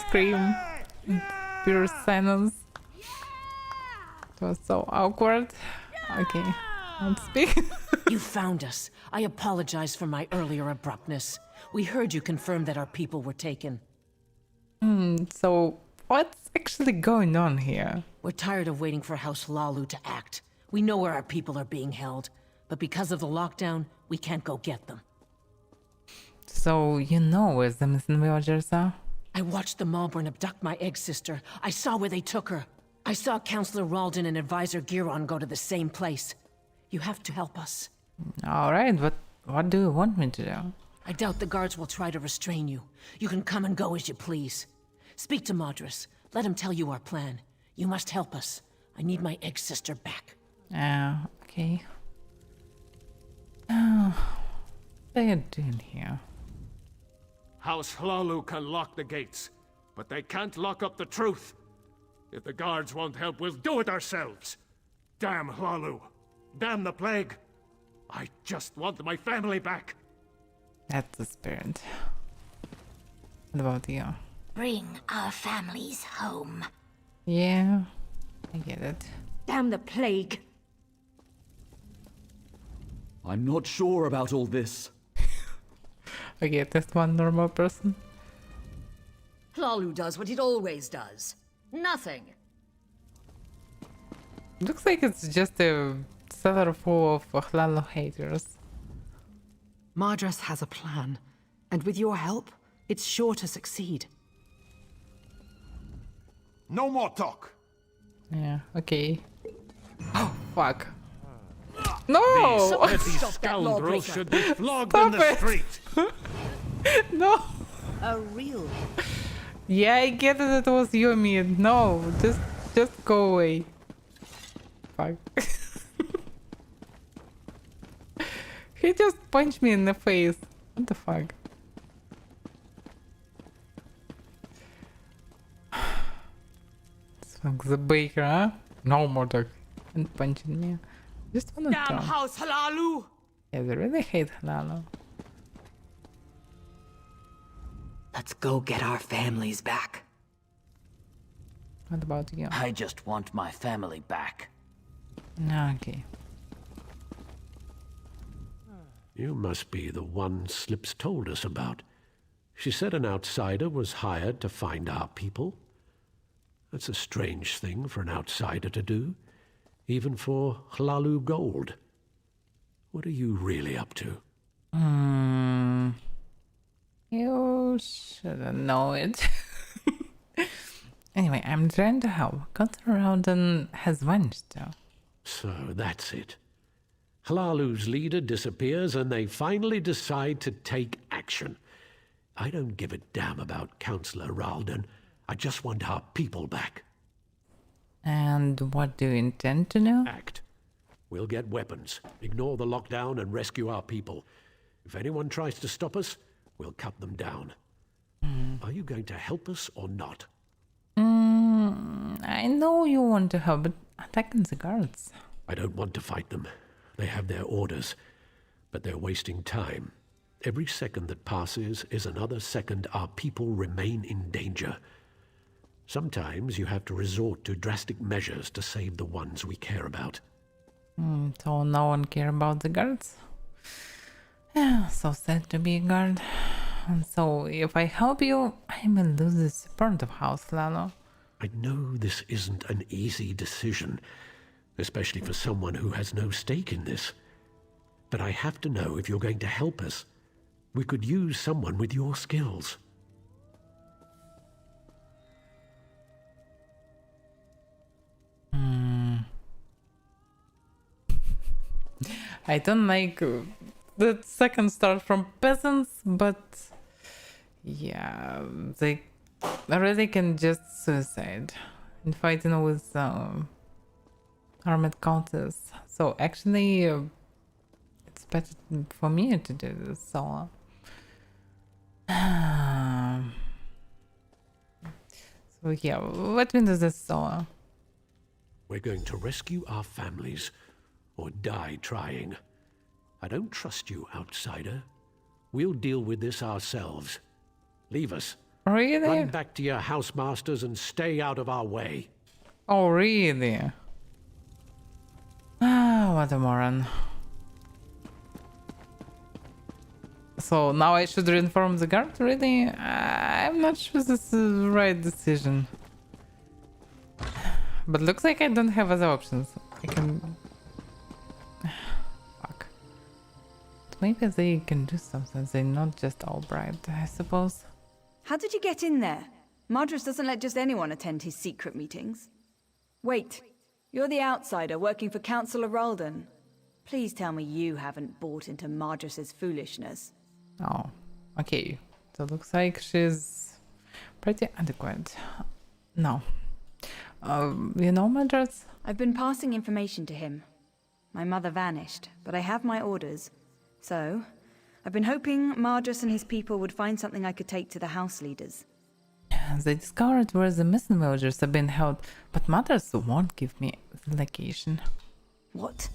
scream, pure silence. It was so awkward. Okay, let's speak. You found us. I apologize for my earlier abruptness. We heard you confirm that our people were taken. So what's actually going on here? We're tired of waiting for House Lalu to act. We know where our people are being held, but because of the lockdown, we can't go get them. So you know where the missing villagers are? I watched the Malborn abduct my egg sister. I saw where they took her. I saw Councillor Ralden and Advisor Giron go to the same place. You have to help us. Alright, but what do you want me to do? I doubt the guards will try to restrain you. You can come and go as you please. Speak to Madras. Let him tell you our plan. You must help us. I need my egg sister back. Okay. What are you doing here? House Hlalu can lock the gates, but they can't lock up the truth. If the guards won't help, we'll do it ourselves. Damn Hlalu. Damn the plague. I just want my family back. That's the spirit. What about you? Bring our families home. Yeah, I get it. Damn the plague! I'm not sure about all this. Okay, just one normal person. Hlalu does what it always does. Nothing. Looks like it's just a cellar full of Hlalu haters. Mardress has a plan, and with your help, it's sure to succeed. No more talk. Yeah, okay. Oh, fuck. No! These scoundrels should be flogged Stop in the it. street. No! A real... Yeah, I get it, it was you, me. No, just go away. Fuck. He just punched me in the face. What the fuck? This fuck's the baker, huh? No more dog. And punching me. Just wanna Damn talk. House Hlalu! Yeah, they really hate Hlalu. Let's go get our families back. What about you? I just want my family back. Okay. You must be the one Slips told us about. She said an outsider was hired to find our people. That's a strange thing for an outsider to do, even for Hlalu gold. What are you really up to? You shouldn't know it. Anyway, I'm trying to help. Ralden has vanished though. So that's it. Hlalu's leader disappears and they finally decide to take action. I don't give a damn about Councillor Ralden. I just want our people back. And what do you intend to do? Act. We'll get weapons, ignore the lockdown and rescue our people. If anyone tries to stop us, we'll cut them down. Are you going to help us or not? I know you want to help, but attacking the guards. I don't want to fight them. They have their orders, but they're wasting time. Every second that passes is another second our people remain in danger. Sometimes you have to resort to drastic measures to save the ones we care about. So no one care about the guards? Yeah, so sad to be a guard. And so if I help you, I will lose the support of House Hlalu. I know this isn't an easy decision, especially for someone who has no stake in this. But I have to know if you're going to help us. We could use someone with your skills. I don't like the second start from peasants, but yeah, they really can just suicide in fighting with armored cultists. So actually, it's better for me to do this solo. So yeah, what means is this solo? We're going to rescue our families, or die trying. I don't trust you, outsider. We'll deal with this ourselves. Leave us. Really? Run back to your housemasters and stay out of our way. Oh, really? Ah, what a moron. So now I should reinform the guard, really? I'm not sure this is the right decision. But looks like I don't have other options. I can... Fuck. Maybe they can do something. They're not just all bribed, I suppose. How did you get in there? Mardress doesn't let just anyone attend his secret meetings. Wait, you're the outsider working for Councillor Ralden. Please tell me you haven't bought into Mardress's foolishness. Oh, okay. So looks like she's pretty adequate. No. You know Mardress? I've been passing information to him. My mother vanished, but I have my orders. So, I've been hoping Mardress and his people would find something I could take to the house leaders. They discovered where the missing villagers have been held, but Mardress won't give me the location. What?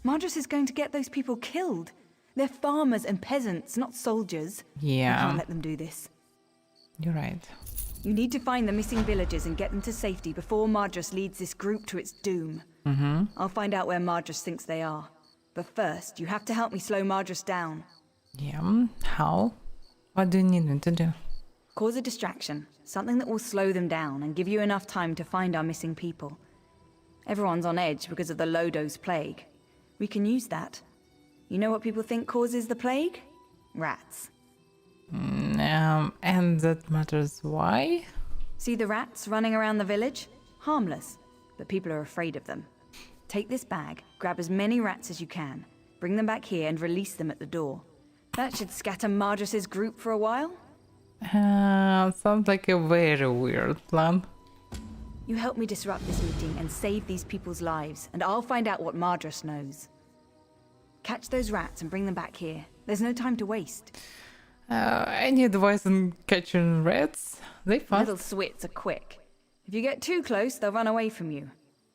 Mardress is going to get those people killed. They're farmers and peasants, not soldiers. Yeah. I can't let them do this. You're right. You need to find the missing villagers and get them to safety before Madras leads this group to its doom. I'll find out where Madras thinks they are. But first, you have to help me slow Madras down. Yeah, how? What do you need me to do? Cause a distraction, something that will slow them down and give you enough time to find our missing people. Everyone's on edge because of the Lodos plague. We can use that. You know what people think causes the plague? Rats. And that matters why? See the rats running around the village? Harmless, but people are afraid of them. Take this bag, grab as many rats as you can, bring them back here and release them at the door. That should scatter Madras' group for a while. Sounds like a very weird plan. You help me disrupt this meeting and save these people's lives, and I'll find out what Madras knows. Catch those rats and bring them back here. There's no time to waste. Any advice on catching rats? They fast. Little swits are quick. If you get too close, they'll run away from you.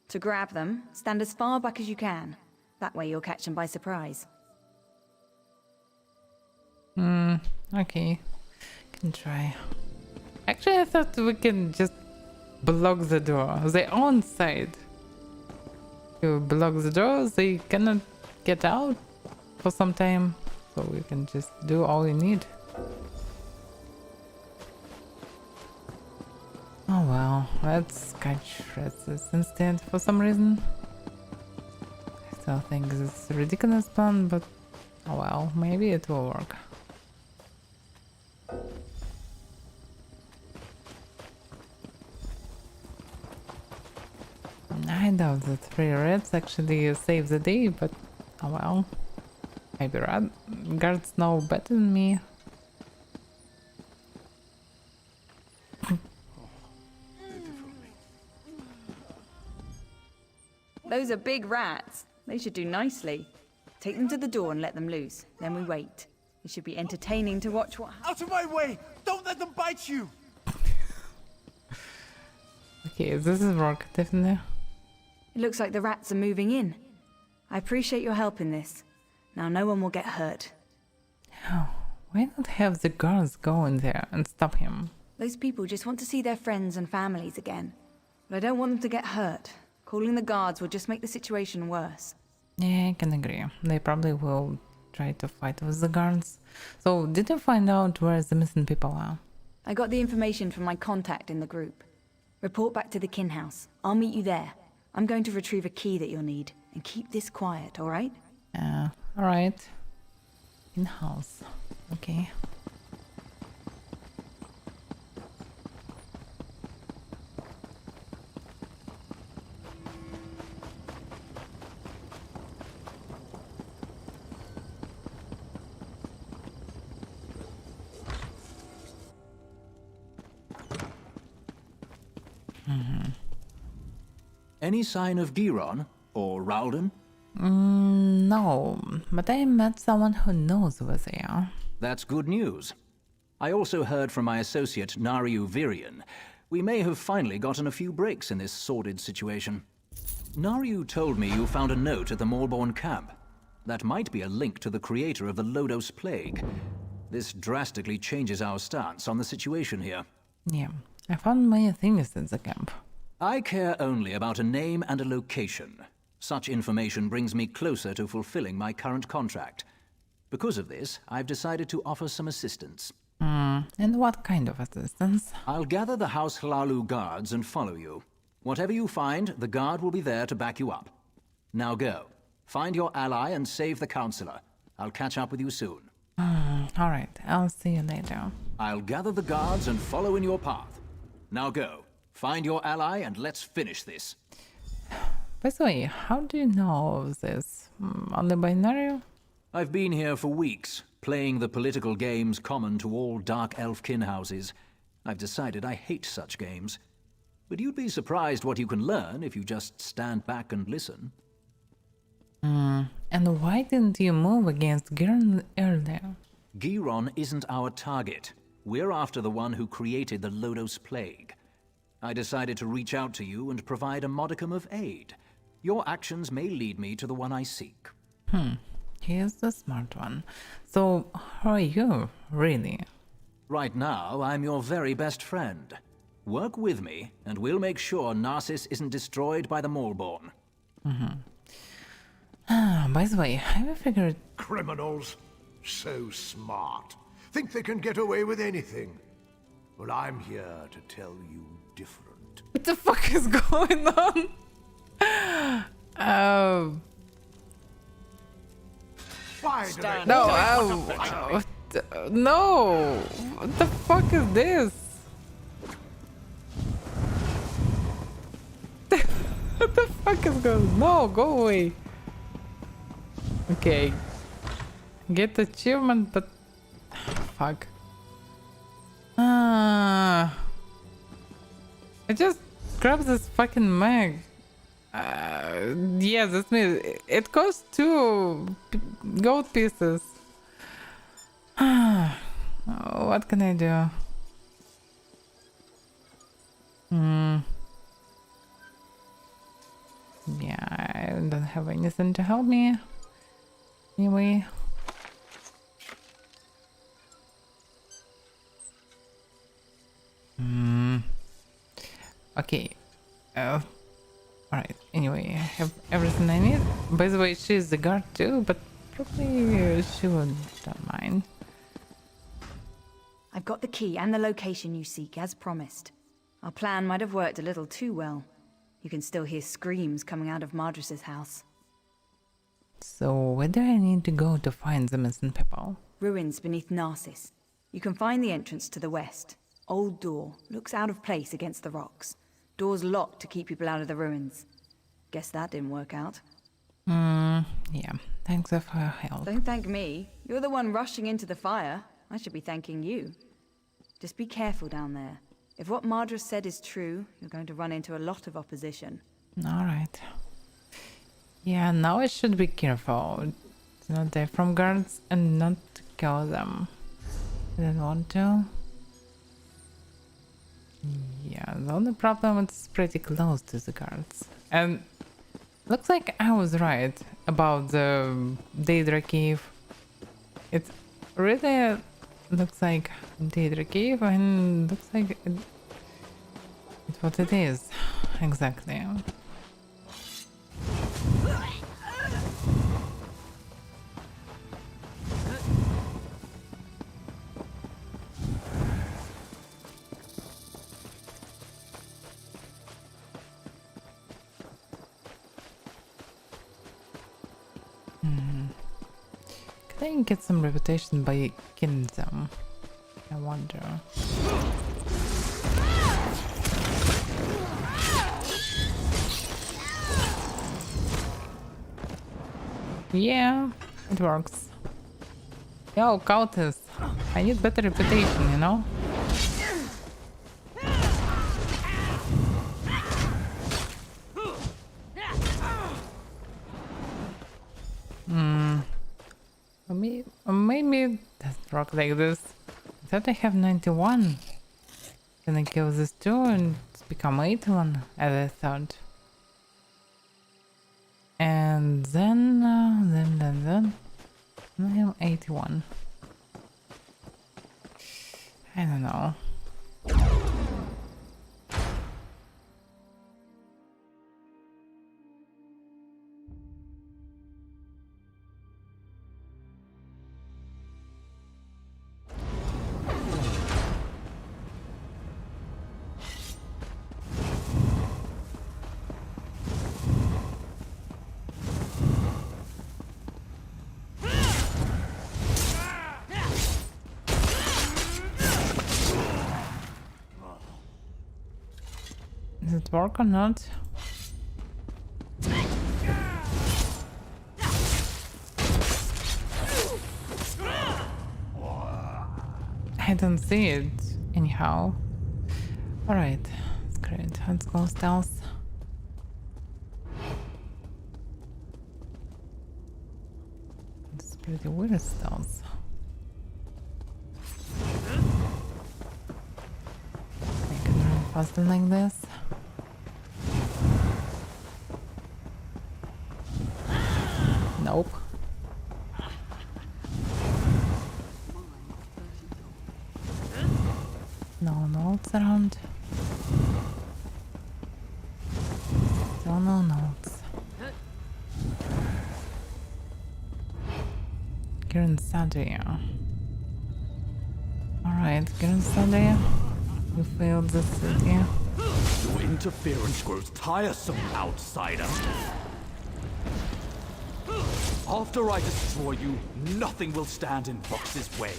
To grab them, stand as far back as you can. That way you'll catch them by surprise. Okay. Can try. Actually, I thought we can just block the door. They're on side. You block the door, they cannot get out for some time. So we can just do all we need. Oh well, let's catch rats instead for some reason. I still think this is a ridiculous plan, but oh well, maybe it will work. I doubt that 3 rats actually save the day, but oh well. Maybe rat guards know better than me. Those are big rats. They should do nicely. Take them to the door and let them loose. Then we wait. It should be entertaining to watch what happens. Out of my way! Don't let them bite you! Okay, this is work, definitely. It looks like the rats are moving in. I appreciate your help in this. Now no one will get hurt. Oh, why not have the guards go in there and stop him? Those people just want to see their friends and families again. But I don't want them to get hurt. Calling the guards will just make the situation worse. Yeah, I can agree. They probably will try to fight with the guards. So, did you find out where the missing people are? I got the information from my contact in the group. Report back to the kin house. I'll meet you there. I'm going to retrieve a key that you'll need. And keep this quiet, alright? Alright. In-house. Okay. Any sign of Giron or Ralden? No, but I met someone who knows where they are. That's good news. I also heard from my associate, Nariu Virian. We may have finally gotten a few breaks in this sordid situation. Nariu told me you found a note at the Moorborn camp. That might be a link to the creator of the Lodos plague. This drastically changes our stance on the situation here. Yeah, I found many things in the camp. I care only about a name and a location. Such information brings me closer to fulfilling my current contract. Because of this, I've decided to offer some assistance. And what kind of assistance? I'll gather the House Hlalu guards and follow you. Whatever you find, the guard will be there to back you up. Now go. Find your ally and save the Counselor. I'll catch up with you soon. Alright, I'll see you later. I'll gather the guards and follow in your path. Now go. Find your ally and let's finish this. By the way, how do you know of this? Only by Nariu? I've been here for weeks, playing the political games common to all Dark Elf kin houses. I've decided I hate such games. But you'd be surprised what you can learn if you just stand back and listen. And why didn't you move against Giron earlier? Giron isn't our target. We're after the one who created the Lodos plague. I decided to reach out to you and provide a modicum of aid. Your actions may lead me to the one I seek. He is the smart one. So, who are you, really? Right now, I'm your very best friend. Work with me, and we'll make sure Narcissus isn't destroyed by the Maulborn. By the way, have you figured... Criminals. So smart. Think they can get away with anything. Well, I'm here to tell you different. What the fuck is going on? Why do they... No, no! What the fuck is this? What the fuck is going on? No, go away. Okay. Get achievement, but... Fuck. I just grabbed this fucking mag. Yeah, that's me. It costs 2 gold pieces. What can I do? Yeah, I don't have anything to help me. Anyway. Okay. Alright, anyway, I have everything I need. By the way, she's the guard too, but probably she wouldn't mind. I've got the key and the location you seek, as promised. Our plan might have worked a little too well. You can still hear screams coming out of Madris's house. So, where do I need to go to find the missing people? Ruins beneath Narcissus. You can find the entrance to the west. Old door. Looks out of place against the rocks. Door's locked to keep people out of the ruins. Guess that didn't work out. Yeah. Thanks for your help. Don't thank me. You're the one rushing into the fire. I should be thanking you. Just be careful down there. If what Madris said is true, you're going to run into a lot of opposition. Alright. Yeah, now I should be careful. To not die from guards and not kill them. I didn't want to. Yeah, the only problem is it's pretty close to the guards. And looks like I was right about the Daedra Cave. It really looks like Daedra Cave and looks like it's what it is. Exactly. Can I get some reputation by killing them? I wonder. Yeah, it works. Yo, Countess, I need better reputation, you know? Maybe it doesn't work like this. I thought I have 91. Can I kill this too and become 81 as I thought? And then I am 81. I don't know. Does it work or not? I don't see it anyhow. Alright, that's great. Let's go stealth. It's pretty weird stealth. I can run faster like this. Nope. No notes around. So no notes. Kieran Sadia. Alright, Kieran Sadia. You failed the city. Your interference grows tiresome, outsider. After I destroy you, nothing will stand in Vox's way.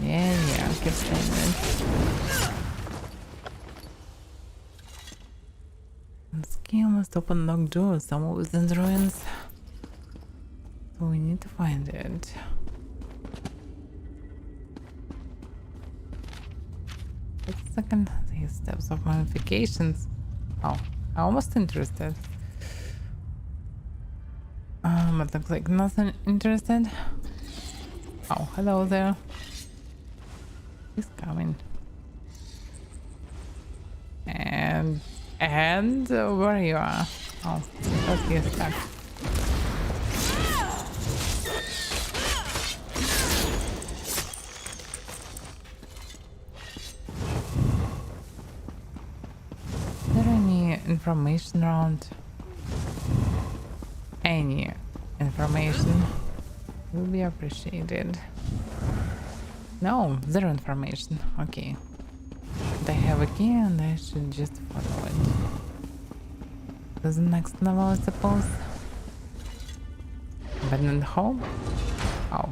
Yeah, keep saying it. This game must open locked doors somewhere within the ruins. So we need to find it. What's the second? These steps of modifications. Oh, I'm almost interested. But looks like nothing interested. Oh, hello there. He's coming. And where you are? Oh, let's get stuck. Is there any information around? Any information will be appreciated. No, zero information. Okay. They have a key and I should just follow it. To the next level, I suppose. Abandoned home? Oh.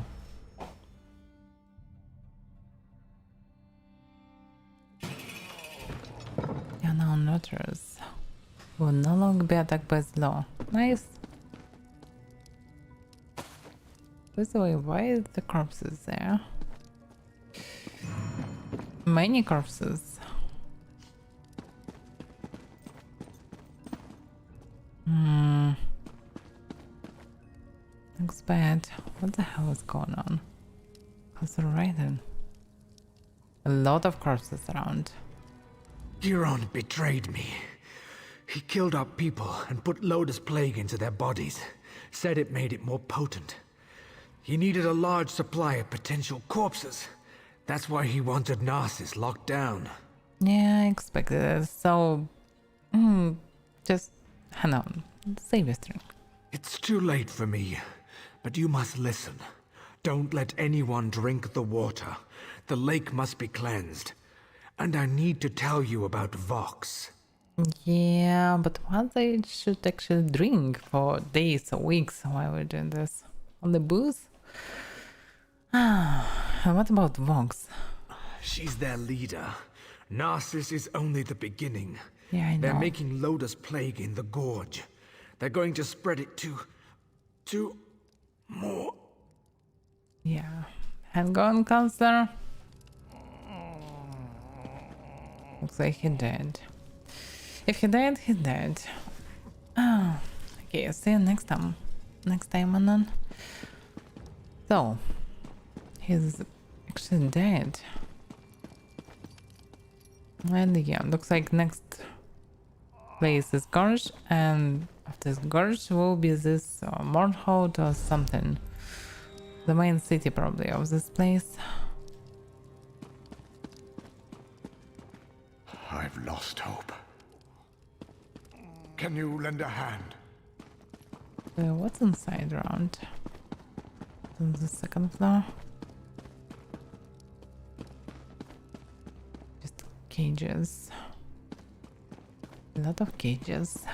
Yeah, now notaries will no longer be attacked by the law. Nice. By the way, why is the corpses there? Many corpses. Looks bad. What the hell is going on? How's it writing? A lot of corpses around. Giron betrayed me. He killed our people and put Lotus Plague into their bodies. Said it made it more potent. He needed a large supply of potential corpses. That's why he wanted Narcissus locked down. Yeah, I expected it. So, just hang on. Save your strength. It's too late for me, but you must listen. Don't let anyone drink the water. The lake must be cleansed. And I need to tell you about Vox. Yeah, but what they should actually drink for days or weeks while we're doing this? On the booze? And what about Vox? She's their leader. Narcissus is only the beginning. Yeah, I know. They're making Lotus Plague in the gorge. They're going to spread it to more. Yeah. Hang on, counselor. Looks like he dead. If he died, he's dead. Oh, okay, see you next time. Next time, Anon. So, he's actually dead. And yeah, looks like next place is Gorge, and after this Gorge will be this Mornhold or something. The main city probably of this place. I've lost hope. Can you lend a hand? What's inside around? On the second floor? Just cages. A lot of cages.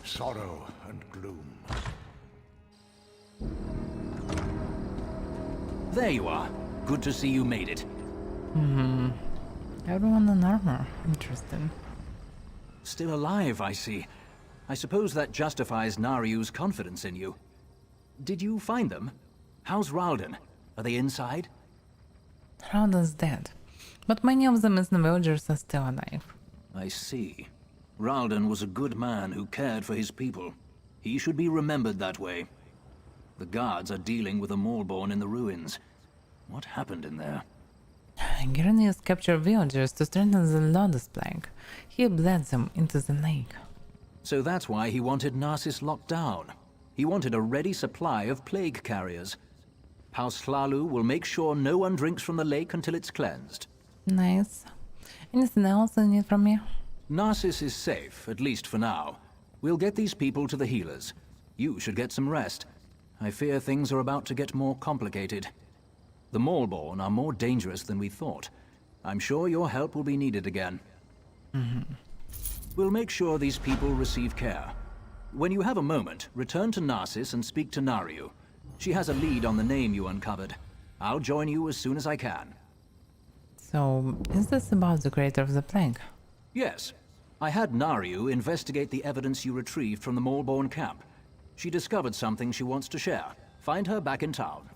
Sorrow and gloom. There you are. Good to see you made it. Everyone in armor. Interesting. Still alive, I see. I suppose that justifies Nariu's confidence in you. Did you find them? How's Ralden? Are they inside? Ralden's dead, but many of them as the villagers are still alive. I see. Ralden was a good man who cared for his people. He should be remembered that way. The guards are dealing with a Maulborn in the ruins. What happened in there? Gerenius captured villagers to strengthen the Lotus Plague. He bled them into the lake. So that's why he wanted Narcissus locked down. He wanted a ready supply of plague carriers. House Hlalu will make sure no one drinks from the lake until it's cleansed. Nice. Anything else you need from me? Narcissus is safe, at least for now. We'll get these people to the healers. You should get some rest. I fear things are about to get more complicated. The Maulborn are more dangerous than we thought. I'm sure your help will be needed again. We'll make sure these people receive care. When you have a moment, return to Narcissus and speak to Nariu. She has a lead on the name you uncovered. I'll join you as soon as I can. So, is this about the creator of the plague? Yes. I had Nariu investigate the evidence you retrieved from the Maulborn camp. She discovered something she wants to share. Find her back in town.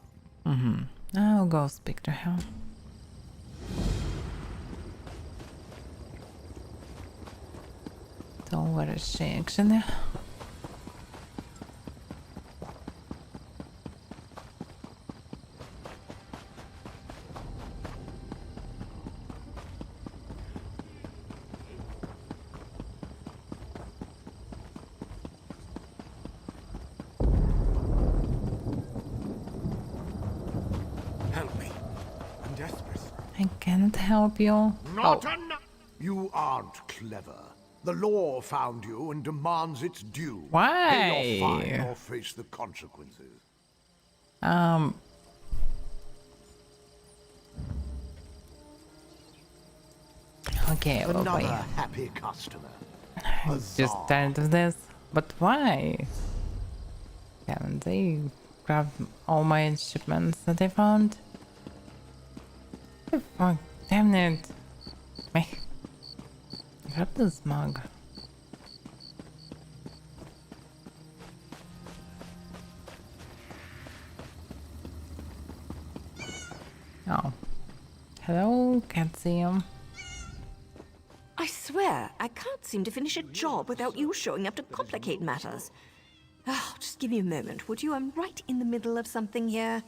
I'll go speak to her. So, where is she actually? I can't help you. Not enough! You aren't clever. The law found you and demands its due. Why? Pay your fine or face the consequences. Okay, well, Another boy. happy customer. Just tired of this. But why? Haven't they grabbed all my shipments that I found? Oh, damn it. Grab this mug. Oh. Hello, can't see him. I swear, I can't seem to finish a job without you showing up to complicate matters. Oh, just give me a moment, would you? I'm right in the middle of something here.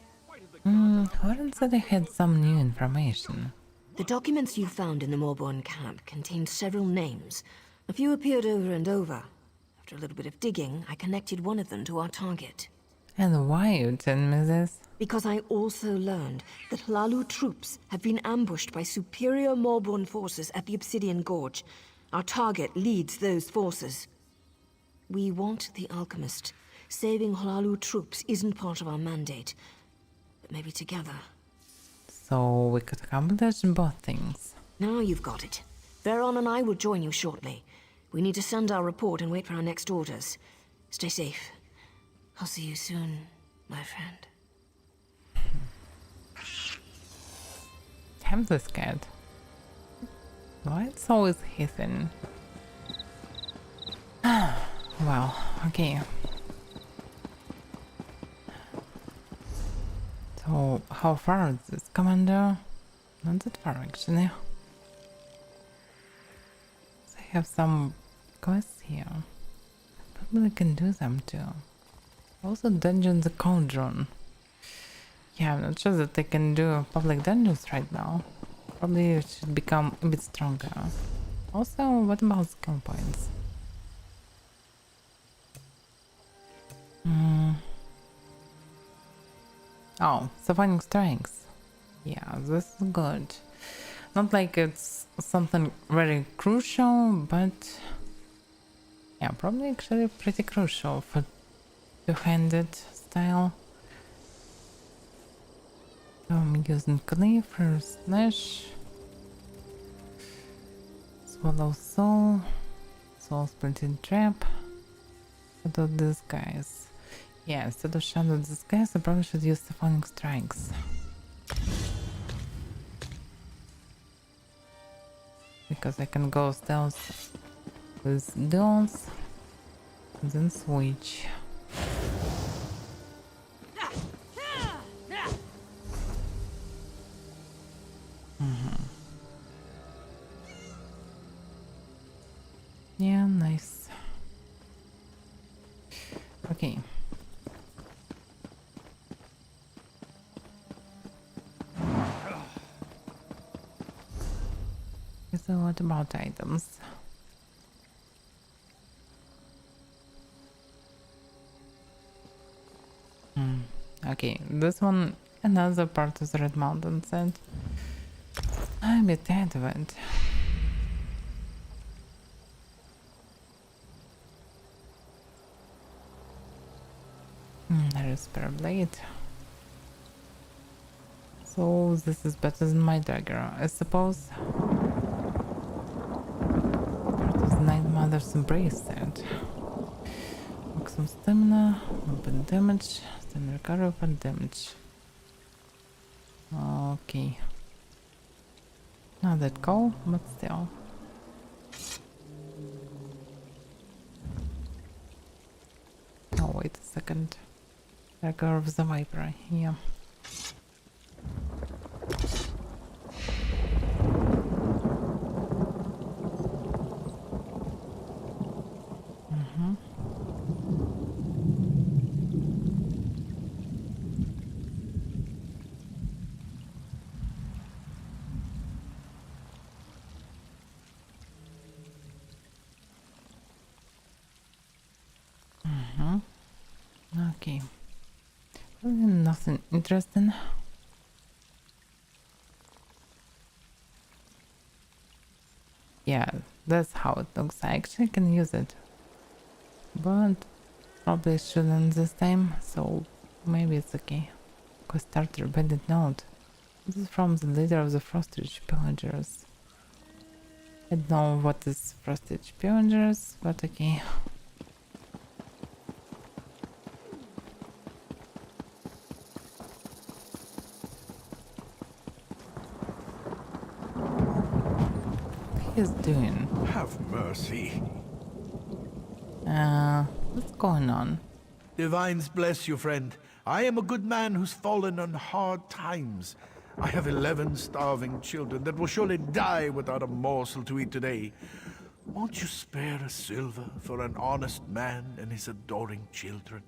Horan said I had some new information. The documents you found in the Maulborn camp contained several names. A few appeared over and over. After a little bit of digging, I connected one of them to our target. And why you telling me this? Because I also learned that Hlalu troops have been ambushed by superior Maulborn forces at the Obsidian Gorge. Our target leads those forces. We want the Alchemist. Saving Hlalu troops isn't part of our mandate. But maybe together. So we could accomplish both things. Now you've got it. Veron and I will join you shortly. We need to send our report and wait for our next orders. Stay safe. I'll see you soon, my friend. I'm so scared. Why it's always hissing? Well, okay. So, how far is this, Commander? Not that far, actually. So I have some quests here. Probably can do them too. Also, Dungeons the Cauldron. Yeah, I'm not sure that I can do public dungeons right now. Probably it should become a bit stronger. Also, what about skill points? Oh, surviving strengths. Yeah, this is good. Not like it's something very crucial, but yeah, probably actually pretty crucial for two-handed style. I'm using Cleave for Slash. Swallow Soul. Soul Splitting Trap. Shadow Disguise. Yeah, instead of Shadow Disguise, I probably should use Symphonic Strikes. Because I can go stealth with duels, and then switch. Yeah, nice. Okay. So what about items? Okay, this one, another part of the Red Mountain said. I'm a bit tired of it. There is spare blade. So this is better than my dagger, I suppose. Part of the Night Mother's embrace set. Maximum stamina, open damage, stamina recovery, open damage. Okay. Not that cool, but still. Oh, wait a second. Dagger of the Viper, yeah. Okay. Nothing interesting. Yeah, that's how it looks. I actually can use it. But probably shouldn't this time, so maybe it's okay. Quest starter bandit note. This is from the leader of the Frostridge Pillagers. I don't know what is Frostridge Pillagers, but okay. Is doing? Have mercy. What's going on? Divines bless you, friend. I am a good man who's fallen on hard times. I have 11 starving children that will surely die without a morsel to eat today. Won't you spare a silver for an honest man and his adoring children?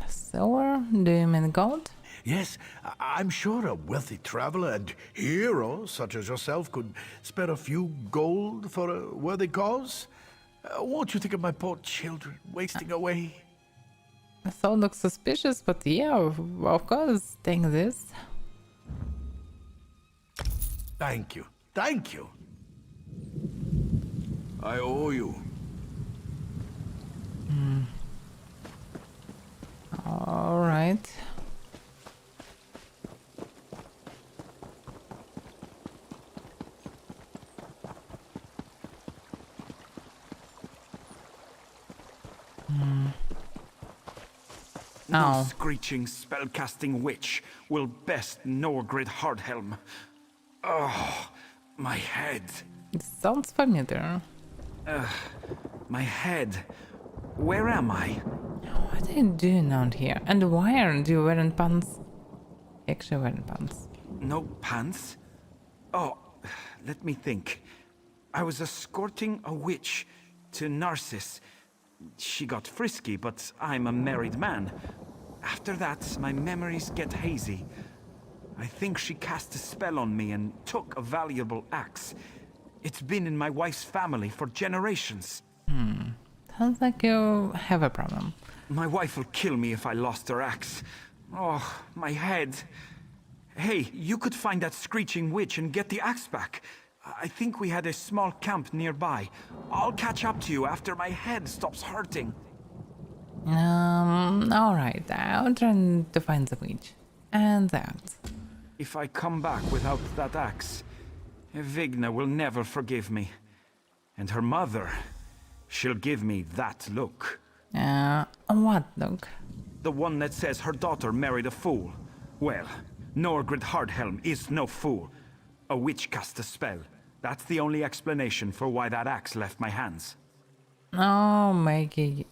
Silver? Do you mean gold? Yes, I'm sure a wealthy traveler and hero such as yourself could spare a few gold for a worthy cause. Won't you think of my poor children wasting away? I thought it looked suspicious, but yeah, of course, take this. Thank you. Thank you. I owe you. All right. No screeching, spellcasting witch will best Norgrid Hardhelm. Oh, my head. It sounds familiar. My head. Where am I? What are you doing out here? And why aren't you wearing pants? Actually wearing pants. No pants? Oh, let me think. I was escorting a witch to Narcissus. She got frisky, but I'm a married man. After that, my memories get hazy. I think she cast a spell on me and took a valuable axe. It's been in my wife's family for generations. Sounds like you have a problem. My wife will kill me if I lost her axe. Oh, my head. Hey, you could find that screeching witch and get the axe back. I think we had a small camp nearby. I'll catch up to you after my head stops hurting. Alright, I'll try to find the witch. And that. If I come back without that axe, Vigna will never forgive me. And her mother, she'll give me that look. What look? The one that says her daughter married a fool. Well, Norgrid Hardhelm is no fool. A witch cast a spell. That's the only explanation for why that axe left my hands. Oh, maybe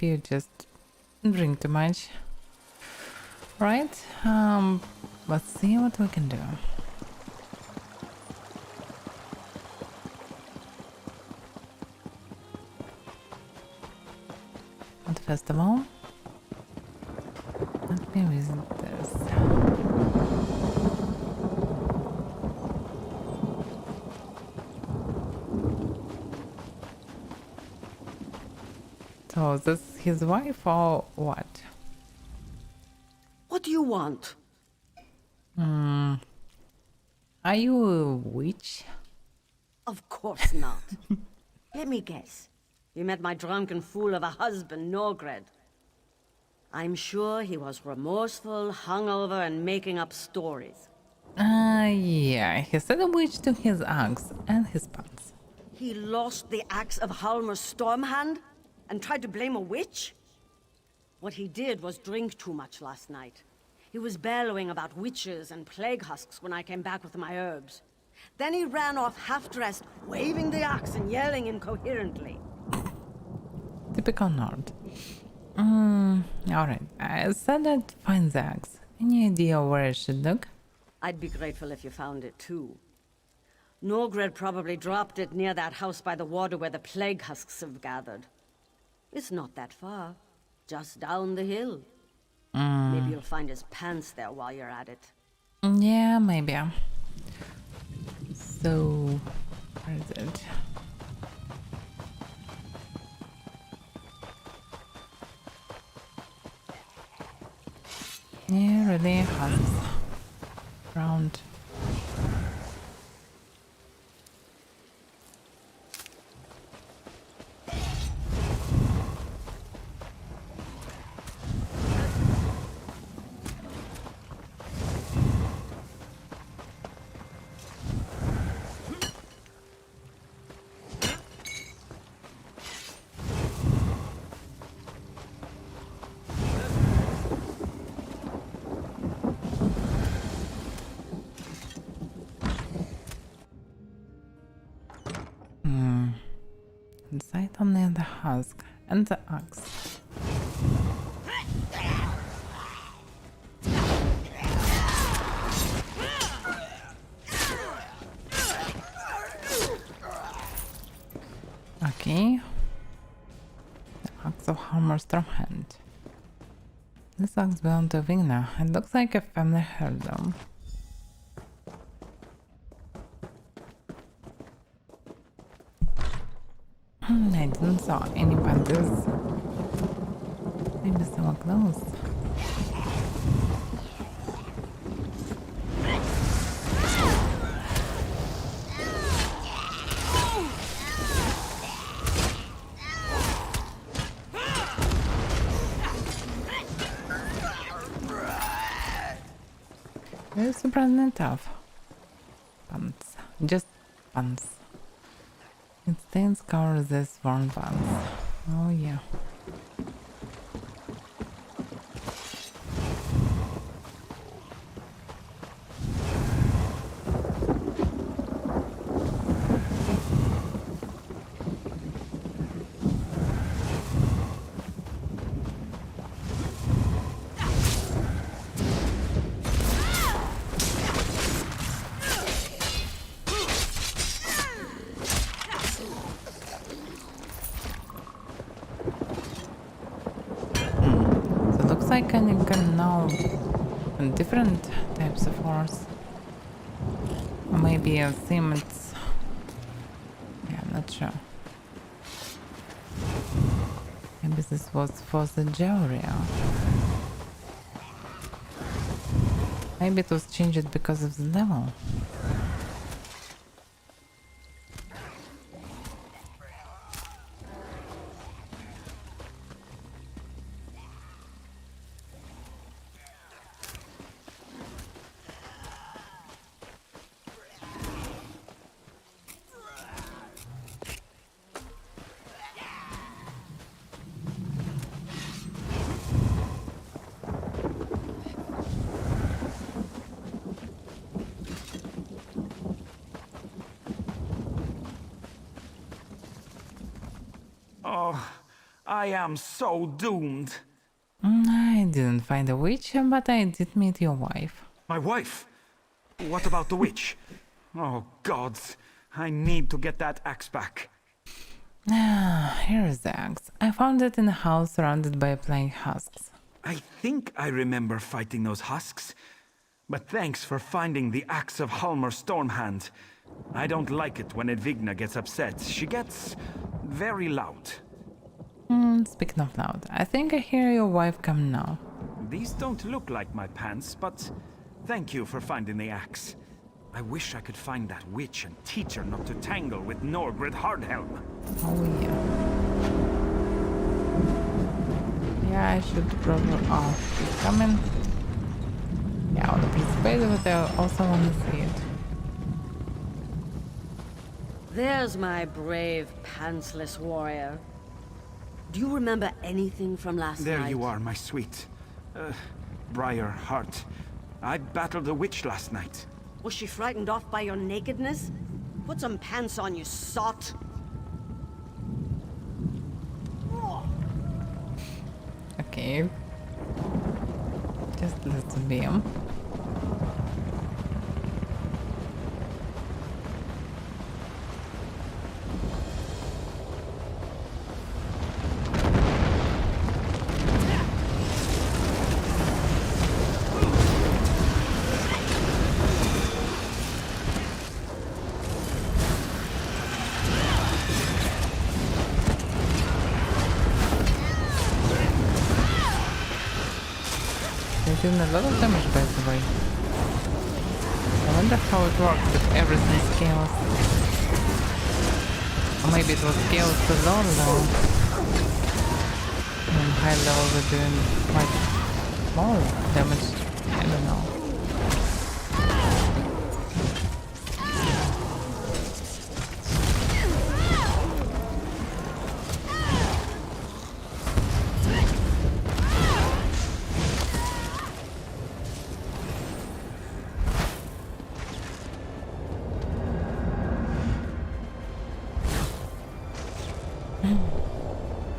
you just drink too much. Right? Let's see what we can do. At festival. Let me visit this. So, is this his wife or what? What do you want? Are you a witch? Of course not. Let me guess. You met my drunken fool of a husband, Norgred. I'm sure he was remorseful, hungover, and making up stories. Yeah, he said a witch took his axe and his pants. He lost the axe of Halmer Stormhand and tried to blame a witch? What he did was drink too much last night. He was bellowing about witches and plague husks when I came back with my herbs. Then he ran off half-dressed, waving the axe and yelling incoherently. Typical Nord. Alright, I said I'd find the axe. Any idea where I should look? I'd be grateful if you found it too. Norgred probably dropped it near that house by the water where the plague husks have gathered. It's not that far. Just down the hill. Maybe you'll find his pants there while you're at it. Yeah, maybe. So, where is it? Yeah, really husks. Round. Inside only the husk and the axe. Okay. The axe of Halmer Stormhand. This axe belonged to Vigna. It looks like a family heirloom. I didn't saw any panthers. Maybe someone close. They're surprisingly tough. Pants. Just pants. It stains cover this worn pants. Oh yeah. Like I can know different types of horse. Or maybe a theme it's... Yeah, I'm not sure. Maybe this was for the jewelry. Maybe it was changed because of the level. I am so doomed. I didn't find a witch, but I did meet your wife. My wife? What about the witch? Oh, gods. I need to get that axe back. Here is the axe. I found it in a house surrounded by plague husks. I think I remember fighting those husks. But thanks for finding the axe of Halmer Stormhand. I don't like it when Edvigna gets upset. She gets very loud. Speaking of loud, I think I hear your wife come now. These don't look like my pants, but thank you for finding the axe. I wish I could find that witch and teach her not to tangle with Norgred Hardhelm. Oh yeah. Yeah, I should probably... Oh, she's coming. Yeah, I want to participate, but I also want to see it. There's my brave, pantsless warrior. Do you remember anything from last night? There you are, my sweet. Briar Heart. I battled a witch last night. Was she frightened off by your nakedness? Put some pants on, you sot! Okay. Just let's be him. Doing a lot of damage, by the way. I wonder how it works if everything scales. Or maybe it was scaled to low level. And high level we're doing much more damage. I don't know.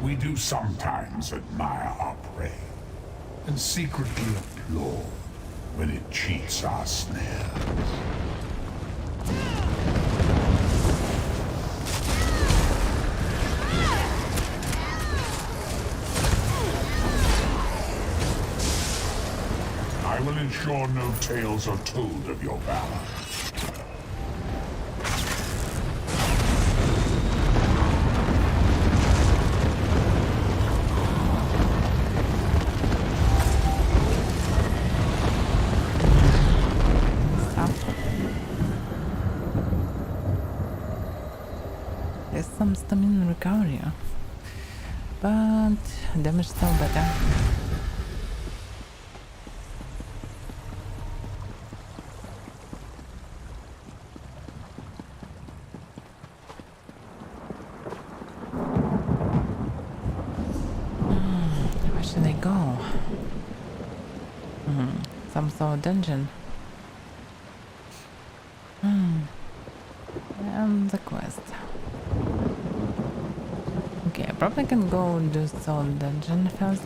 We do sometimes admire our prey, and secretly applaud when it cheats our snares. I will ensure no tales are told of your valor. There's some stamina recovery, but damage still better. Where should I go? Some sort of dungeon. And the quest. Okay, I probably can go do some dungeon first.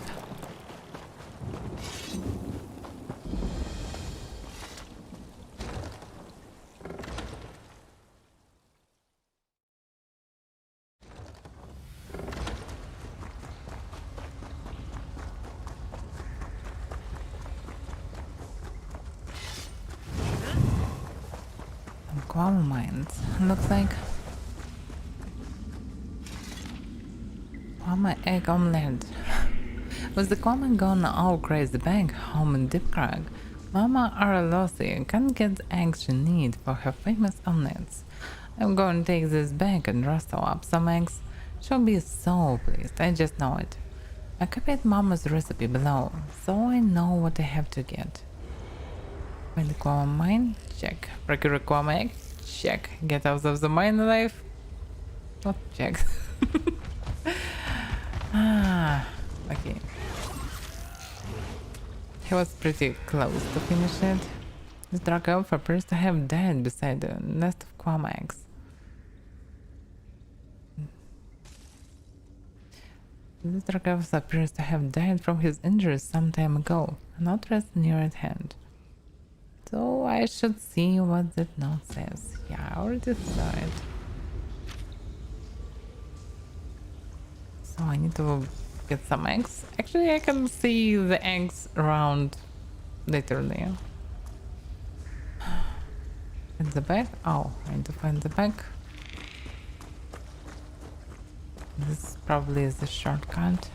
Quam mines, looks like. Quama egg omelette. Was the Quama gonna all graze the bank home in Deep Crag? Mama Aralosi can't get the eggs she needs for her famous omelettes. I'm going to take this back and rustle up some eggs. She'll be so pleased, I just know it. I copied Mama's recipe below, so I know what I have to get. Find the Quama mine? Check. Procure Quama egg? Check. Get out of the mine alive? Not check. Okay. He was pretty close to finish it. This dark elf appears to have died beside the nest of Quama eggs. This dark elf appears to have died from his injuries some time ago, not rest near at hand. So I should see what that note says. Yeah, I already saw it. So I need to get some eggs. Actually, I can see the eggs around, literally. In the back? Oh, I need to find the back. This probably is the shortcut.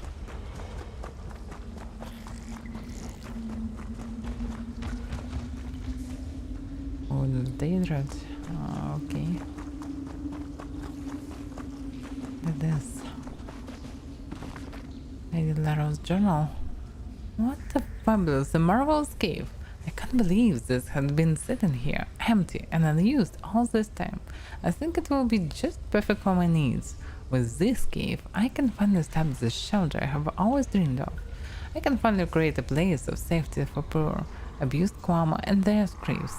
Oh, the Daedra. Oh, okay. Look at this. Lady Laro's journal. What a fabulous and marvelous cave. I can't believe this had been sitting here, empty and unused all this time. I think it will be just perfect for my needs. With this cave, I can finally establish the shelter I have always dreamed of. I can finally create a place of safety for poor, abused Kwama and their scraps.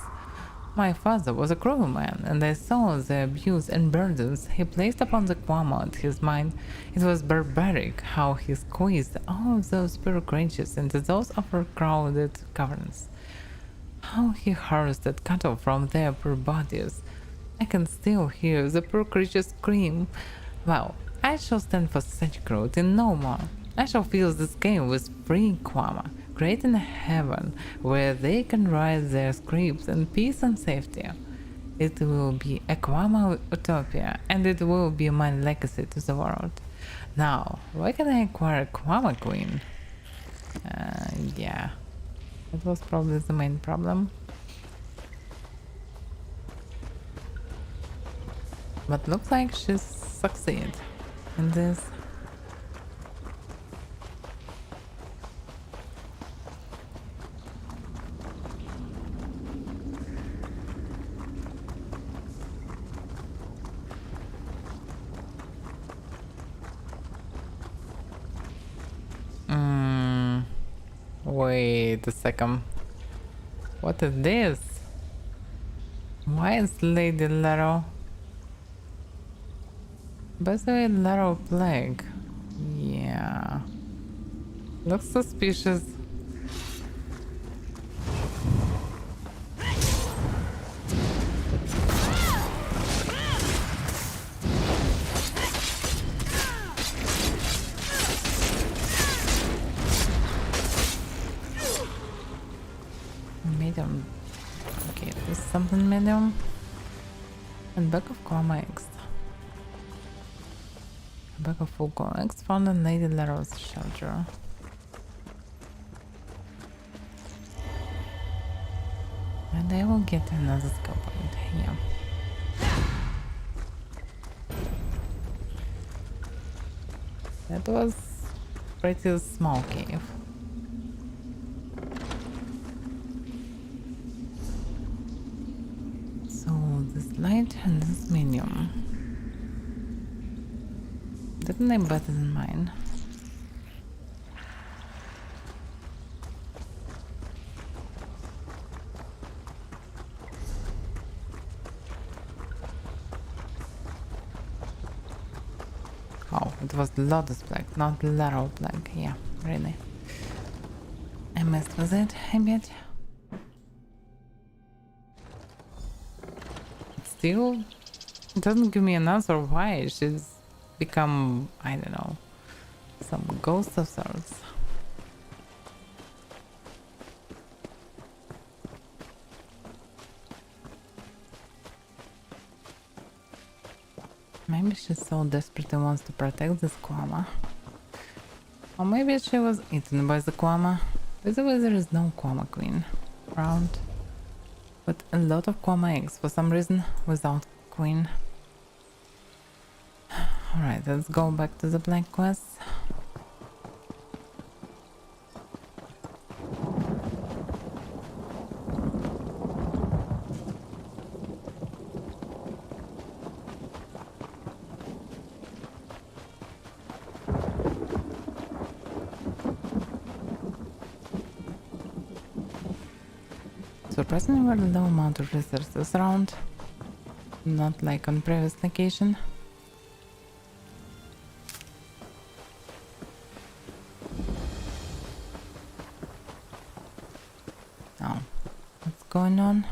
My father was a cruel man, and I saw the abuse and burdens he placed upon the Kwama at his mind. It was barbaric how he squeezed all of those poor creatures into those overcrowded caverns. How he harvested cattle from their poor bodies. I can still hear the poor creatures scream. Well, I shall stand for such cruelty no more. I shall fill this cave with free Kwama, creating a heaven where they can write their scripts in peace and safety. It will be a Kwama utopia, and it will be my legacy to the world. Now, where can I acquire a Kwama queen? Yeah, that was probably the main problem. But looks like she's succeeded in this. Wait a second. What is this? Why is Lady Laro? By the way, Laro Plague. Yeah. Looks suspicious. Medium. Okay, this is something medium. And bag of Kwama eggs. A bag of full Kwama eggs found in Lady Laro's shelter. And I will get another skill point here. That was pretty small cave. This light and this medium. Definitely better than mine. Oh, it was Lotus Plague, not Laurel Plague. Yeah, really. I messed with it a bit. Still doesn't give me an answer why she's become, I don't know, some ghost of sorts. Maybe she's so desperate and wants to protect this Kwama. Or maybe she was eaten by the Kwama. By the way, there is no Kwama queen around. But a lot of Kwama eggs for some reason without queen. Alright, let's go back to the Black Quest. Surprisingly, were a low amount of resources around, not like on previous location. Oh, what's going on?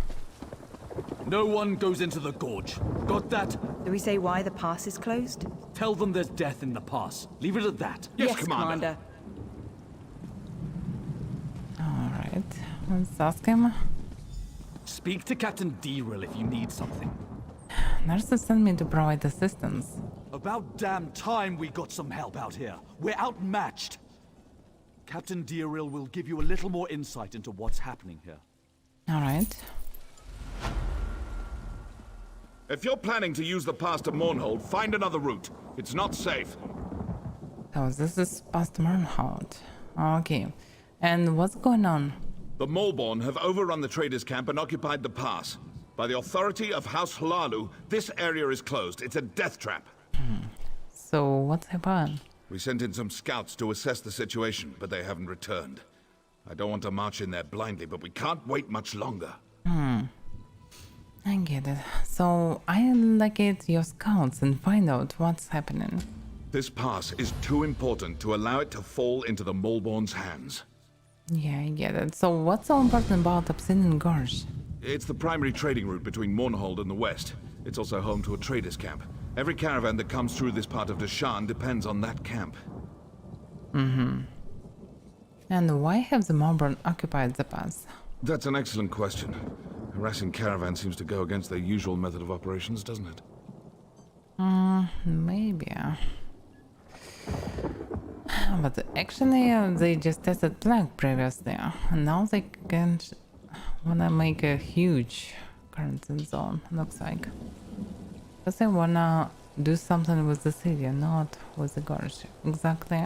No one goes into the gorge. Got that? Do we say why the pass is closed? Tell them there's death in the pass. Leave it at that. Yes, Commander. Alright, let's ask him. Speak to Captain Deril if you need something. Nurses sent me to provide assistance. About damn time we got some help out here. We're outmatched. Captain Deril will give you a little more insight into what's happening here. Alright. If you're planning to use the pass to Mournhold, find another route. It's not safe. So this is past Mernhold. Okay. And what's going on? The Molborn have overrun the traders' camp and occupied the pass. By the authority of House Hlalu, this area is closed. It's a death trap. So what's happened? We sent in some scouts to assess the situation, but they haven't returned. I don't want to march in there blindly, but we can't wait much longer. I get it. So I allocate your scouts and find out what's happening. This pass is too important to allow it to fall into the Molborn's hands. Yeah, I get it. So what's so important about Obsidian Gorge? It's the primary trading route between Mournhold and the west. It's also home to a traders' camp. Every caravan that comes through this part of Deshan depends on that camp. And why have the Molborn occupied the pass? That's an excellent question. Harassing caravan seems to go against their usual method of operations, doesn't it? Maybe. But actually, they just tested Plague previously, and now they can't wanna make a huge quarantine zone, looks like. Because they wanna do something with the city, not with the gorge. Exactly.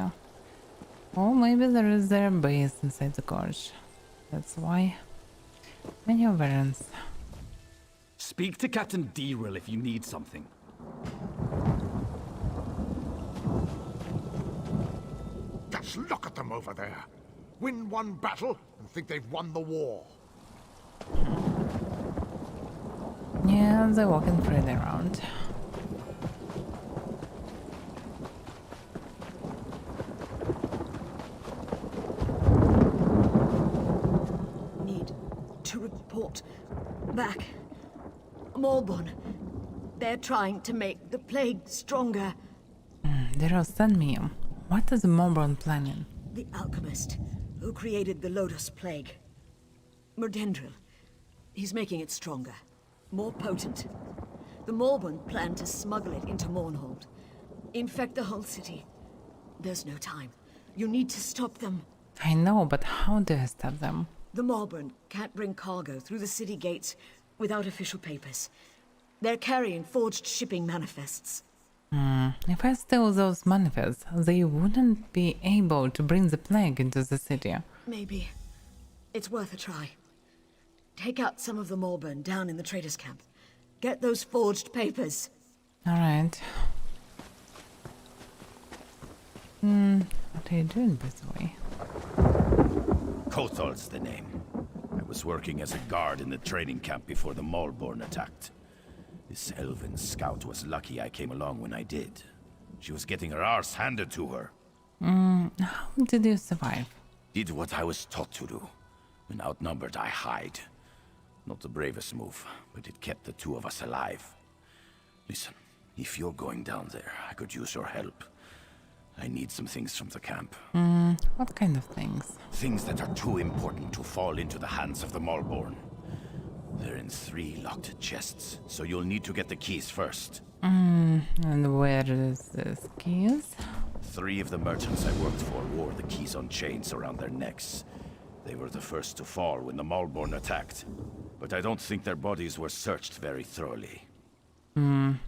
Or maybe there is their base inside the gorge. That's why. Many variants. Speak to Captain Deril if you need something. Just look at them over there. Win one battle and think they've won the war. Yeah, they're walking freely around. Need to report back. Malborn. They're trying to make the plague stronger. Daryl, send me. What is the Molborn planning? The alchemist who created the Lotus Plague. Murdendril. He's making it stronger. More potent. The Molborn plan to smuggle it into Mournhold. Infect the whole city. There's no time. You need to stop them. I know, but how do I stop them? The Molborn can't bring cargo through the city gates without official papers. They're carrying forged shipping manifests. If I steal those manifests, they wouldn't be able to bring the plague into the city. Maybe. It's worth a try. Take out some of the Molborn down in the traders' camp. Get those forged papers. Alright. What are you doing, by the way? Kothal's the name. I was working as a guard in the training camp before the Molborn attacked. This elven scout was lucky I came along when I did. She was getting her arse handed to her. How did you survive? Did what I was taught to do. When outnumbered, I hide. Not the bravest move, but it kept the two of us alive. Listen, if you're going down there, I could use your help. I need some things from the camp. What kind of things? Things that are too important to fall into the hands of the Molborn. They're in 3 locked chests, so you'll need to get the keys first. And where is this keys? 3 of the merchants I worked for wore the keys on chains around their necks. They were the first to fall when the Molborn attacked, but I don't think their bodies were searched very thoroughly. And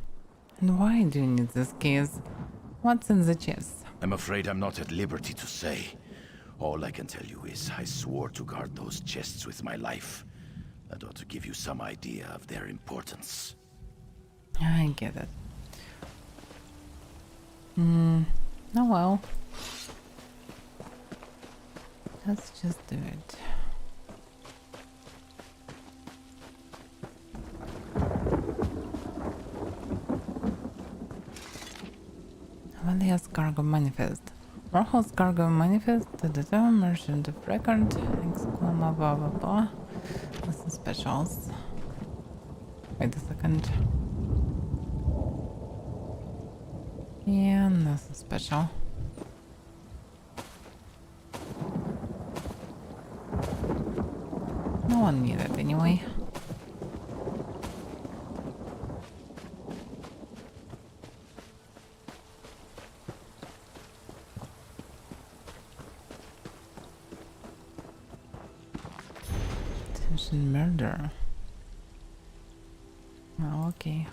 why do you need these keys? What's in the chest? I'm afraid I'm not at liberty to say. All I can tell you is I swore to guard those chests with my life. That ought to give you some idea of their importance. I get it. Oh well. Let's just do it. Valia's cargo manifest. Warhol's cargo manifest to the merchant of record. Exclama blah blah blah. Listen specials. Wait a second. Yeah, nothing special. No one needed it anyway. Attention murder. Oh, okay.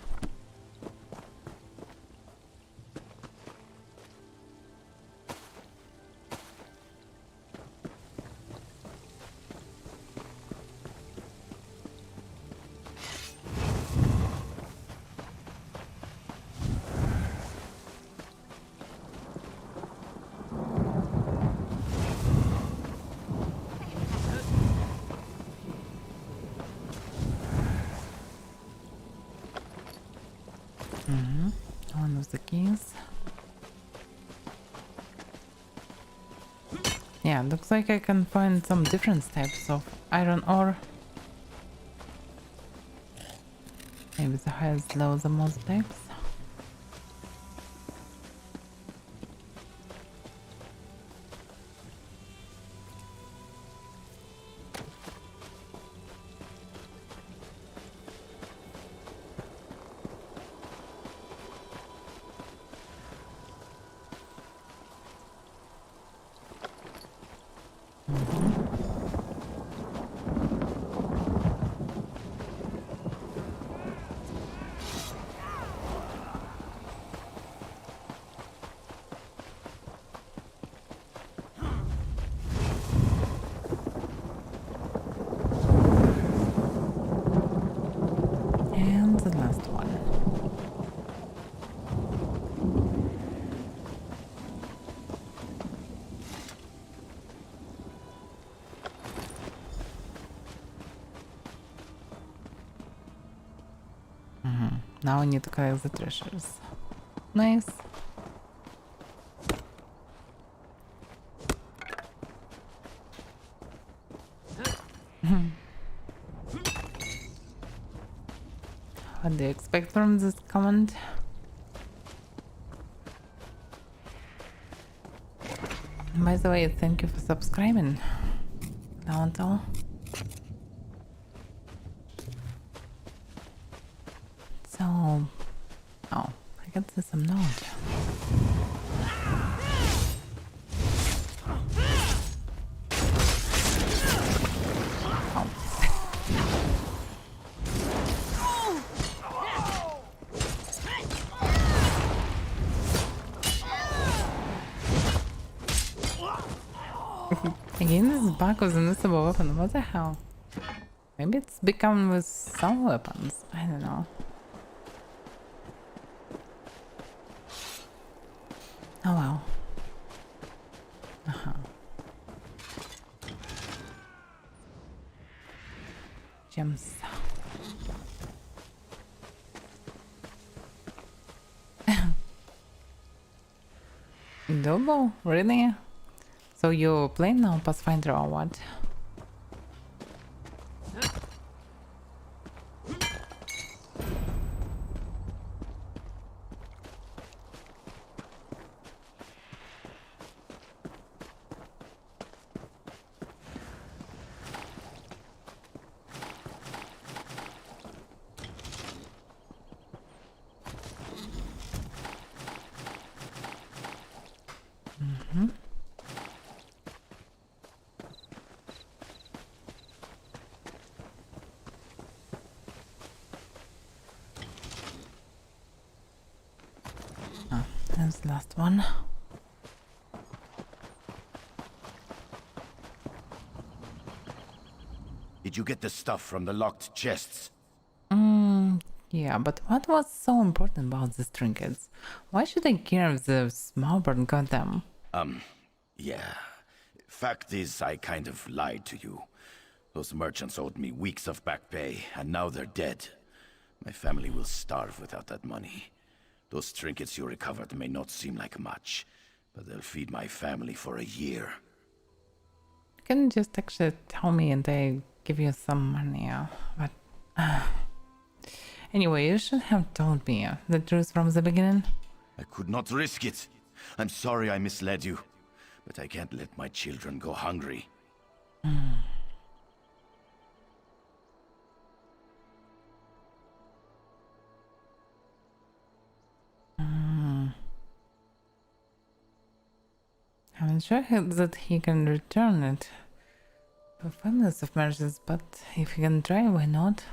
one of the keys. Yeah, looks like I can find some different types of iron ore. Maybe the highest low the most types. And the last one. Now I need to collect the treasures. Nice. What do you expect from this comment? By the way, thank you for subscribing. Aloud. So, oh, I got some note. Again, this bug was invisible weapon. What the hell? Maybe it's become with some weapons. I don't know. Oh well. Gems. Double? Really? So you're playing now Pathfinder or what? That's the last one. Did you get the stuff from the locked chests? Yeah, but what was so important about these trinkets? Why should I care if the small bird got them? Yeah. Fact is, I kind of lied to you. Those merchants owed me weeks of back pay, and now they're dead. My family will starve without that money. Those trinkets you recovered may not seem like much, but they'll feed my family for a year. You can just actually tell me and I give you some money, but... Anyway, you should have told me the truth from the beginning. I could not risk it. I'm sorry I misled you, but I can't let my children go hungry. I'm sure that he can return it to families of merchants, but if he can try, why not?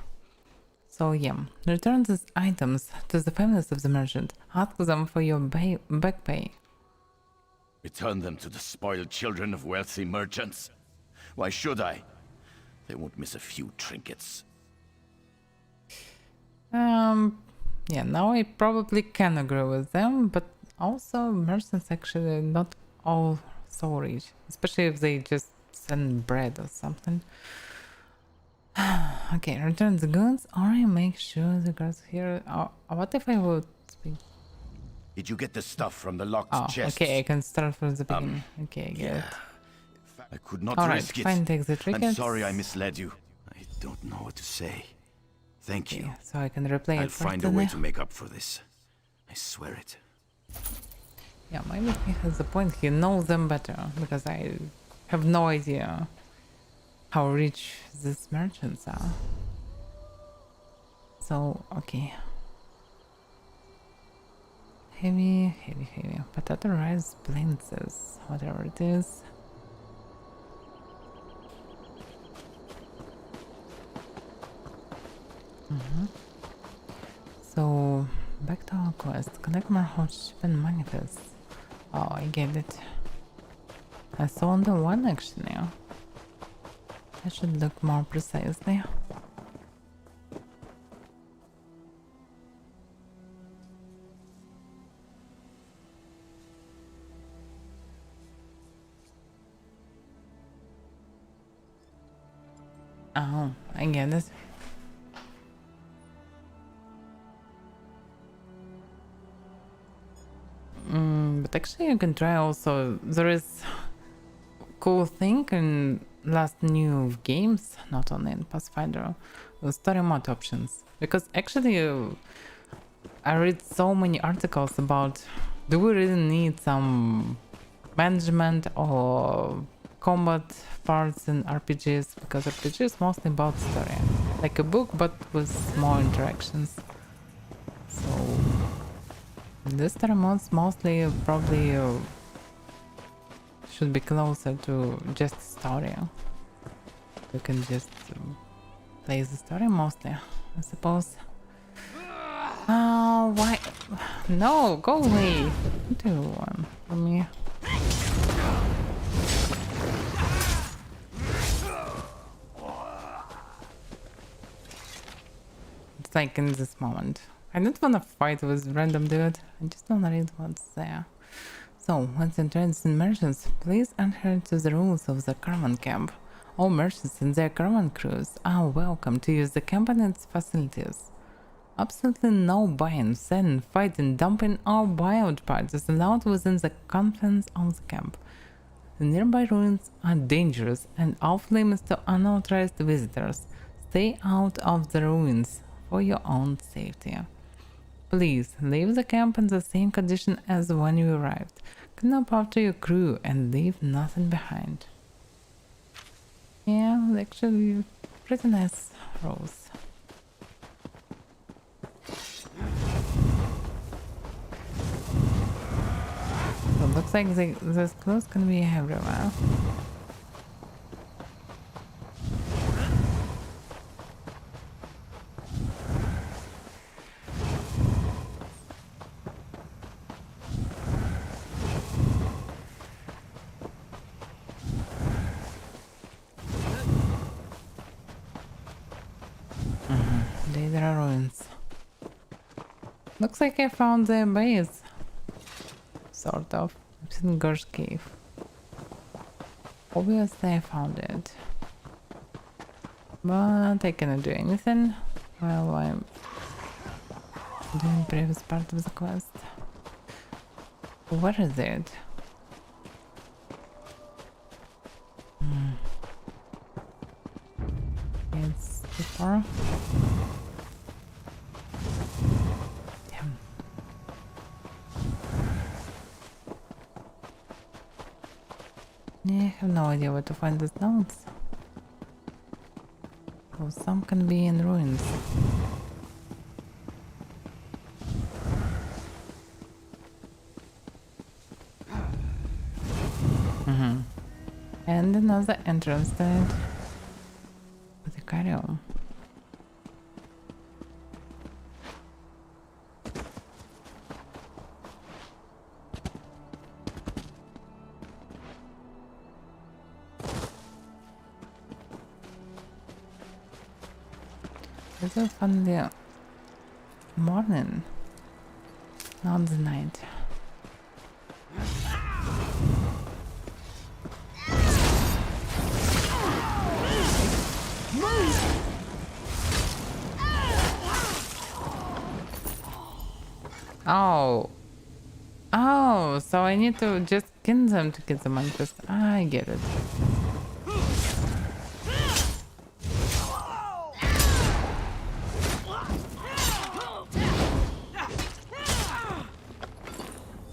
So yeah, return these items to the families of the merchant. Ask them for your back pay. Return them to the spoiled children of wealthy merchants? Why should I? They won't miss a few trinkets. Yeah, now I probably can agree with them, but also merchants actually not all so rich, especially if they just send bread or something. Okay, return the goods, or I make sure the guards here. Or what if I would speak? Did you get the stuff from the locked chest? Okay, I can start from the beginning. Okay, I get it. I could not Alright, risk it. fine, take the I'm trinkets. sorry I misled you. I don't know what to say. Thank you. So I can replay I'll it find a way to make up for this. I swear it. Yeah, maybe he has a point. He knows them better because I have no idea how rich these merchants are. So, okay. Heavy. Potato rice blintzes, whatever it is. So, back to our quest. Collect more hot ship and manifest. Oh, I get it. I saw only one actually. I should look more precisely. Oh, I get it. But actually you can try also, there is cool thing in last new games, not only in Pathfinder, story mode options. Because actually I read so many articles about, do we really need some management or combat parts in RPGs? Because RPG is mostly about story, like a book but with more interactions. So this story modes mostly probably should be closer to just story. You can just play the story mostly, I suppose. Oh, why? No, go away. What do you want from me? It's like in this moment. I don't want to fight with random dude. I just want to read what's there. So, once entrance in merchants, please adhere to the rules of the caravan camp. All merchants and their caravan crews are welcome to use the camp and its facilities. Absolutely no buying, selling, fighting, dumping or buyout parts is allowed within the confines of the camp. The nearby ruins are dangerous and off limits to unauthorized visitors. Stay out of the ruins for your own safety. Please leave the camp in the same condition as when you arrived. Clean up after your crew and leave nothing behind. Yeah, actually pretty nice rules. So it looks like those clothes can be everywhere. There are ruins. Looks like I found the base. Sort of. It's in Gorge Cave. Obviously I found it. But I cannot do anything while I'm doing the previous part of the quest. What is it? It's too far. Damn. Yeah, I have no idea where to find these notes. Oh, some can be in ruins. And another entrance to it. With a carry on. It's a fun day. Morning, not the night. Oh, Oh, so I need to just kill them to get the manifest. I get it.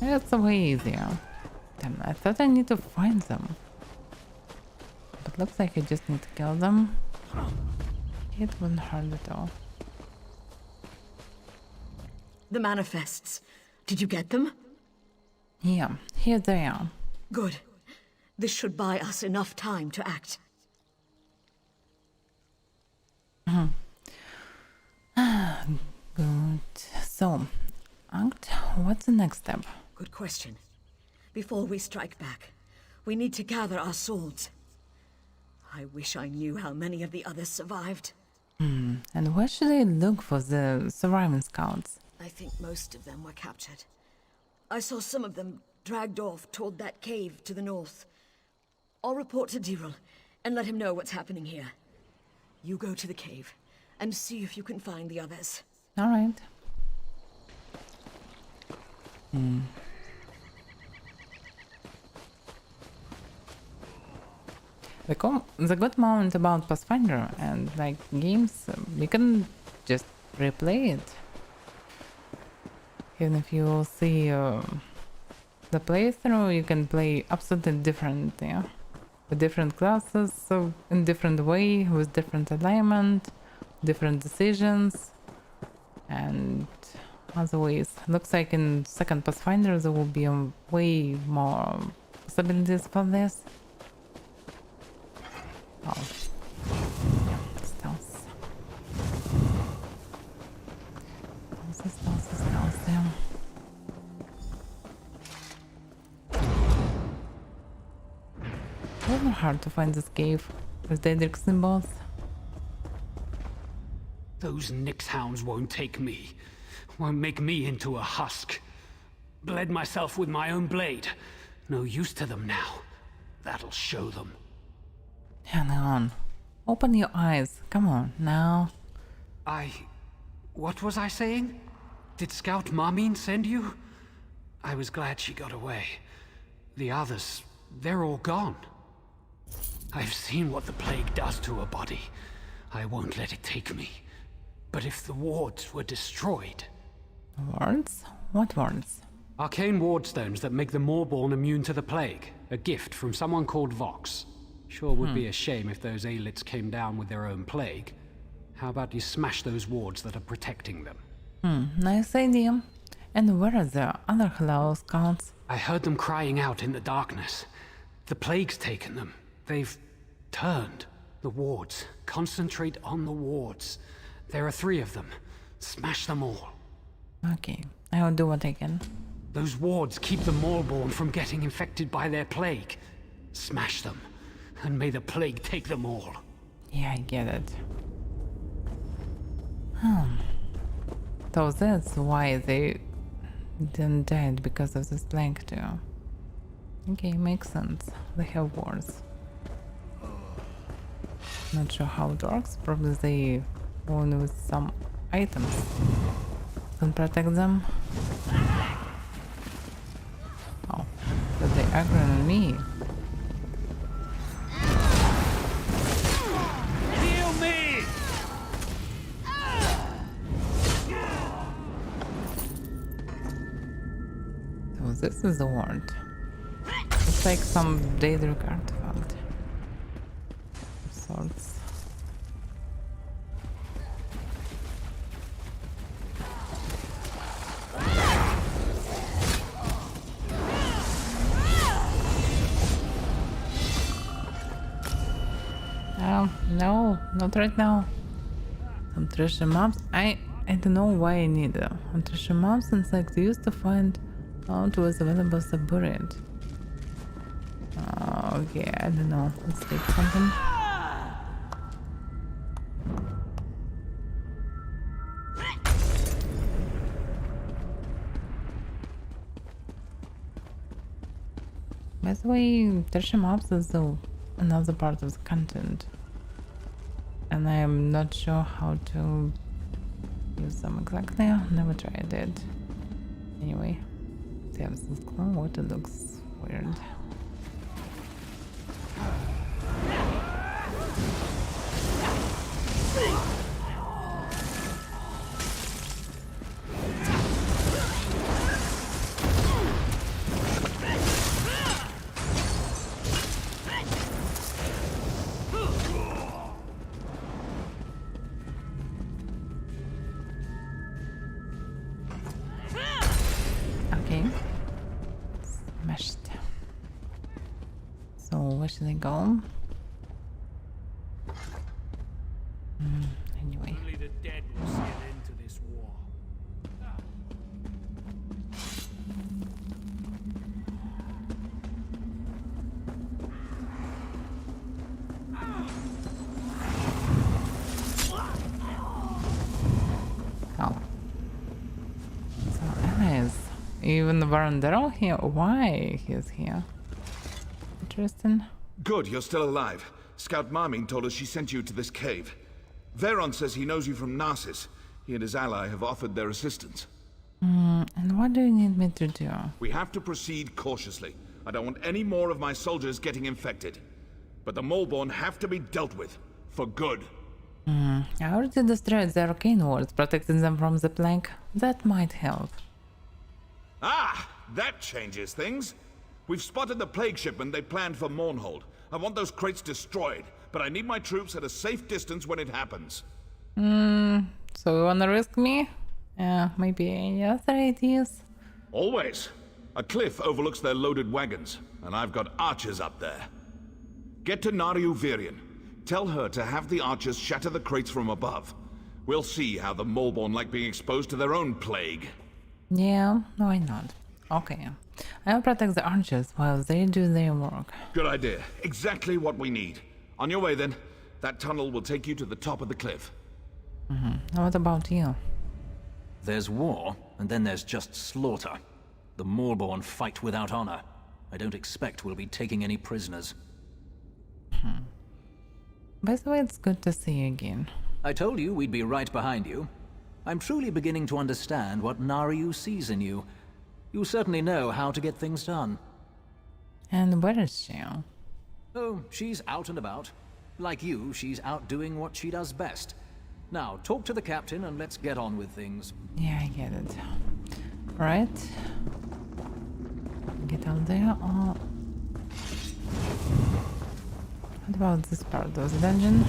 That's way easier. Damn, I thought I need to find them. But looks like I just need to kill them. It wasn't hard at all. The manifests. Did you get them? Yeah, here they are. Good. This should buy us enough time to act. Good. So, act. What's the next step? Good question. Before we strike back, we need to gather our swords. I wish I knew how many of the others survived. And where should I look for the surviving scouts? I think most of them were captured. I saw some of them dragged off toward that cave to the north. I'll report to Diril and let him know what's happening here. You go to the cave and see if you can find the others. All right. The good moment about Pathfinder and like games, you can just replay it. Even if you see the playthrough, you can play absolutely different, yeah, with different classes, so in different way, with different alignment, different decisions, and other ways. Looks like in second Pathfinder there will be way more possibilities for this. Oh, stealth. Stealth, yeah. It's not hard to find this cave with Daedric symbols. Those Nyx hounds won't take me. Won't make me into a husk. Bled myself with my own blade. No use to them now. That'll show them. Hang on. Open your eyes. Come on, now. What was I saying? Did Scout Marmine send you? I was glad she got away. The others, they're all gone. I've seen what the plague does to a body. I won't let it take me. But if the wards were destroyed... Wards? What wards? Arcane ward stones that make the Moorborn immune to the plague. A gift from someone called Vox. Sure would be a shame if those Aelits came down with their own plague. How about you smash those wards that are protecting them? Nice idea. And where are the other Hello Scouts? I heard them crying out in the darkness. The plague's taken them. They've turned. The wards. Concentrate on the wards. There are 3 of them. Smash them all. Okay, I will do what I can. Those wards keep the Moorborn from getting infected by their plague. Smash them. And may the plague take them all. Yeah, I get it. So that's why they didn't die because of this plague too. Okay, makes sense. They have wars. Not sure how it works. Probably they own with some items. Can protect them. Oh, but they aggro on me. This is the ward. It's like some Daedric artifact of sorts. No, not right now. Some treasure maps. I don't know why I need them. On treasure maps, and like they used to find out was available to buried. Okay, I don't know. Let's take something. By the way, treasure maps is another part of the content. And I am not sure how to use them exactly. Never tried it. Anyway. Tips is cool. What it looks weird. Okay. Smashed. So where should I go? Anyway. Only the dead will see an end to this war. Oh. So allies. Even the Varandero here? Why he's here? Interesting. Good, you're still alive. Scout Marmin told us she sent you to this cave. Veron says he knows you from Narcissus. He and his ally have offered their assistance. And what do you need me to do? We have to proceed cautiously. I don't want any more of my soldiers getting infected. But the Moleborn have to be dealt with. For good. I already destroyed the arcane wards, protecting them from the plague. That might help. Ah! That changes things. We've spotted the plague shipment they planned for Mournhold. I want those crates destroyed, but I need my troops at a safe distance when it happens. So you wanna risk me? Maybe any other ideas? Always. A cliff overlooks their loaded wagons, and I've got archers up there. Get to Nariu Virion. Tell her to have the archers shatter the crates from above. We'll see how the Moleborn like being exposed to their own plague. Yeah, why not? Okay. I'll protect the archers while they do their work. Good idea. Exactly what we need. On your way then. That tunnel will take you to the top of the cliff. What about you? There's war, and then there's just slaughter. The Moorborn fight without honor. I don't expect we'll be taking any prisoners. By the way, it's good to see you again. I told you we'd be right behind you. I'm truly beginning to understand what Nariu sees in you. You certainly know how to get things done. And where is she? Oh, she's out and about. Like you, she's out doing what she does best. Now, talk to the captain and let's get on with things. Yeah, I get it. Right. Get out there. Oh. What about this part of the dungeon?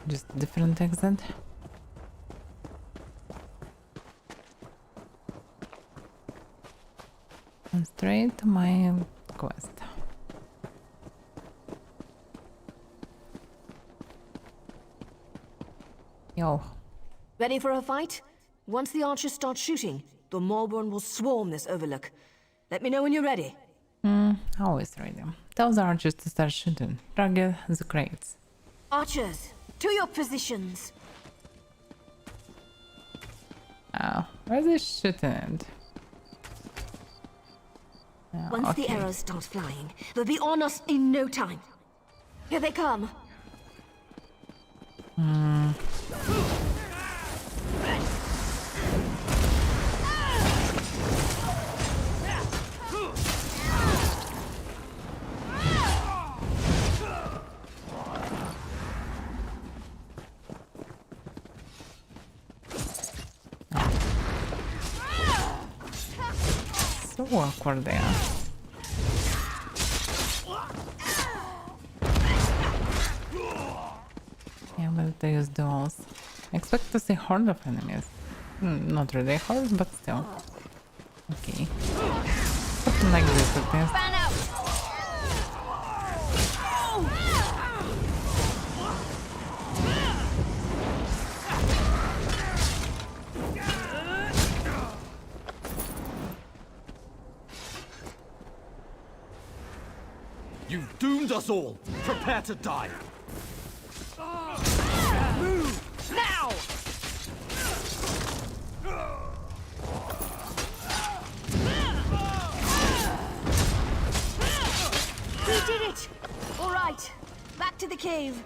Just different exit. And straight to my quest. Yo. Ready for a fight? Once the archers start shooting, the Moleborn will swarm this overlook. Let me know when you're ready. Always ready. Tell the archers to start shooting. Target the crates. Archers, to your positions. Where's they shooting it? Once the arrows start flying, they'll be on us in no time. Here they come. So awkward there. Yeah, but they use those. I expect to see horde of enemies. Not really horde, but still. Okay. Something like this at least. You've doomed us all! Prepare to die! Move! Now! We did it! All right, back to the cave.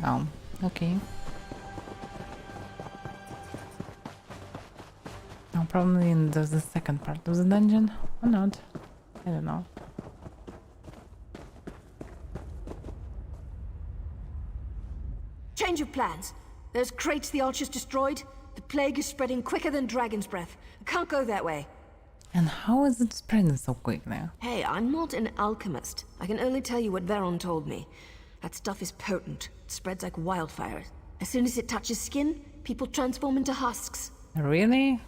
Oh, okay. Now probably there's the second part of the dungeon, or not? I don't know. Change of plans. Those crates the archers destroyed. The plague is spreading quicker than dragon's breath. I can't go that way. And how is it spreading so quick now? Hey, I'm not an alchemist. I can only tell you what Veron told me. That stuff is potent. It spreads like wildfire. As soon as it touches skin, people transform into husks. Really?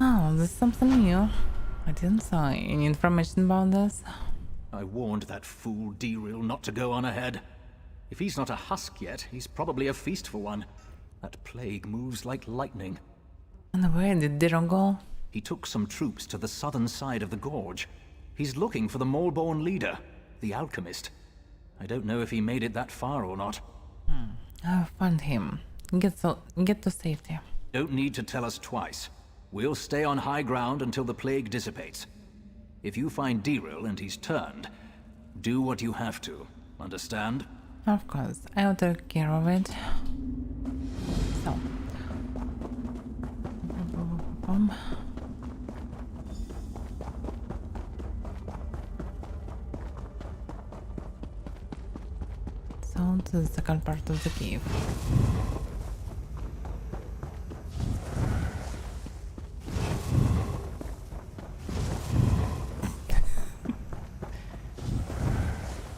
Oh, this is something new. I didn't see any information about this. I warned that fool Deril not to go on ahead. If he's not a husk yet, he's probably a feast for one. That plague moves like lightning. And where did Diron go? He took some troops to the southern side of the gorge. He's looking for the Maulborn leader, the alchemist. I don't know if he made it that far or not. I'll find him. Get to safety. Don't need to tell us twice. We'll stay on high ground until the plague dissipates. If you find Deril and he's turned, do what you have to. Understand? Of course, I'll take care of it. So. So to the second part of the cave.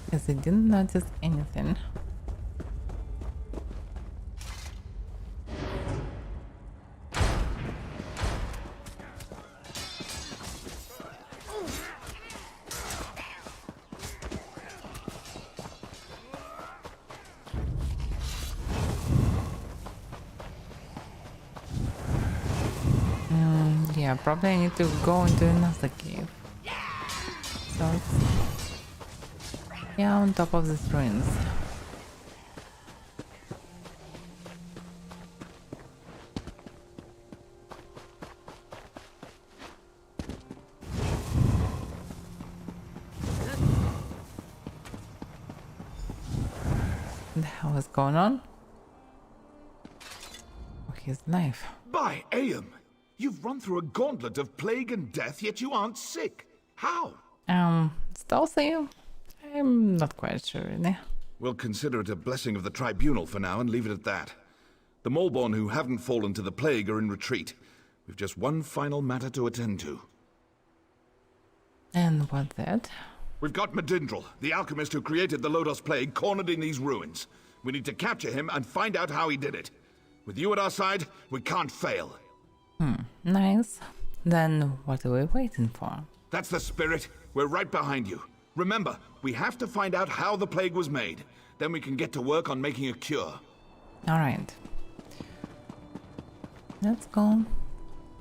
Because I didn't notice anything. Yeah, probably I need to go into another cave. So it's yeah, on top of the ruins. What the hell is going on? Oh, his knife. By Aeum! You've run through a gauntlet of plague and death, yet you aren't sick. How? Stealthy? I'm not quite sure, really. We'll consider it a blessing of the tribunal for now and leave it at that. The Maulborn who haven't fallen to the plague are in retreat. We've just one final matter to attend to. And what's that? We've got Medindral, the alchemist who created the Lodos plague, cornered in these ruins. We need to capture him and find out how he did it. With you at our side, we can't fail. Nice. Then what are we waiting for? That's the spirit. We're right behind you. Remember, we have to find out how the plague was made. Then we can get to work on making a cure. Alright. Let's go.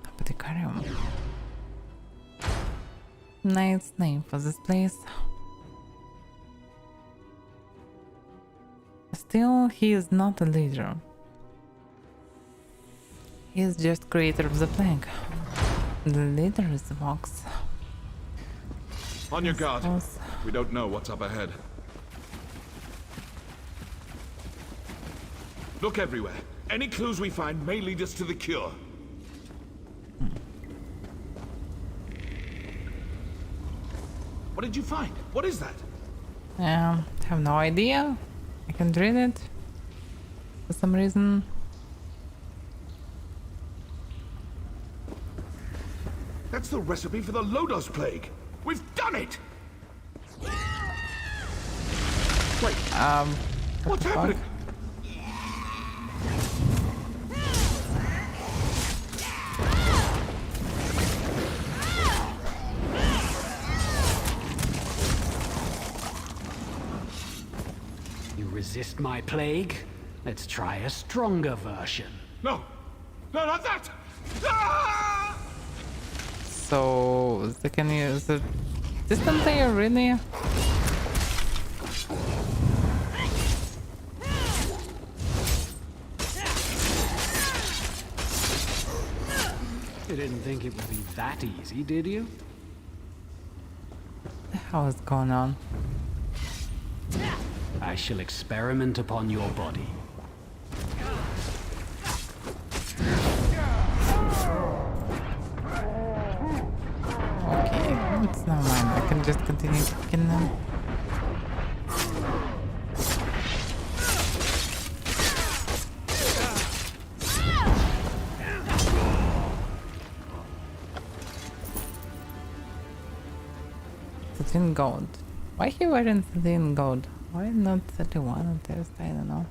Apothecarium. Nice name for this place. Still, he is not a leader. He is just creator of the plague. The leader is the Vox. On your guard. We don't know what's up ahead. Look everywhere. Any clues we find may lead us to the cure. What did you find? What is that? Have no idea. I can't read it for some reason. That's the recipe for the Lodos plague. We've done it! Wait. What's happening? You resist my plague? Let's try a stronger version. No! No, not that! Ah! So they can use a distant layer, really? You didn't think it would be that easy, did you? What the hell is going on? I shall experiment upon your body. Okay, it's not mine. I can just continue kicking them. In gold. Why he wearing 13 gold? Why not 31 on Thursday? I don't know.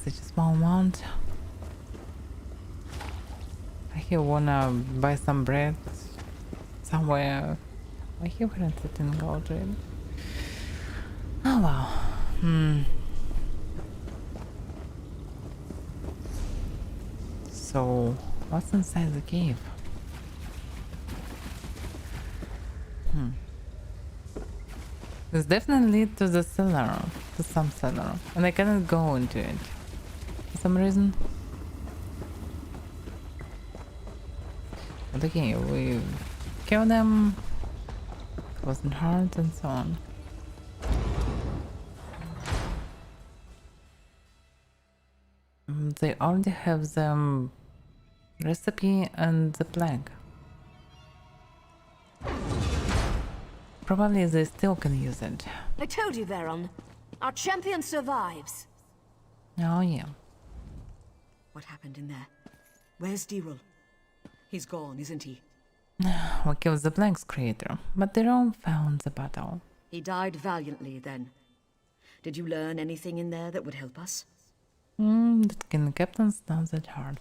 Such a small amount. Why he wanna buy some bread somewhere? Why he wearing 13 gold really? Oh wow. So what's inside the cave? It's definitely to the cellar, to some cellar, and I cannot go into it for some reason. But okay, we kill them, wasn't hard, and so on. They already have the recipe and the plague. Probably they still can use it. I told you, Veron. Our champion survives. Oh yeah. What happened in there? Where's Dirul? He's gone, isn't he? We killed the Blank's creator, but they all found the battle. He died valiantly, then. Did you learn anything in there that would help us? That can captain's not that hard.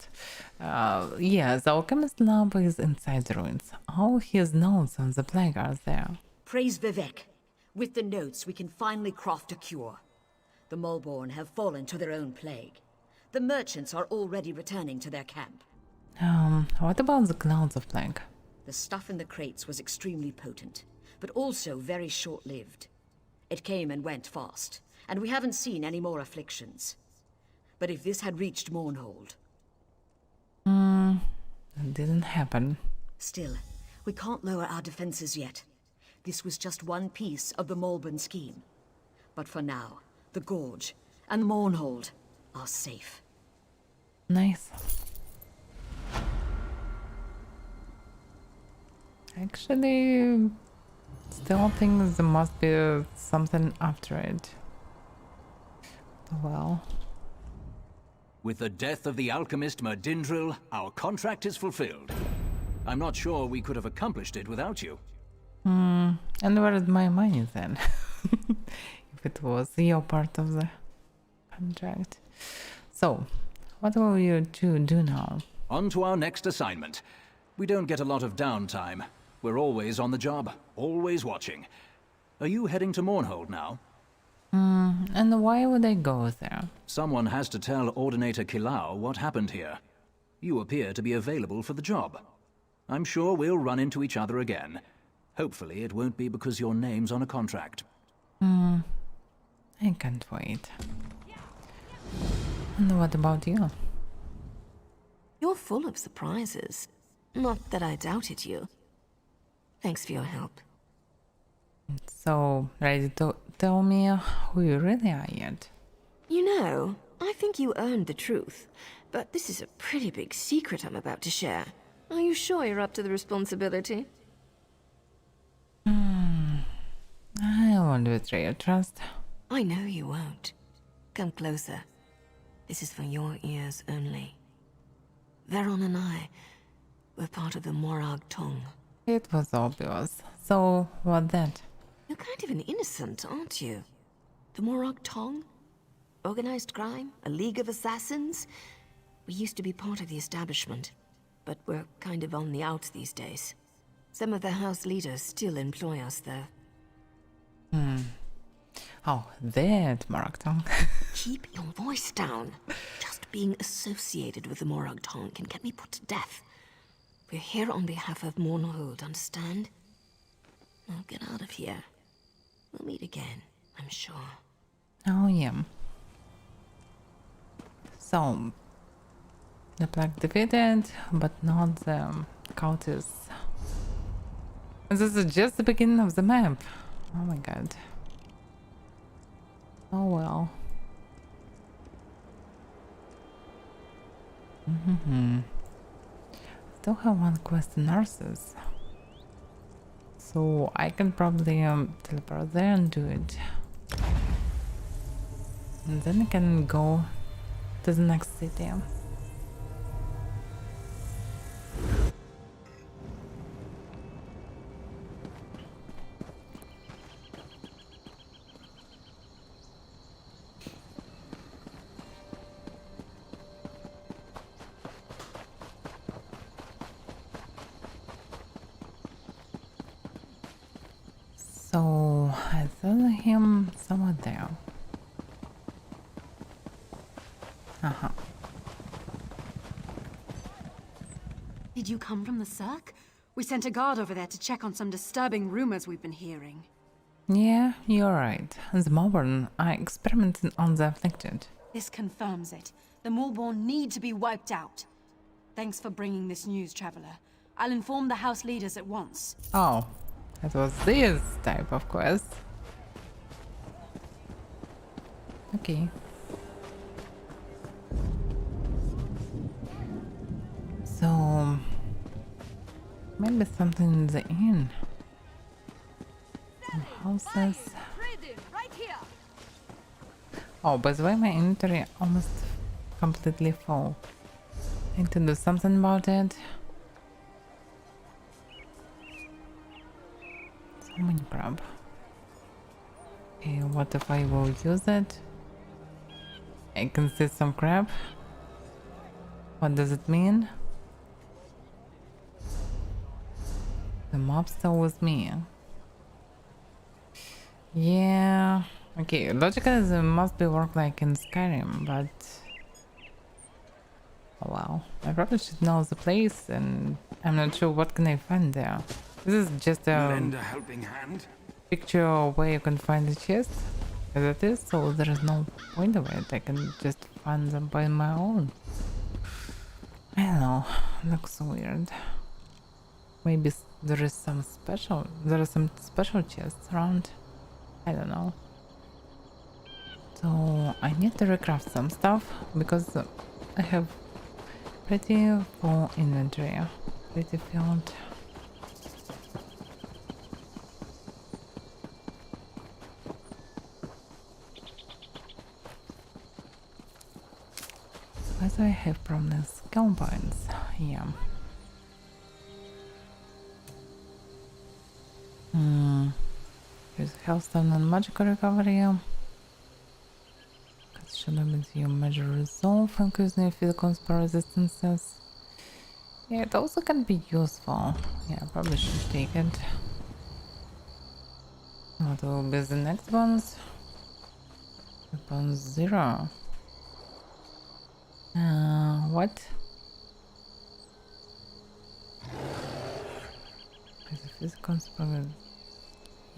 Yeah, the alchemist lab is inside the ruins. All his notes on the plague are there. Praise Vivek. With the notes, we can finally craft a cure. The Mulborn have fallen to their own plague. The merchants are already returning to their camp. What about the clouds of plague? The stuff in the crates was extremely potent, but also very short-lived. It came and went fast, and we haven't seen any more afflictions. But if this had reached Mournhold... It didn't happen. Still, we can't lower our defenses yet. This was just one piece of the Mulborn scheme. But for now, the Gorge and Mournhold are safe. Nice. Actually, still think there must be something after it. Well... With the death of the alchemist Merdindril, our contract is fulfilled. I'm not sure we could have accomplished it without you. And where is my money then? If it was your part of the contract. So, what will you two do now? On to our next assignment. We don't get a lot of downtime. We're always on the job, always watching. Are you heading to Mournhold now? And why would I go there? Someone has to tell Ordinator Kilau what happened here. You appear to be available for the job. I'm sure we'll run into each other again. Hopefully it won't be because your name's on a contract. I can't wait. And what about you? You're full of surprises. Not that I doubted you. Thanks for your help. So, ready to tell me who you really are yet? You know, I think you earned the truth. But this is a pretty big secret I'm about to share. Are you sure you're up to the responsibility? I won't betray your trust. I know you won't. Come closer. This is for your ears only. Veron and I were part of the Morag Tong. It was obvious. So, what that? You're kind of an innocent, aren't you? The Morag Tong? Organized crime? A league of assassins? We used to be part of the establishment, but we're kind of on the outs these days. Some of the house leaders still employ us, though. Oh, that Moragtong. Keep your voice down. Just being associated with the Morag Tong can get me put to death. We're here on behalf of Mournhold, understand? Now get out of here. We'll meet again, I'm sure. Oh, yeah. So, The plague defeated, but not the cultists. And this is just the beginning of the map. Oh my god. Oh well. Still have one quest in Narcissus. So I can probably teleport there and do it. And then I can go to the next city. So I saw him somewhere there. Did you come from the Cirque? We sent a guard over there to check on some disturbing rumors we've been hearing. Yeah, you're right. The Malborn are experimenting on the afflicted. This confirms it. The Malborn need to be wiped out. Thanks for bringing this news, Traveler. I'll inform the house leaders at once. Oh, that was this type of quest. Okay. So maybe something in the inn. Some houses. Oh, by the way, my inventory almost completely full. I need to do something about it. So many crap. Okay, what if I will use it? I can see some crap. What does it mean? The mob still with me. Yeah. Okay, logically it must be work like in Skyrim, but oh well. I probably should know the place, and I'm not sure what can I find there. This is just Lend a helping hand. picture where you can find the chest, as it is, so there is no point of it. I can just find them by my own. I don't know. Looks weird. Maybe there is some special. There are some special chests around. I don't know. So I need to recraft some stuff because I have pretty full inventory. Pretty filled. Why do I have problems? Skill points. Yeah. Here's Healthstone and Magical Recovery. Should limit your magic resolve, increasing your physical spell resistances. Yeah, it also can be useful. Yeah, I probably should take it. What will be the next ones? Weapon 0. What? Is the physical spell?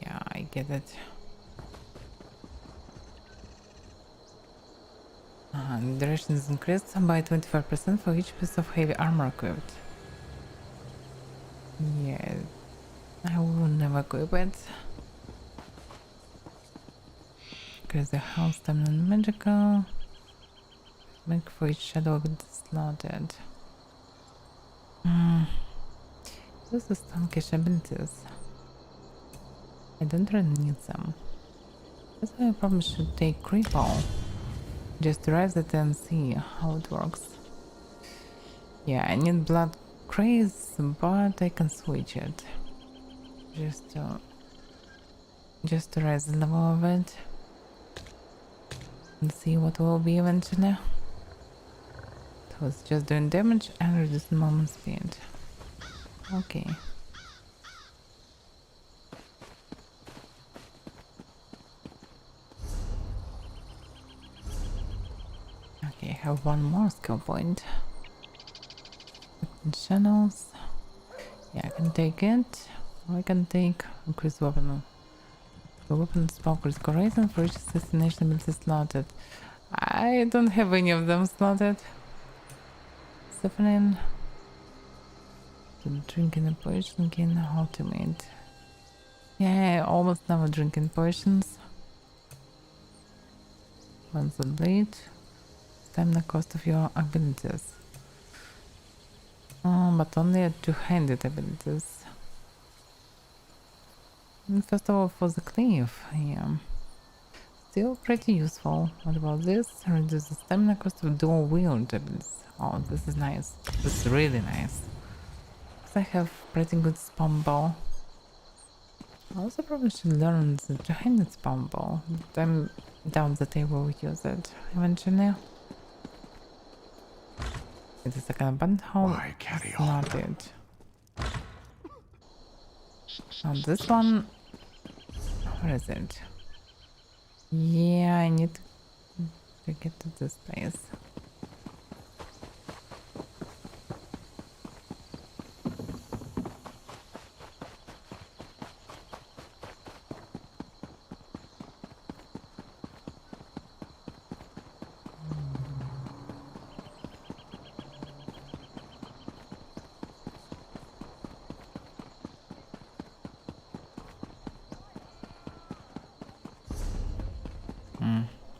Yeah, I get it. Duration is increased by 25% for each piece of heavy armor equipped. Yeah, I will never equip it. Increase the health, stamina, and magical. Make for each shadow be slotted. Those are stunkish abilities. I don't really need them. That's why I probably should take Cripple. Just to rise it and see how it works. Yeah, I need blood craze, but I can switch it. Just to raise the level of it. And see what will be eventually. It was just doing damage and reducing movement speed. Okay. Okay, I have one more skill point. Channels. Yeah, I can take it. Or I can take increased weapon. The weapon spell critical rating for each assassination ability slotted. I don't have any of them slotted. Suffering. Drinking a potion again, ultimate. Yeah, I almost never drinking potions. Once the blade. Stamina cost of your abilities. But only a two-handed abilities. First of all, for the cleave, yeah. Still pretty useful. What about this? Reduce the stamina cost of dual wield abilities. Oh, this is nice. This is really nice. I have pretty good spam bow. I also probably should learn the two-handed spam bow. But I'm down that I will use it eventually. It is a kind of band hole. Why carry it's on? Not it. Now this one. Where is it? Yeah, I need to get to this place.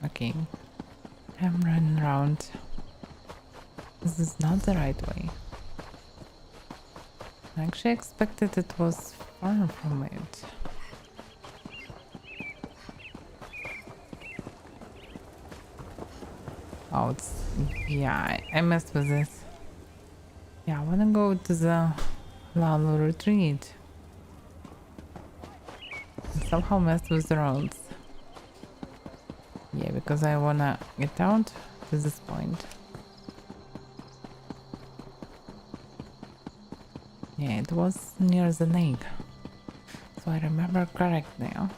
Okay, I'm running around. This is not the right way. I actually expected it was far from it. Oh, it's... yeah, I messed with this. Yeah, I wanna go to the Lalo retreat. And somehow messed with the roads. Yeah, because I wanna get out to this point. Yeah, it was near the lake. So I remember correct now.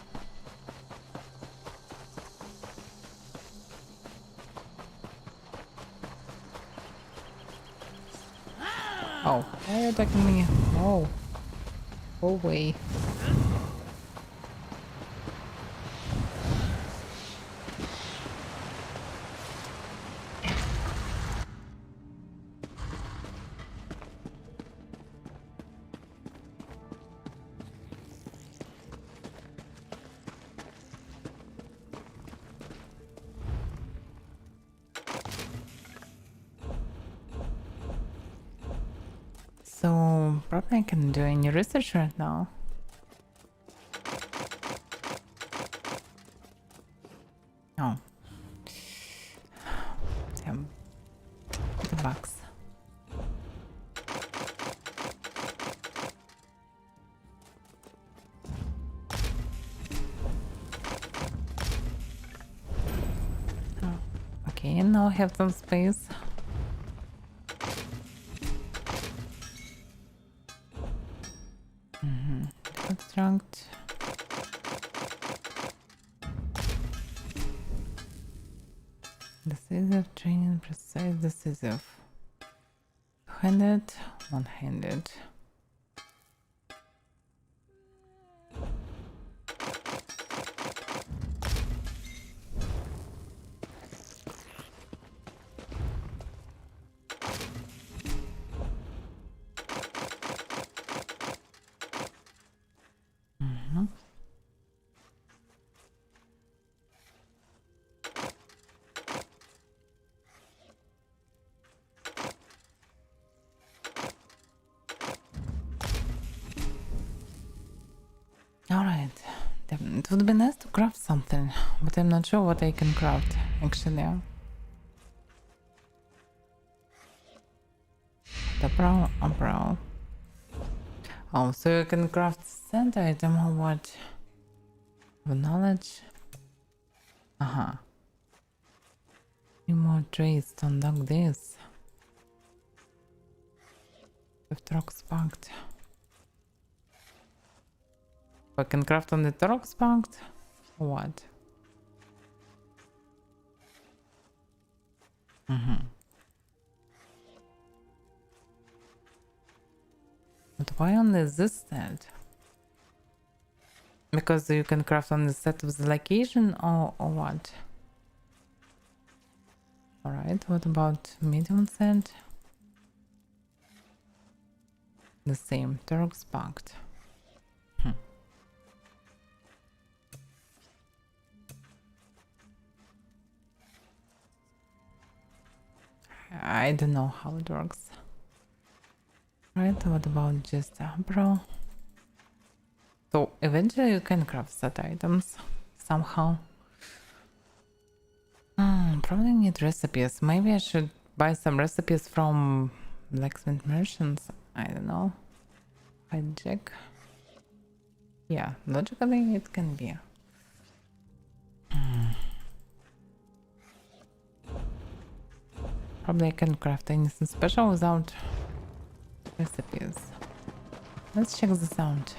Oh, why are you attacking me? Oh. Go away. So, probably I can do any research right now. Oh. Damn. The box. Oh. Okay, now I have some space. Construct. Decisive training, precise, decisive. Two-handed, one-handed. Alright, it would be nice to craft something, but I'm not sure what I can craft, actually. The brow, a brow. Oh, so you can craft sand item or what? The knowledge? Uh-huh. Few more traits to unlock this. With rock sparked. I can craft on the rock sparked? Or what? But why only this set? Because you can craft on the set of the location or what? Alright, what about medium set? The same. Turks Pact. I don't know how it works. Right, what about just Bro? So eventually you can craft set items somehow. Probably need recipes. Maybe I should buy some recipes from blacksmith merchants. I don't know. Hijack. Yeah, logically it can be. Probably I can craft anything special without recipes. Let's check this out.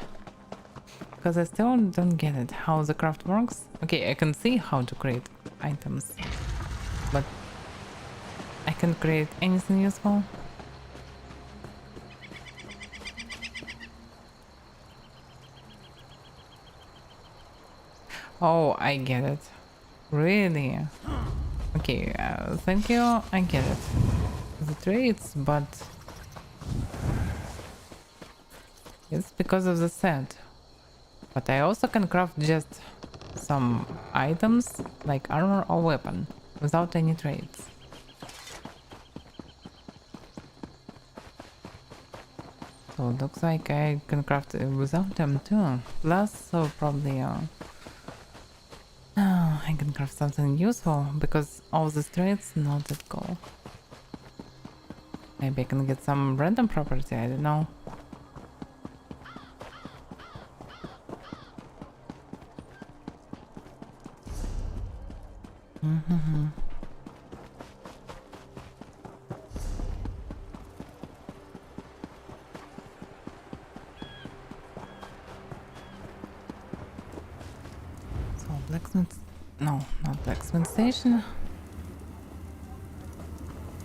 Because I still don't get it, how the craft works. Okay, I can see how to create items, but I can't create anything useful. Oh, I get it. Really? Okay, thank you, I get it. The traits, but it's because of the set. But I also can craft just some items like armor or weapon without any traits. So it looks like I can craft it without them too. Plus, so probably I can craft something useful because all the traits not that cool. Maybe I can get some random property, I don't know. So blacksmith, no, not blacksmith station.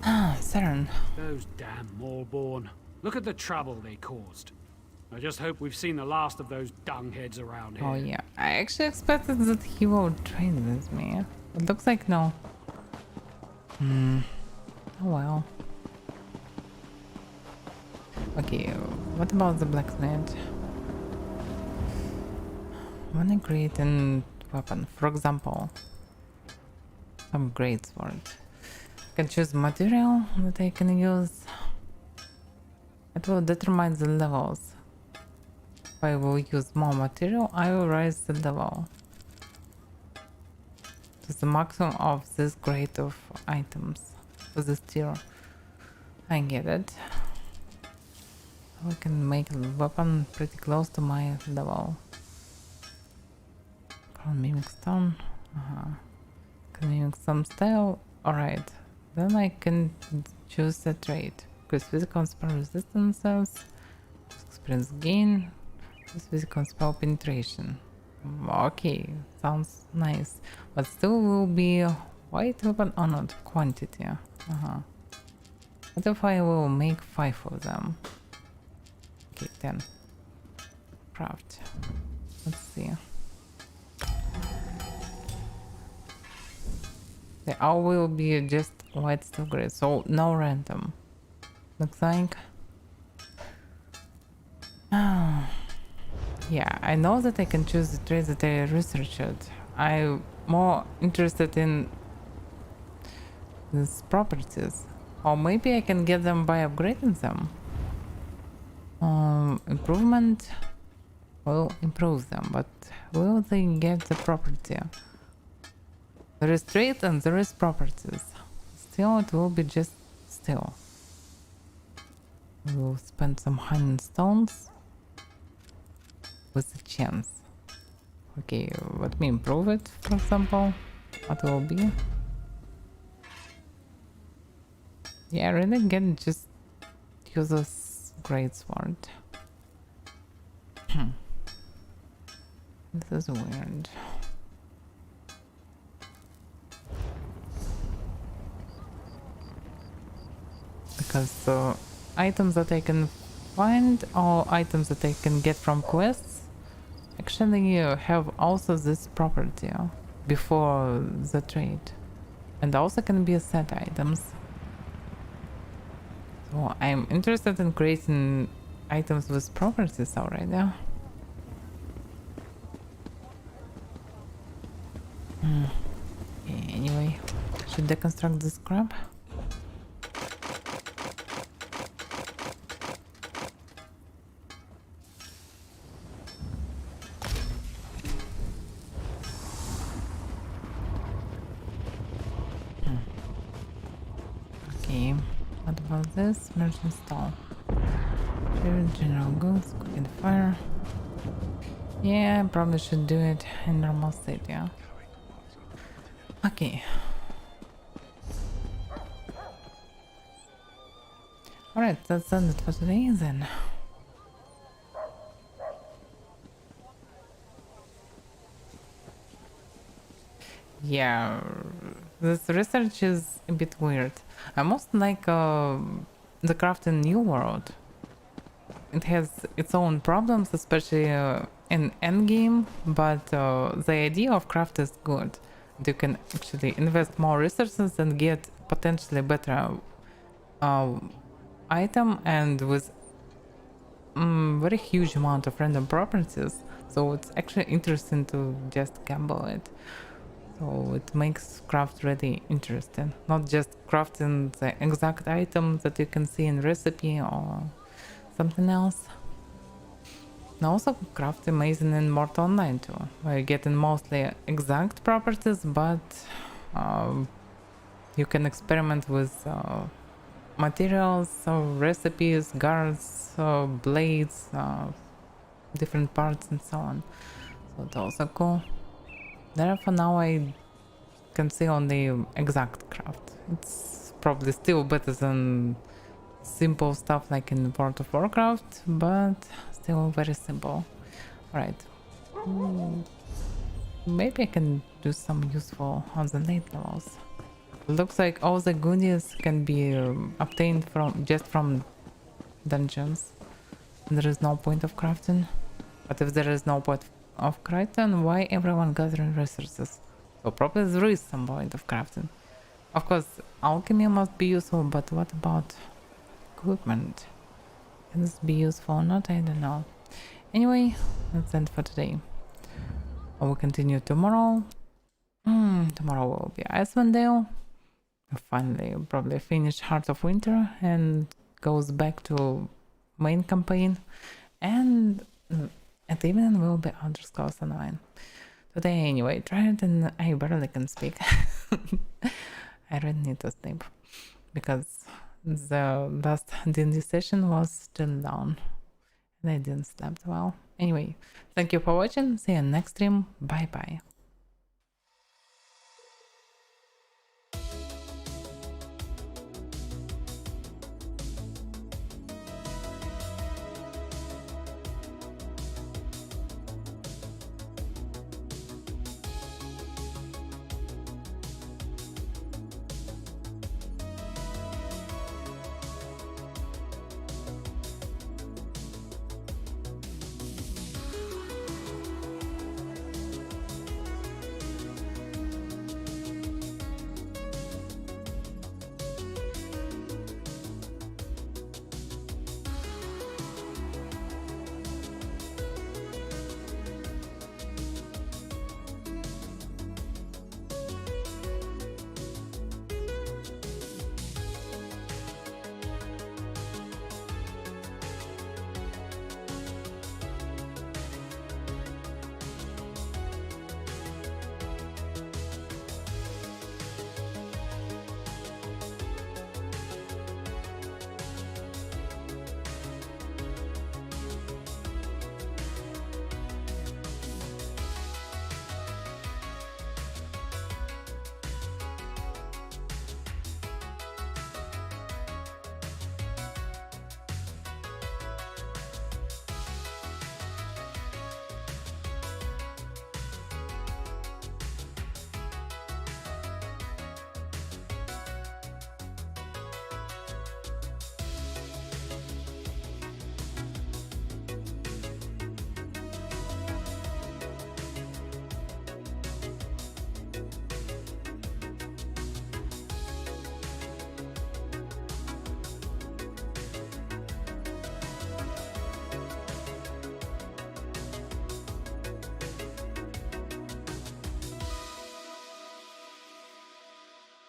Saren. Those damn Moorborn. Look at the trouble they caused. I just hope we've seen the last of those dungheads around here. Oh yeah, I actually expected that he will trade with me. It looks like no. Oh well. Okay, what about the blacksmith? When I create a weapon, for example, some great sword, I can choose material that I can use. It will determine the levels. If I will use more material, I will raise the level to the maximum of this grade of items, for this tier. I get it. I can make a weapon pretty close to my level. Can mimic stone. Can mimic some style. Alright. Then I can choose a trait. Increase physical and spell resistances. Experience gain. Increase physical and spell penetration. Okay, sounds nice. But still will be white weapon or not? Quantity. What if I will make 5 of them? Okay, 10. Craft. Let's see. They all will be just white steel gray, so no random. Looks like. Yeah, I know that I can choose the traits that I researched. I'm more interested in these properties. Or maybe I can get them by upgrading them. Improvement will improve them, but will they get the property? There is trait and there is properties. Still, it will be just still. We'll spend some honey stones with a chance. Okay, let me improve it, for example. What will be? Yeah, I really can just use this great sword. This is weird. Because the items that I can find or items that I can get from quests actually have also this property before the trade, and also can be set items. So I'm interested in creating items with properties already. Okay, anyway, should deconstruct this crap. Okay, what about this? Merchant stall. General goods, cooking fire. Yeah, I probably should do it in normal state, yeah. Okay. Alright, that's done it for today then. Yeah, this research is a bit weird. I most like the crafting New World. It has its own problems, especially in endgame, but the idea of craft is good. You can actually invest more resources and get potentially better item, and with very huge amount of random properties. So it's actually interesting to just gamble it. So it makes craft really interesting. Not just crafting the exact item that you can see in recipe or something else. And also craft amazing in Mortal Online too, where you're getting mostly exact properties, but you can experiment with materials, recipes, guards, blades, different parts and so on. So it's also cool. Therefore now I can see only exact craft. It's probably still better than simple stuff like in World of Warcraft, but still very simple. Alright. Maybe I can do some useful on the late levels. Looks like all the goodies can be obtained from dungeons. There is no point of crafting. But if there is no point of crafting, why everyone gathering resources? So probably there is some point of crafting. Of course, alchemy must be useful, but what about equipment? Can this be useful or not? I don't know. Anyway, that's it for today. I will continue tomorrow. Tomorrow will be Icewind Dale. Finally, probably finish Heart of Winter and goes back to main campaign. And at evening will be Elder Scrolls Online. Today anyway, tried and I barely can speak. I really need to sleep because the last D&D session was still down and I didn't sleep well. Anyway, thank you for watching. See you next stream. Bye bye.